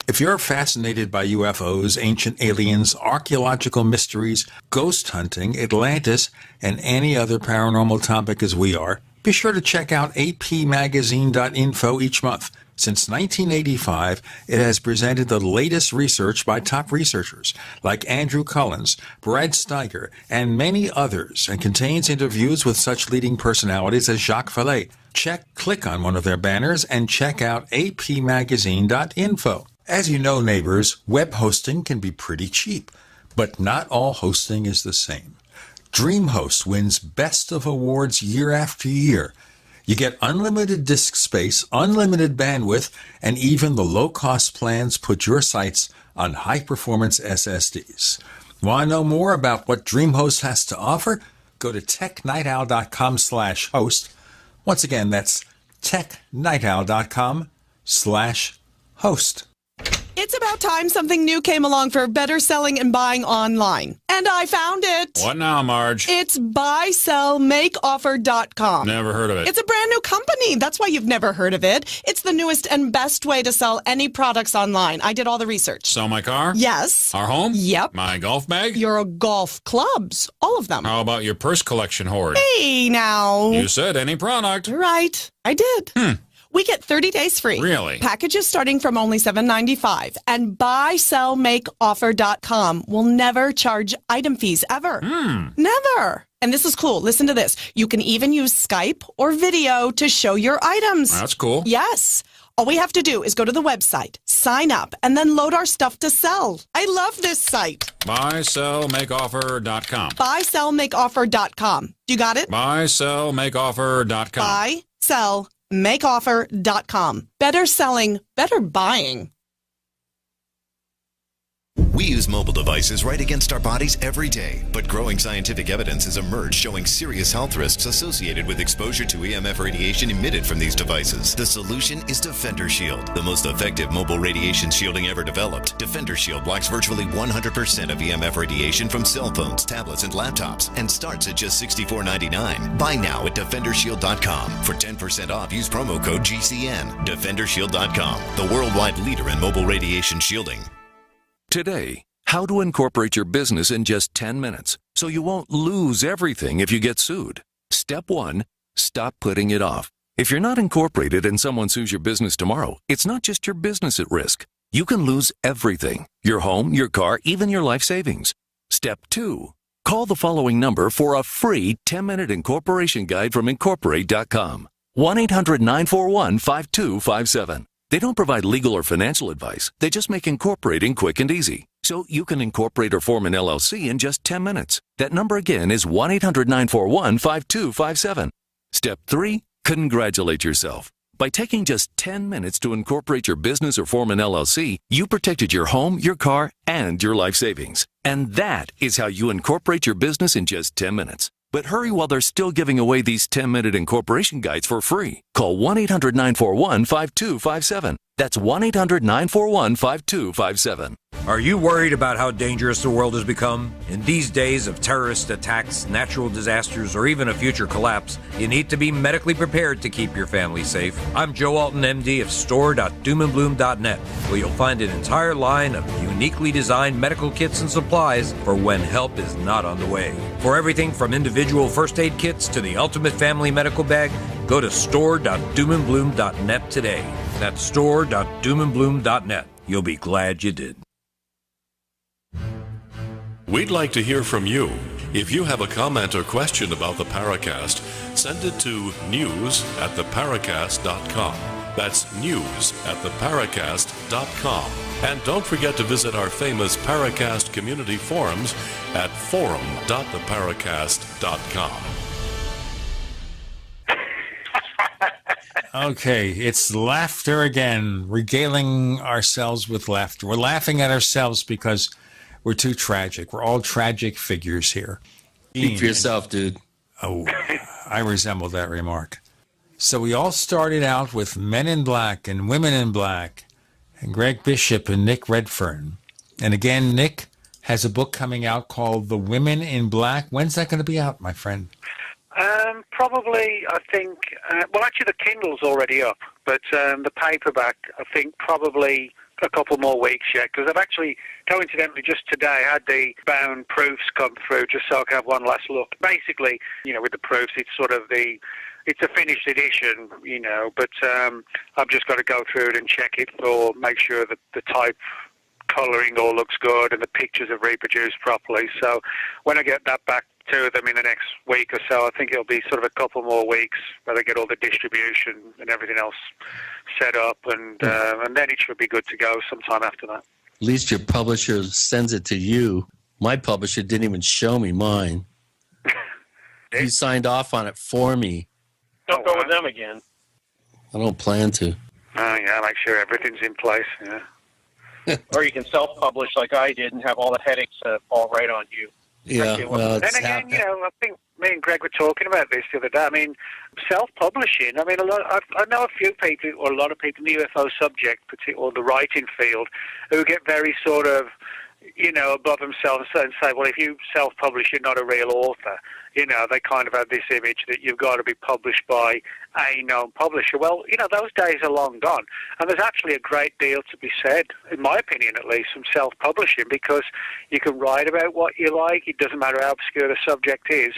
If you're fascinated by UFOs, ancient aliens, archaeological mysteries, ghost hunting, Atlantis, and any other paranormal topic as we are, be sure to check out apmagazine.info each month. Since 1985, it has presented the latest research by top researchers like Andrew Collins, Brad Steiger, and many others, and contains interviews with such leading personalities as Jacques Vallée. Click on one of their banners and check out apmagazine.info. As you know, neighbors, web hosting can be pretty cheap, but not all hosting is the same. DreamHost wins Best of Awards year after year. You get unlimited disk space, unlimited bandwidth, and even the low-cost plans put your sites on high-performance SSDs. Want to know more about what DreamHost has to offer? Go to technightowl.com/host. Once again, that's technightowl.com/host. It's about time something new came along for better selling and buying online. And I found it. What now, Marge? It's buysellmakeoffer.com. Never heard of it. It's a brand new company. That's why you've never heard of it. It's the newest and best way to sell any products online. I did all the research. Sell my car? Yes. Our home? Yep. My golf bag? Your golf clubs. All of them. How about your purse collection hoard? Hey, now. You said any product. Right. I did. We get 30 days free. Really? Packages starting from only $7.95. And buysellmakeoffer.com will never charge item fees ever. Never. And this is cool. Listen to this. You can even use Skype or video to show your items. That's cool. Yes. All we have to do is go to the website, sign up, and then load our stuff to sell. I love this site. Buysellmakeoffer.com. Buysellmakeoffer.com. You got it? Buysellmakeoffer.com. Buysellmakeoffer.com. Better selling, better buying. We use mobile devices right against our bodies every day, but growing scientific evidence has emerged showing serious health risks associated with exposure to EMF radiation emitted from these devices. The solution is Defender Shield, the most effective mobile radiation shielding ever developed. Defender Shield blocks virtually 100% of EMF radiation from cell phones, tablets, and laptops, and starts at just $64.99. Buy now at DefenderShield.com. For 10% off, use promo code GCN. DefenderShield.com, the worldwide leader in mobile radiation shielding. Today, how to incorporate your business in just 10 minutes so you won't lose everything if you get sued. Step 1, stop putting it off. If you're not incorporated and someone sues your business tomorrow, it's not just your business at risk. You can lose everything: your home, your car, even your life savings. Step 2, call the following number for a free 10-minute incorporation guide from Incorporate.com. 1-800-941-5257. They don't provide legal or financial advice. They just make incorporating quick and easy. So you can incorporate or form an LLC in just 10 minutes. That number again is 1-800-941-5257. Step 3, congratulate yourself. By taking just 10 minutes to incorporate your business or form an LLC, you protected your home, your car, and your life savings. And that is how you incorporate your business in just 10 minutes. But hurry while they're still giving away these 10-minute incorporation guides for free. Call 1-800-941-5257. That's 1-800-941-5257. Are you worried about how dangerous the world has become? In these days of terrorist attacks, natural disasters, or even a future collapse, you need to be medically prepared to keep your family safe. I'm Joe Alton, MD of store.doomandbloom.net, where you'll find an entire line of uniquely designed medical kits and supplies for when help is not on the way. For everything from individual first aid kits to the ultimate family medical bag, go to store.doomandbloom.net today. That's store.doomandbloom.net. You'll be glad you did. We'd like to hear from you. If you have a comment or question about the Paracast, send it to news@theparacast.com. That's news@theparacast.com. And don't forget to visit our famous Paracast community forums at forum.theparacast.com. Okay, it's laughter again, regaling ourselves with laughter. We're laughing at ourselves because we're too tragic. We're all tragic figures here. Speak for yourself, dude. Oh, I resemble that remark. So we all started out with Men in Black and Women in Black and Greg Bishop and Nick Redfern. And again, Nick has a book coming out called The Women in Black. When's that going to be out, my friend? Probably, I think, well, actually the Kindle's already up, but the paperback, I think probably a couple more weeks yet, because I've actually, coincidentally, just today had the bound proofs come through, just so I can have one last look. Basically, with the proofs, it's sort of it's a finished edition, but I've just got to go through it and check it for, make sure that the type colouring all looks good and the pictures are reproduced properly. So when I get that back to them in the next week or so, I think it'll be sort of a couple more weeks where they get all the distribution and everything else set up, and then it should be good to go sometime after that. At least your publisher sends it to you. My publisher didn't even show me mine. He signed off on it for me. Don't go with them again. I don't plan to. Oh, yeah, make sure everything's in place, yeah. Or you can self-publish like I did and have all the headaches fall right on you. Yeah, well, then again, I think me and Greg were talking about this the other day. I mean, self-publishing. I mean, I know a few people, or a lot of people in the UFO subject, or the writing field, who get very sort of, above themselves and say, well, if you self-publish, you're not a real author. They kind of have this image that you've got to be published by a known publisher. Well, those days are long gone. And there's actually a great deal to be said, in my opinion at least, from self-publishing, because you can write about what you like. It doesn't matter how obscure the subject is,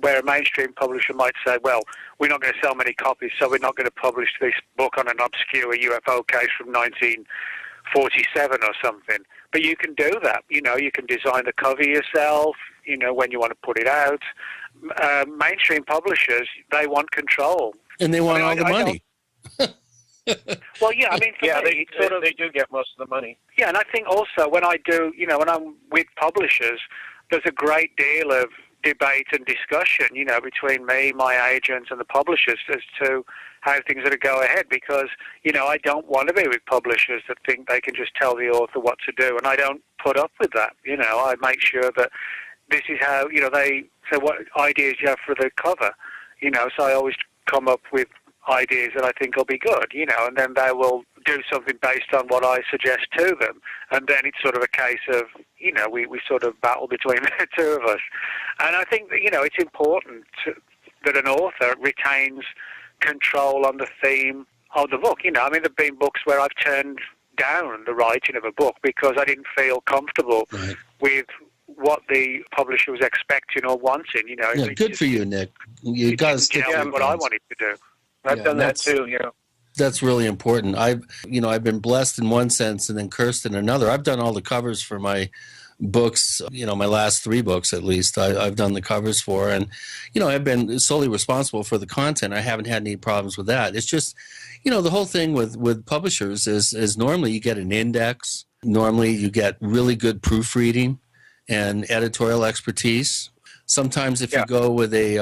where a mainstream publisher might say, well, we're not going to sell many copies, so we're not going to publish this book on an obscure UFO case from 1947 or something. But you can do that. You can design the cover yourself, when you want to put it out. Mainstream publishers, they want control. And they want all the money. Well, yeah, I mean, they do get most of the money. Yeah, and I think also when I do, when I'm with publishers, there's a great deal of debate and discussion, between me, my agents, and the publishers as to how things are to go ahead, because, I don't want to be with publishers that think they can just tell the author what to do, and I don't put up with that. I make sure that this is how, they say what ideas you have for the cover, so I always come up with ideas that I think will be good, and then they will do something based on what I suggest to them, and then it's sort of a case of, we sort of battle between the two of us. And I think that, it's important that an author retains control on the theme of the book. I mean, there have been books where I've turned down the writing of a book because I didn't feel comfortable with what the publisher was expecting or wanting. Yeah, good for you, Nick. You got to stick to what I wanted to do. I've done that too. That's really important. I've been blessed in one sense and then cursed in another. I've done all the covers for my books, my last 3 books at least, I've done the covers for, and, I've been solely responsible for the content. I haven't had any problems with that. It's just, the whole thing with publishers is normally you get an index. Normally you get really good proofreading and editorial expertise. Sometimes if you go with a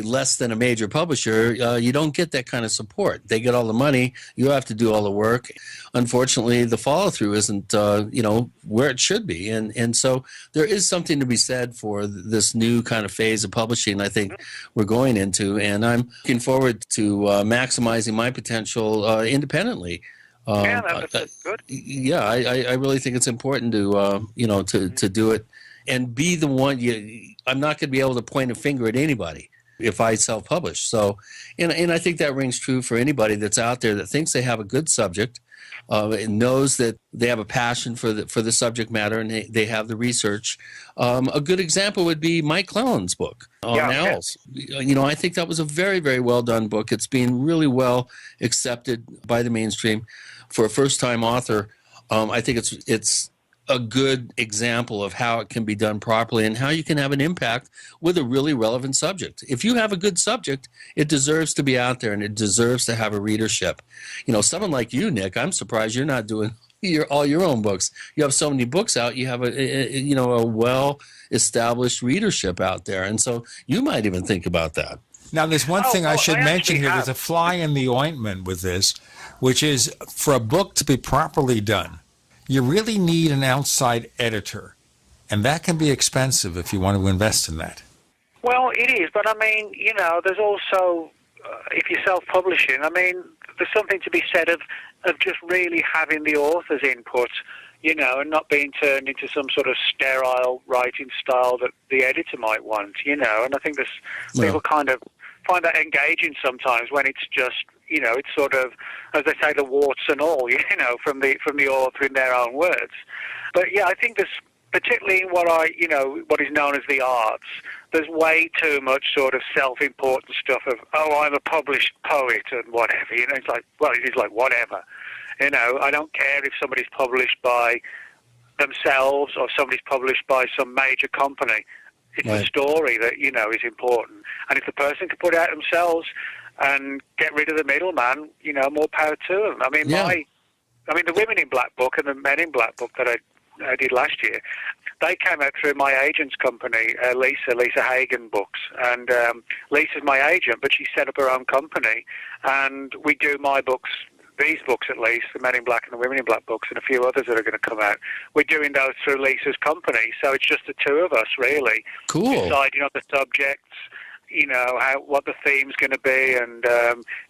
less than a major publisher, you don't get that kind of support. They get all the money. You have to do all the work. Unfortunately, the follow-through isn't, where it should be. And so there is something to be said for this new kind of phase of publishing I think we're going into. And I'm looking forward to maximizing my potential independently. That's good. Yeah, I really think it's important to, to do it. And be the one. I'm not going to be able to point a finger at anybody if I self-publish. So, and I think that rings true for anybody that's out there that thinks they have a good subject, and knows that they have a passion for the subject matter, and they have the research. A good example would be Mike Clelland's book on owls. I think that was a very, very well done book. It's being really well accepted by the mainstream for a first-time author. I think it's a good example of how it can be done properly and how you can have an impact with a really relevant subject. If you have a good subject, it deserves to be out there and it deserves to have a readership. Someone like you, Nick, I'm surprised you're not doing all your own books. You have so many books out. You have a well-established readership out there. And so you might even think about that. Now, there's one thing I should mention here. There's a fly in the ointment with this, which is for a book to be properly done, you really need an outside editor. And that can be expensive if you want to invest in that. Well, it is. But, there's also, if you're self-publishing, there's something to be said of just really having the author's input, and not being turned into some sort of sterile writing style that the editor might want, and I think people kind of find that engaging sometimes when it's just, it's sort of, as they say, the warts and all, from the author in their own words. But yeah, I think there's, particularly in what is known as the arts, there's way too much sort of self-important stuff of, I'm a published poet and whatever, it's like, well, it is like whatever. I don't care if somebody's published by themselves or somebody's published by some major company. It's the story that, is important. And if the person can put it out themselves and get rid of the middleman, more power to them. The Women in Black book and the Men in Black book that I did last year, they came out through my agent's company, Lisa Hagen Books. And Lisa's my agent, but she set up her own company. And we do my books, these books at least, the Men in Black and the Women in Black books, and a few others that are going to come out. We're doing those through Lisa's company, so it's just the two of us, really. Cool. Deciding on the subjects, what the theme's going to be, and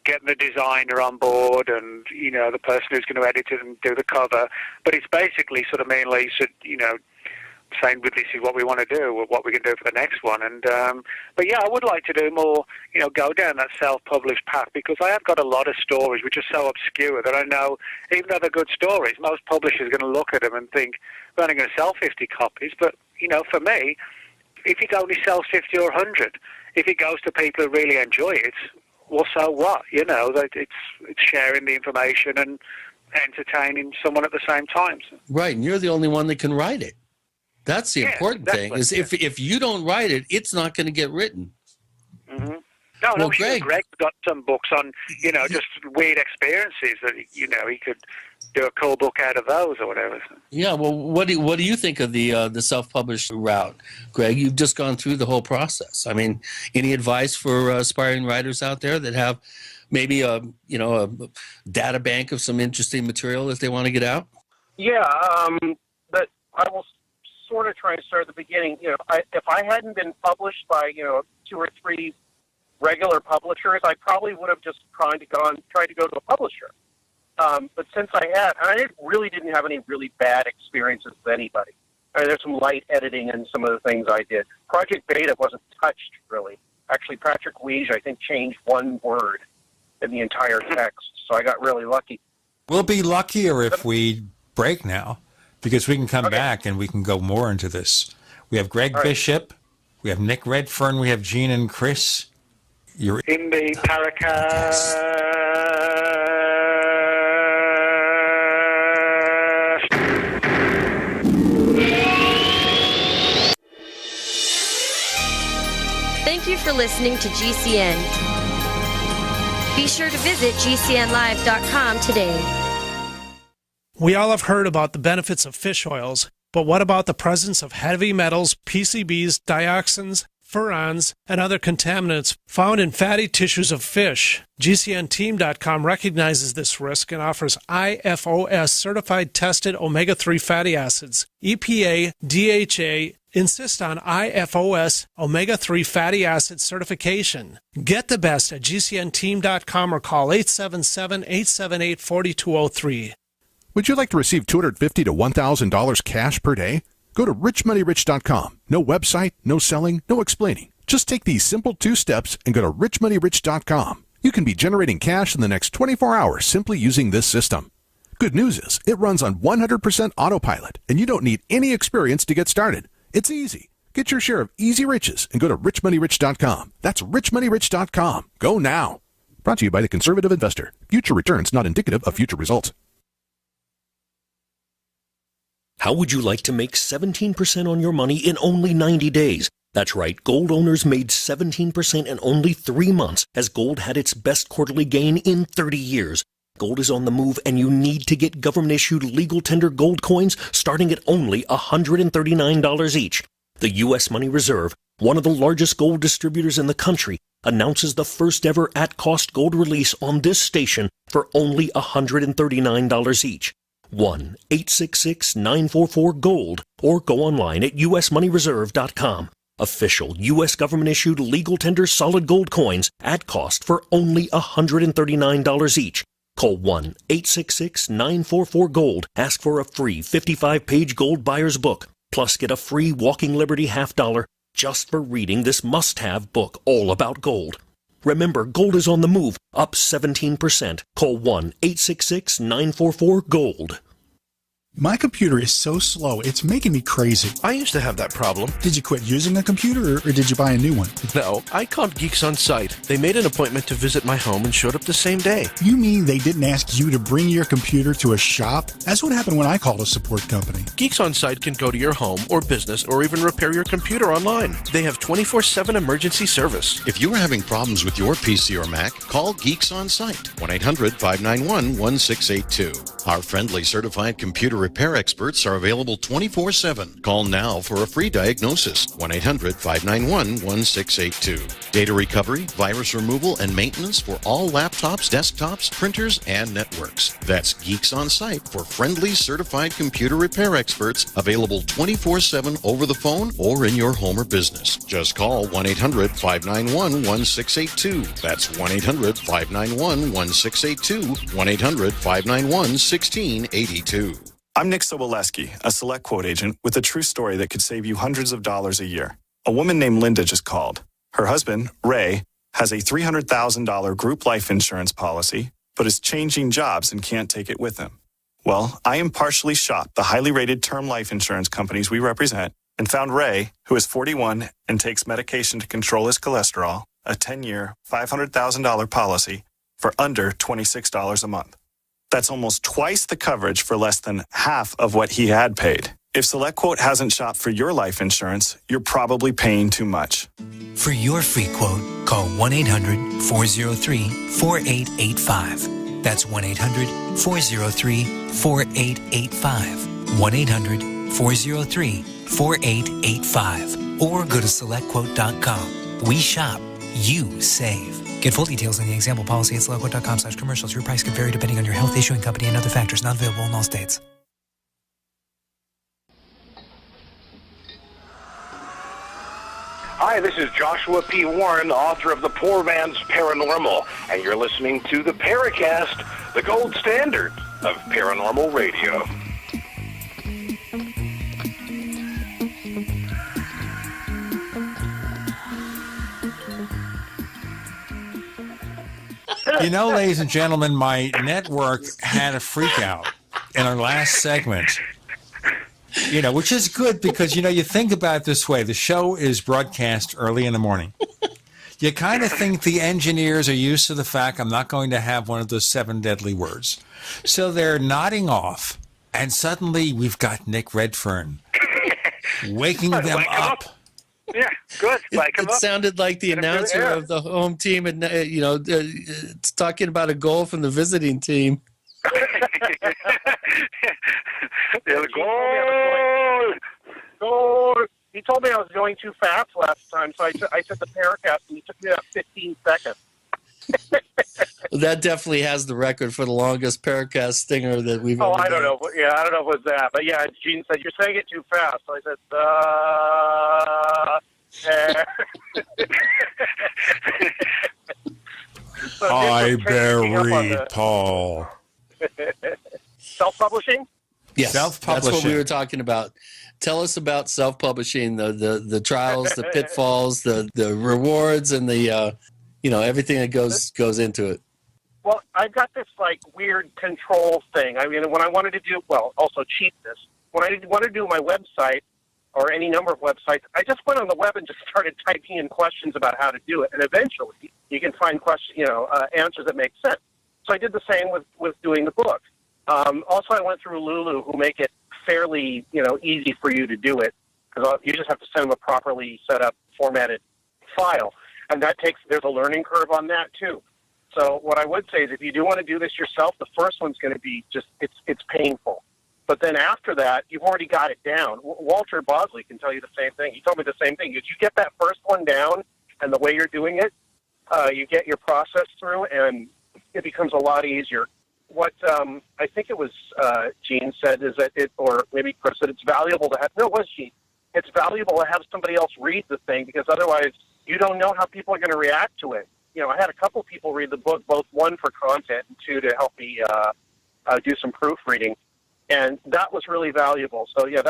getting the designer on board, and, the person who's going to edit it and do the cover. But it's basically sort of me and Lisa, saying, well, this is what we want to do, what we can do for the next one. And but yeah, I would like to do more, go down that self-published path, because I have got a lot of stories which are so obscure that I know, even though they're good stories, most publishers are going to look at them and think, we're only going to sell 50 copies. But, for me, if it only sells 50 or 100, if it goes to people who really enjoy it, well, so what? It's sharing the information and entertaining someone at the same time. Right, and you're the only one that can write it. That's the important thing, is if you don't write it, it's not going to get written. Mm-hmm. No, Greg's got some books on, just weird experiences that, he could do a cool book out of those or whatever. Yeah, well, what do you think of the self-published route, Greg? You've just gone through the whole process. Any advice for aspiring writers out there that have maybe a data bank of some interesting material that they want to get out? Yeah, but I will sort of try and start at the beginning. If I hadn't been published by 2 or 3 regular publishers, I probably would have just tried to go to a publisher. But since I had, and I really didn't have any really bad experiences with anybody. There's some light editing in some of the things I did. Project Beta wasn't touched, really. Actually, Patrick Weege, I think, changed one word in the entire text, so I got really lucky. We'll be luckier if we break now, because we can come back and we can go more into this. We have Greg Bishop, we have Nick Redfern, we have Gene and Chris. You're in the Paracast. Thank you for listening to GCN. Be sure to visit GCNlive.com today. We all have heard about the benefits of fish oils, but what about the presence of heavy metals, PCBs, dioxins, furans, and other contaminants found in fatty tissues of fish? GCNteam.com recognizes this risk and offers IFOS certified tested omega-3 fatty acids. EPA, DHA, insist on IFOS omega-3 fatty acid certification. Get the best at GCNteam.com or call 877-878-4203. Would you like to receive $250 to $1,000 cash per day? Go to richmoneyrich.com. No website, no selling, no explaining. Just take these simple 2 steps and go to richmoneyrich.com. You can be generating cash in the next 24 hours simply using this system. Good news is, it runs on 100% autopilot, and you don't need any experience to get started. It's easy. Get your share of easy riches and go to richmoneyrich.com. That's richmoneyrich.com. Go now. Brought to you by the Conservative Investor. Future returns not indicative of future results. How would you like to make 17% on your money in only 90 days? That's right, gold owners made 17% in only 3 months as gold had its best quarterly gain in 30 years. Gold is on the move and you need to get government-issued legal tender gold coins starting at only $139 each. The U.S. Money Reserve, one of the largest gold distributors in the country, announces the first ever at-cost gold release on this station for only $139 each. 1-866-944-GOLD or go online at usmoneyreserve.com. Official U.S. government-issued legal tender solid gold coins at cost for only $139 each. Call 1-866-944-GOLD. Ask for a free 55-page gold buyer's book. Plus, get a free Walking Liberty $50 just for reading this must-have book all about gold. Remember, gold is on the move, up 17%. Call 1-866-944-GOLD. My computer is so slow, it's making me crazy. I used to have that problem. Did you quit using a computer, or did you buy a new one? No, I called Geeks on Site. They made an appointment to visit my home and showed up the same day. You mean they didn't ask you to bring your computer to a shop? That's what happened when I called a support company. Geeks on Site can go to your home or business or even repair your computer online. They have 24/7 emergency service. If you are having problems with your PC or Mac, call Geeks on Site, 1-800-591-1682. Our friendly certified computer repair experts are available 24/7. Call now for a free diagnosis, 1-800-591-1682. Data recovery, virus removal, and maintenance for all laptops, desktops, printers, and networks. That's Geeks on Site for friendly certified computer repair experts, available 24/7 over the phone or in your home or business. Just call 1-800-591-1682. That's 1-800-591-1682, 1-800-591-1682. I'm Nick Soboleski, a Select Quote agent with a true story that could save you hundreds of dollars a year. A woman named Linda just called. Her husband, Ray, has a $300,000 group life insurance policy, but is changing jobs and can't take it with him. Well, I impartially shopped the highly rated term life insurance companies we represent and found Ray, who is 41 and takes medication to control his cholesterol, a 10-year, $500,000 policy for under $26 a month. That's almost twice the coverage for less than half of what he had paid. If SelectQuote hasn't shopped for your life insurance, you're probably paying too much. For your free quote, call 1-800-403-4885. That's 1-800-403-4885. 1-800-403-4885. Or go to SelectQuote.com. We shop, you save. Get full details on the example policy at SelectQuote.com/commercials. Your price could vary depending on your health, issuing company, and other factors. Not available in all states. Hi, this is Joshua P. Warren, author of The Poor Man's Paranormal, and you're listening to the Paracast, the gold standard of paranormal radio. You know, ladies and gentlemen, my network had a freak out in our last segment. You know, which is good because, you know, you think about it this way. The show is broadcast early in the morning. You kind of think the engineers are used to the fact I'm not going to have one of those 7 deadly words. So they're nodding off, and suddenly we've got Nick Redfern waking them up. Yeah, good. It sounded like the announcer of the home team, and it's talking about a goal from the visiting team. Goal! He told me I was going too fast last time, so I took the Paracast, and he took me about 15 seconds. That definitely has the record for the longest Paracast stinger that we've ever done. I don't know. Yeah, I don't know if it was that. But yeah, Gene said, "You're saying it too fast." So I said, I buried Paul. Self-publishing? Yes, self-publishing. That's what we were talking about. Tell us about self-publishing, the trials, the pitfalls, the rewards, and the everything that goes into it. Well, I've got this weird control thing. I mean, when I wanted to do also cheapness. When I wanted to do my website or any number of websites, I just went on the web and just started typing in questions about how to do it, and eventually you can find answers that make sense. So I did the same with doing the book. Also, I went through Lulu, who make it fairly, easy for you to do it, because you just have to send them a properly set up, formatted file. And there's a learning curve on that too. So what I would say is if you do want to do this yourself, the first one's going to be it's painful. But then after that, you've already got it down. Walter Bosley can tell you the same thing. He told me the same thing. If you get that first one down and the way you're doing it, you get your process through, and it becomes a lot easier. What I think it was Gene said is that or maybe Chris said it's valuable to have. No, it was Gene. It's valuable to have somebody else read the thing, because otherwise you don't know how people are going to react to it. I had a couple people read the book, both one for content and two to help me do some proofreading, and that was really valuable. So yeah,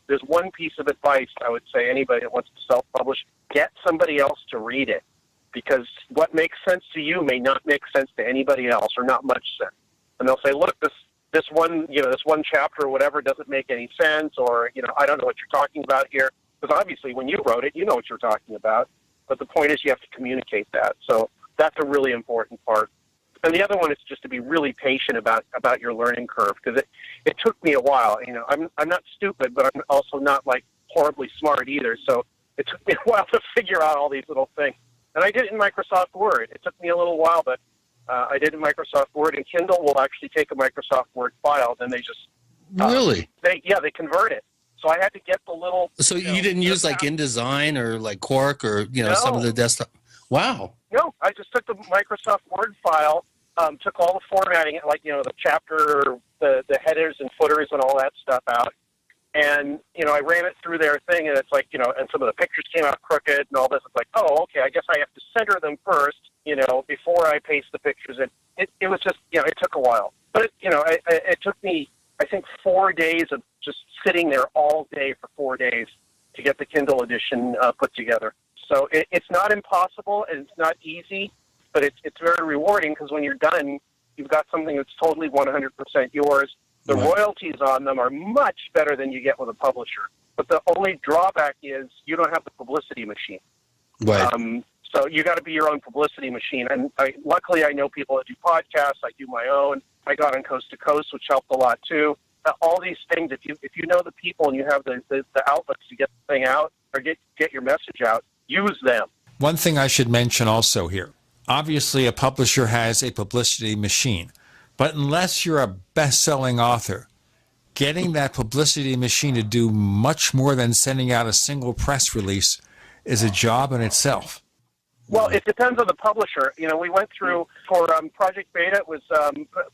there's one piece of advice I would say anybody that wants to self-publish: get somebody else to read it, because what makes sense to you may not make sense to anybody else, or not much sense. And they'll say, look, this one chapter or whatever doesn't make any sense, or I don't know what you're talking about here, because obviously when you wrote it, you know what you're talking about. But the point is you have to communicate that. So that's a really important part. And the other one is just to be really patient about your learning curve, because it took me a while. I'm not stupid, but I'm also not like horribly smart either. So it took me a while to figure out all these little things. And I did it in Microsoft Word. It took me a little while, but I did it in Microsoft Word. And Kindle will actually take a Microsoft Word file, then they just really they convert it. So I had to get the little. So you didn't use like InDesign or like Quark or some of the desktop. Wow. No, I just took the Microsoft Word file, took all the formatting, like the chapter, the headers and footers and all that stuff out, and I ran it through their thing, and it's like and some of the pictures came out crooked and all this. It's like, oh, okay, I guess I have to center them first, before I paste the pictures in. It was just it took a while, but it took me, I think, 4 days of just sitting there all day for 4 days to get the Kindle edition put together. So it's not impossible, and it's not easy, but it's very rewarding, because when you're done, you've got something that's totally 100% yours. The royalties on them are much better than you get with a publisher. But the only drawback is you don't have the publicity machine. Right. So you got to be your own publicity machine. And luckily, I know people that do podcasts. I do my own. I got on Coast to Coast, which helped a lot too. All these things, if you know the people and you have the outlets to get the thing out or get your message out, use them. One thing I should mention also here. Obviously, a publisher has a publicity machine. But unless you're a best-selling author, getting that publicity machine to do much more than sending out a single press release is a job in itself. Well, it depends on the publisher. We went through, for Project Beta, it was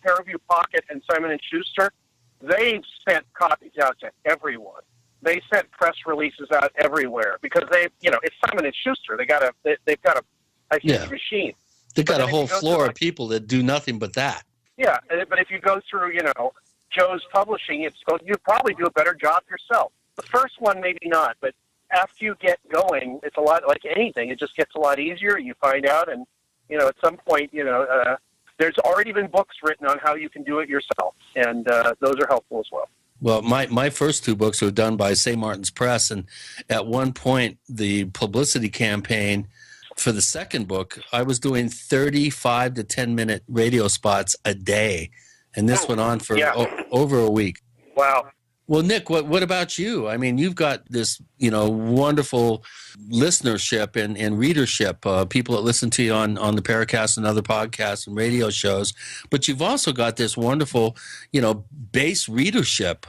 Paraview Pocket and Simon & Schuster. They sent copies out to everyone. They sent press releases out everywhere, because it's Simon & Schuster. They've got a huge machine. They've got a whole floor of people that do nothing but that. Yeah, but if you go through, Joe's Publishing, you probably do a better job yourself. The first one, maybe not, but after you get going, it's a lot like anything. It just gets a lot easier. You find out, and at some point, there's already been books written on how you can do it yourself, and those are helpful as well. Well, my first two books were done by St. Martin's Press, and at one point, the publicity campaign for the second book, I was doing 35 to 10-minute radio spots a day, and this went on for over a week. Wow. Well, Nick, what about you? I mean, you've got this, wonderful listenership and readership, people that listen to you on the Paracast and other podcasts and radio shows, but you've also got this wonderful, base readership.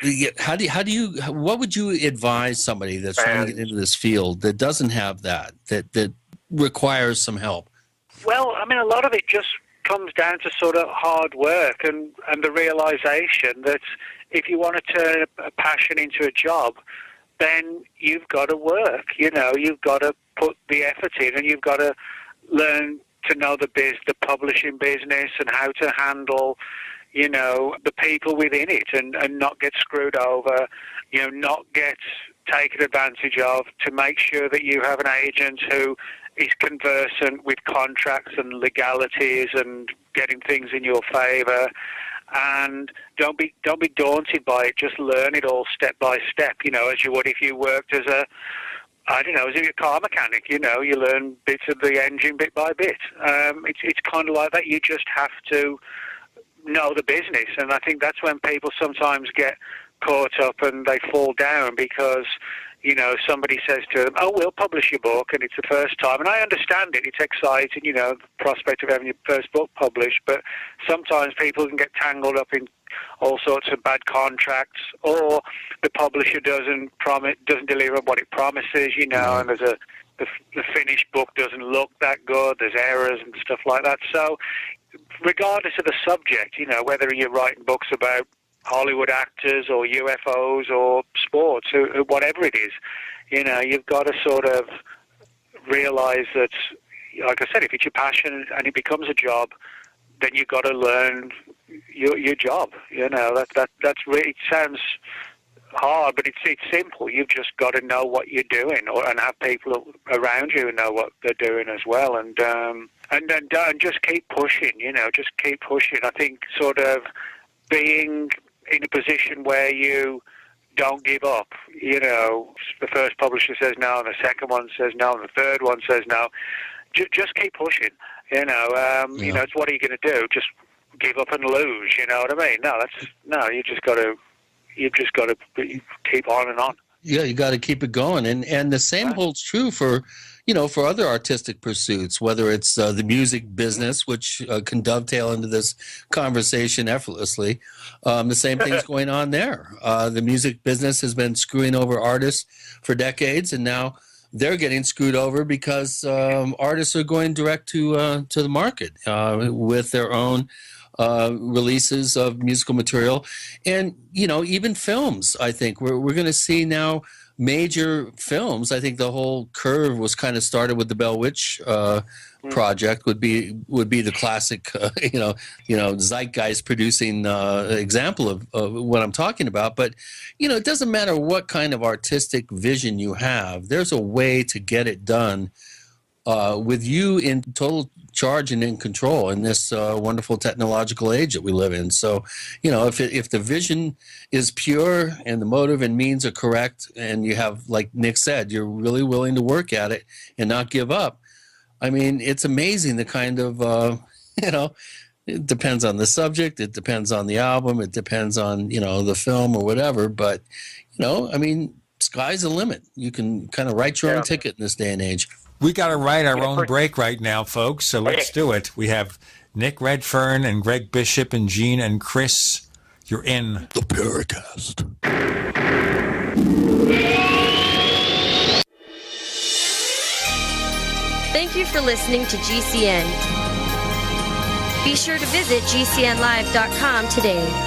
What would you advise somebody that's trying to get into this field that doesn't have that requires some help? Well, I mean, a lot of it just comes down to sort of hard work and the realization that if you want to turn a passion into a job, then you've got to work. You've got to put the effort in, and you've got to learn to know the publishing business and how to handle, the people within it and not get screwed over, not get taken advantage of, to make sure that you have an agent who is conversant with contracts and legalities and getting things in your favor. And don't be daunted by it. Just learn it all step by step, as you would if you worked as a car mechanic. You learn bits of the engine bit by bit. It's kind of like that. You just have to know the business, and I think that's when people sometimes get caught up and they fall down because, you know, somebody says to them, oh, we'll publish your book, and it's the first time. And I understand it. It's exciting, you know, the prospect of having your first book published. But sometimes people can get tangled up in all sorts of bad contracts, or the publisher doesn't deliver what it promises, you know, and the finished book doesn't look that good. There's errors and stuff like that. So regardless of the subject, you know, whether you're writing books about Hollywood actors or UFOs or sports, or whatever it is, you know, you've got to sort of realize that, like I said, if it's your passion and it becomes a job, then you've got to learn your job. You know, that's really, it sounds hard, but it's simple. You've just got to know what you're doing, and have people around you who know what they're doing as well, and just keep pushing. You know, just keep pushing. I think sort of being in a position where you don't give up. You know, the first publisher says no, and the second one says no, and the third one says no. Just keep pushing. You know, you know, it's what are you going to do? Just give up and lose? You know what I mean? No, you just got to keep on and on. Yeah, you got to keep it going, and the same holds true for, you know, for other artistic pursuits, whether it's the music business, which can dovetail into this conversation effortlessly. The same thing's going on there. The music business has been screwing over artists for decades, and now they're getting screwed over because artists are going direct to the market with their own releases of musical material. And, you know, even films, I think we're going to see now major films. I think the whole curve was kind of started with the Bell Witch project, would be the classic, you know, zeitgeist producing example of what I'm talking about. But, you know, it doesn't matter what kind of artistic vision you have. There's a way to get it done with you in total charge and in control in this wonderful technological age that we live in. So, you know, if the vision is pure and the motive and means are correct, and you have, like Nick said, you're really willing to work at it and not give up, I mean, it's amazing the kind of, you know, it depends on the subject, it depends on the album, it depends on, you know, the film or whatever. But, you know, I mean, sky's the limit. You can kind of write your own ticket in this day and age. We got to write our own break right now, folks, so let's do it. We have Nick Redfern and Greg Bishop and Gene and Chris. You're in the Paracast. Thank you for listening to GCN. Be sure to visit GCNlive.com today.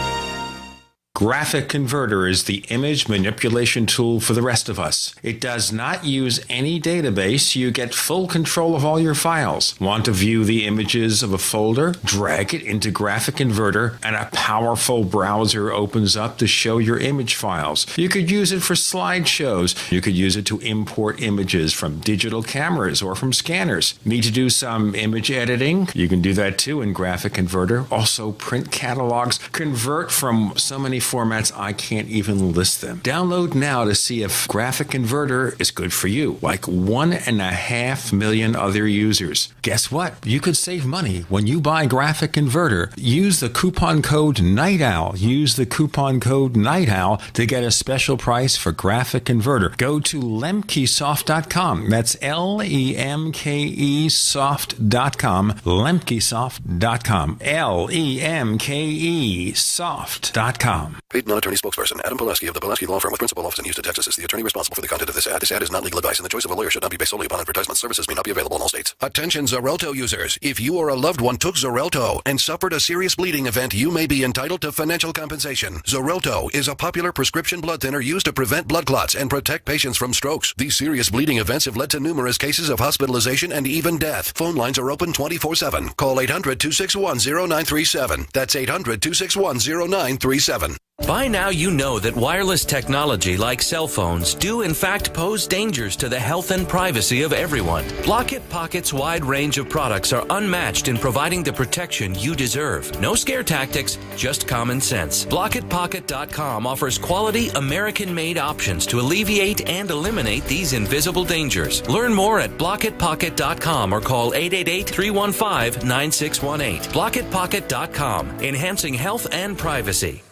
Graphic Converter is the image manipulation tool for the rest of us. It does not use any database. You get full control of all your files. Want to view the images of a folder? Drag it into Graphic Converter, and a powerful browser opens up to show your image files. You could use it for slideshows. You could use it to import images from digital cameras or from scanners. Need to do some image editing? You can do that too in Graphic Converter. Also print catalogs. Convert from so many formats I can't even list them. Download now to see if Graphic Converter is good for you, like 1.5 million other users. Guess what? You could save money when you buy Graphic Converter. Use the coupon code NIGHTOWL. Use the coupon code NIGHTOWL to get a special price for Graphic Converter. Go to lemkesoft.com. That's LEMKE soft.com. lemkesoft.com. LEMKE soft.com. Paid non-attorney spokesperson Adam Pulaski of the Pulaski Law Firm with principal office in Houston, Texas is the attorney responsible for the content of this ad. This ad is not legal advice, and the choice of a lawyer should not be based solely upon advertisement. Services may not be available in all states. Attention Xarelto users. If you or a loved one took Xarelto and suffered a serious bleeding event, you may be entitled to financial compensation. Xarelto is a popular prescription blood thinner used to prevent blood clots and protect patients from strokes. These serious bleeding events have led to numerous cases of hospitalization and even death. Phone lines are open 24/7. Call 800-261-0937. That's 800-261-0937. By now you know that wireless technology like cell phones do in fact pose dangers to the health and privacy of everyone. Block-It Pocket's wide range of products are unmatched in providing the protection you deserve. No scare tactics, just common sense. BlockItPocket.com offers quality American-made options to alleviate and eliminate these invisible dangers. Learn more at BlockItPocket.com or call 888-315-9618. BlockItPocket.com, enhancing health and privacy.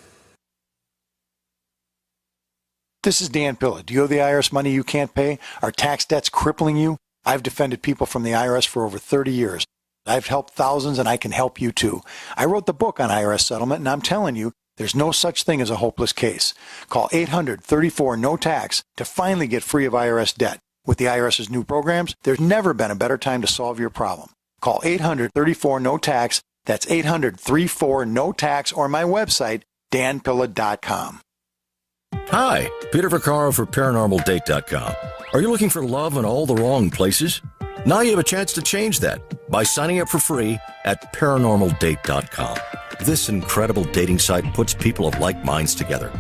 This is Dan Pilla. Do you owe the IRS money you can't pay? Are tax debts crippling you? I've defended people from the IRS for over 30 years. I've helped thousands, and I can help you too. I wrote the book on IRS settlement, and I'm telling you, there's no such thing as a hopeless case. Call 800-34-NO-TAX to finally get free of IRS debt. With the IRS's new programs, there's never been a better time to solve your problem. Call 800-34-NO-TAX. That's 800-34-NO-TAX, or my website, danpilla.com. Hi, Peter Vaccaro for ParanormalDate.com. Are you looking for love in all the wrong places? Now you have a chance to change that by signing up for free at ParanormalDate.com. This incredible dating site puts people of like minds together.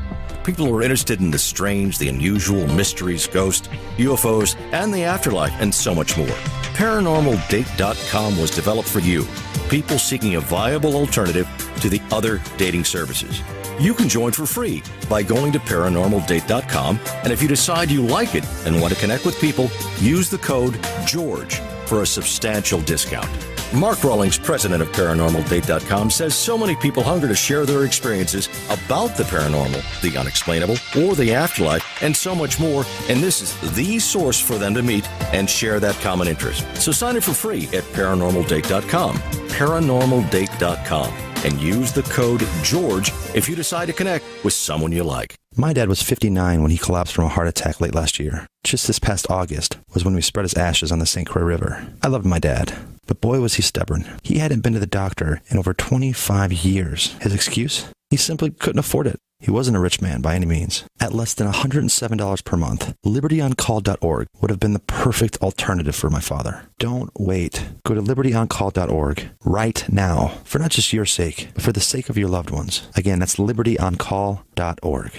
People who are interested in the strange, the unusual, mysteries, ghosts, UFOs, and the afterlife, and so much more. ParanormalDate.com was developed for you, people seeking a viable alternative to the other dating services. You can join for free by going to ParanormalDate.com, and if you decide you like it and want to connect with people, use the code GEORGE for a substantial discount. Mark Rawlings, president of ParanormalDate.com, says so many people hunger to share their experiences about the paranormal, the unexplainable, or the afterlife, and so much more, and this is the source for them to meet and share that common interest. So sign up for free at ParanormalDate.com, ParanormalDate.com, and use the code GEORGE if you decide to connect with someone you like. My dad was 59 when he collapsed from a heart attack late last year. Just this past August was when we spread his ashes on the St. Croix River. I loved my dad, but boy was he stubborn. He hadn't been to the doctor in over 25 years. His excuse? He simply couldn't afford it. He wasn't a rich man by any means. At less than $107 per month, LibertyOnCall.org would have been the perfect alternative for my father. Don't wait. Go to LibertyOnCall.org right now, for not just your sake, but for the sake of your loved ones. Again, that's LibertyOnCall.org.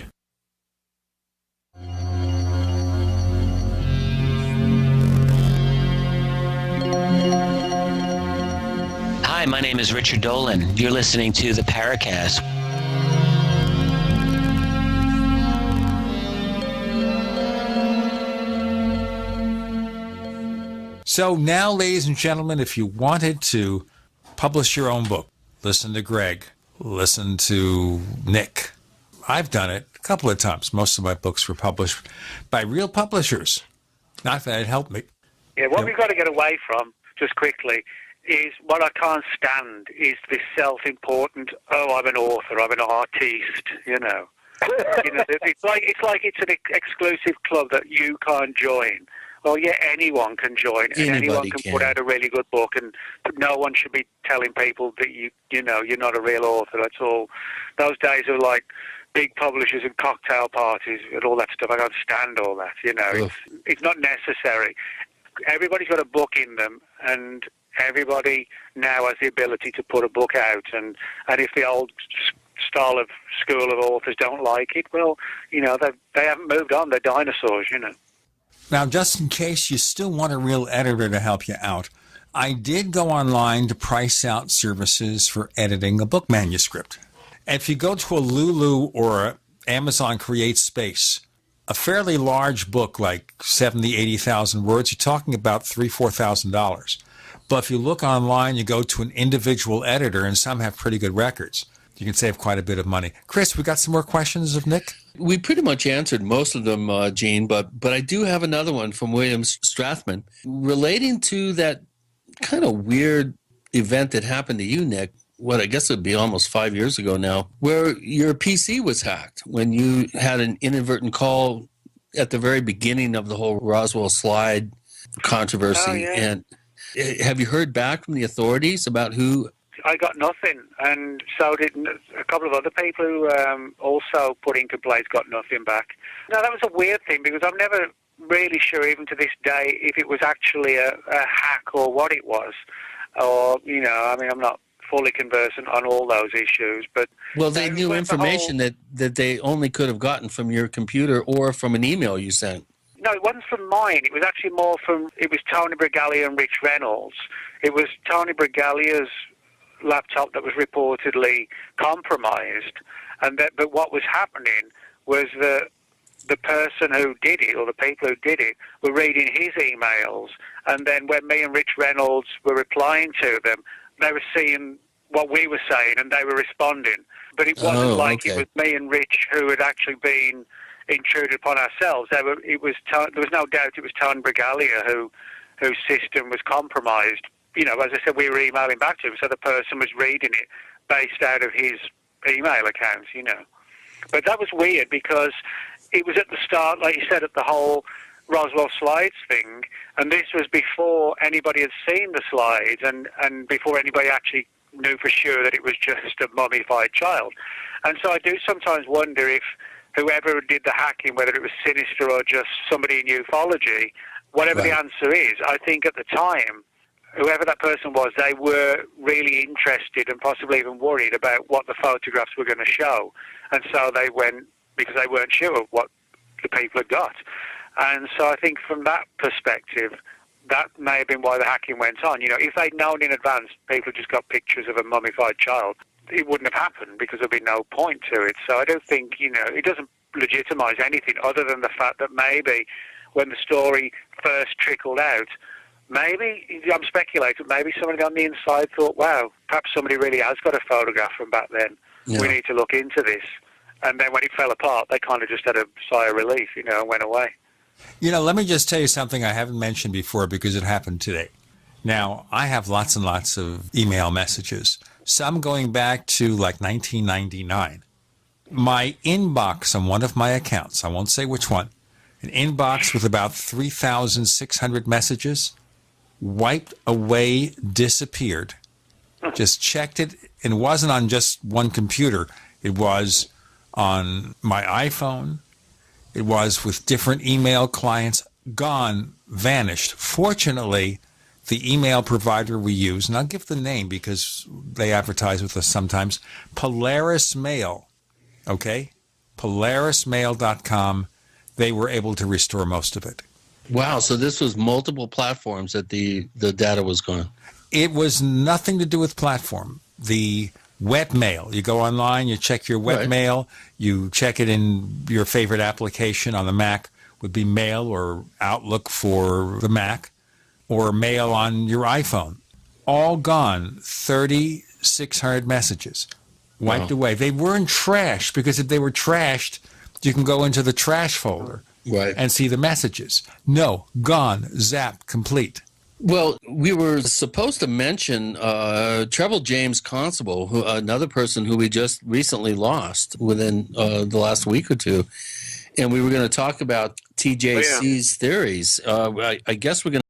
Hi, my name is Richard Dolan. You're listening to the Paracast. So now, ladies and gentlemen, if you wanted to publish your own book, listen to Greg, listen to Nick. I've done it a couple of times. Most of my books were published by real publishers. Not that it helped me. Yeah, what we've got to get away from, just quickly, is what I can't stand is this self-important, oh, I'm an author, I'm an artiste, you know. It's like it's an exclusive club that you can't join. Well, yeah, anyone can join, and anyone can put out a really good book, and no one should be telling people that you know you're not a real author. That's all. Those days are like big publishers and cocktail parties and all that stuff. I can't stand all that. You know, it's not necessary. Everybody's got a book in them, and everybody now has the ability to put a book out. And if the old style of school of authors don't like it, well, you know, they haven't moved on. They're dinosaurs, you know. Now, just in case you still want a real editor to help you out, I did go online to price out services for editing a book manuscript. If you go to a Lulu or a Amazon Create Space, a fairly large book, like 70, 80,000 words, you're talking about $3,000, $4,000. But if you look online, you go to an individual editor, and some have pretty good records. You can save quite a bit of money. Chris, we got some more questions of Nick? We pretty much answered most of them, Gene, but I do have another one from William Strathman relating to that kind of weird event that happened to you, Nick. What I guess it would be almost 5 years ago now, where your PC was hacked when you had an inadvertent call at the very beginning of the whole Roswell slide controversy. Oh, yeah. And have you heard back from the authorities about who? I got nothing, and so did a couple of other people who also put in complaints, got nothing back. Now, that was a weird thing, because I'm never really sure, even to this day, if it was actually a hack or what it was. Or, you know, I mean, I'm not fully conversant on all those issues, but... Well, they knew information that they only could have gotten from your computer or from an email you sent. No, it wasn't from mine. It was actually more from... It was Tony Bragalia and Rich Reynolds. It was Tony Bragalia's laptop that was reportedly compromised, but what was happening was the person who did it, or the people who did it, were reading his emails, and then when me and Rich Reynolds were replying to them, they were seeing what we were saying, and they were responding. But it wasn't it was me and Rich who had actually been intruded upon ourselves. There was no doubt it was Tony Bragalia whose system was compromised. You know, as I said, we were emailing back to him, so the person was reading it based out of his email accounts, you know. But that was weird because it was at the start, like you said, at the whole Roswell slides thing, and this was before anybody had seen the slides and before anybody actually knew for sure that it was just a mummified child. And so I do sometimes wonder if whoever did the hacking, whether it was sinister or just somebody in ufology, whatever the answer is, I think at the time, whoever that person was, they were really interested and possibly even worried about what the photographs were going to show. And so they went, because they weren't sure of what the people had got. And so I think from that perspective, that may have been why the hacking went on. You know, if they'd known in advance people just got pictures of a mummified child, it wouldn't have happened because there'd be no point to it. So I don't think, you know, it doesn't legitimize anything other than the fact that maybe when the story first trickled out, maybe, I'm speculating, maybe somebody on the inside thought, wow, perhaps somebody really has got a photograph from back then. Yeah. We need to look into this. And then when it fell apart, they kind of just had a sigh of relief, you know, and went away. You know, let me just tell you something I haven't mentioned before because it happened today. Now, I have lots and lots of email messages, some going back to like 1999. My inbox on one of my accounts, I won't say which one, an inbox with about 3,600 messages, wiped away, disappeared. Just checked it, and it wasn't on just one computer. It was on my iPhone. It was with different email clients. Gone, vanished. Fortunately, the email provider we use, and I'll give the name because they advertise with us sometimes, Polaris Mail, okay? PolarisMail.com. They were able to restore most of it. Wow, so this was multiple platforms that the data was gone. It was nothing to do with platform. The web mail, you go online, you check your web mail, you check it in your favorite application on the Mac, would be Mail or Outlook for the Mac, or Mail on your iPhone. All gone, 3,600 messages wiped away. They weren't trashed, because if they were trashed, you can go into the trash folder and see the messages. No, gone, zap, complete. Well, we were supposed to mention Treble James Constable, another person who we just recently lost within the last week or two. And we were going to talk about TJC's theories. I guess we're going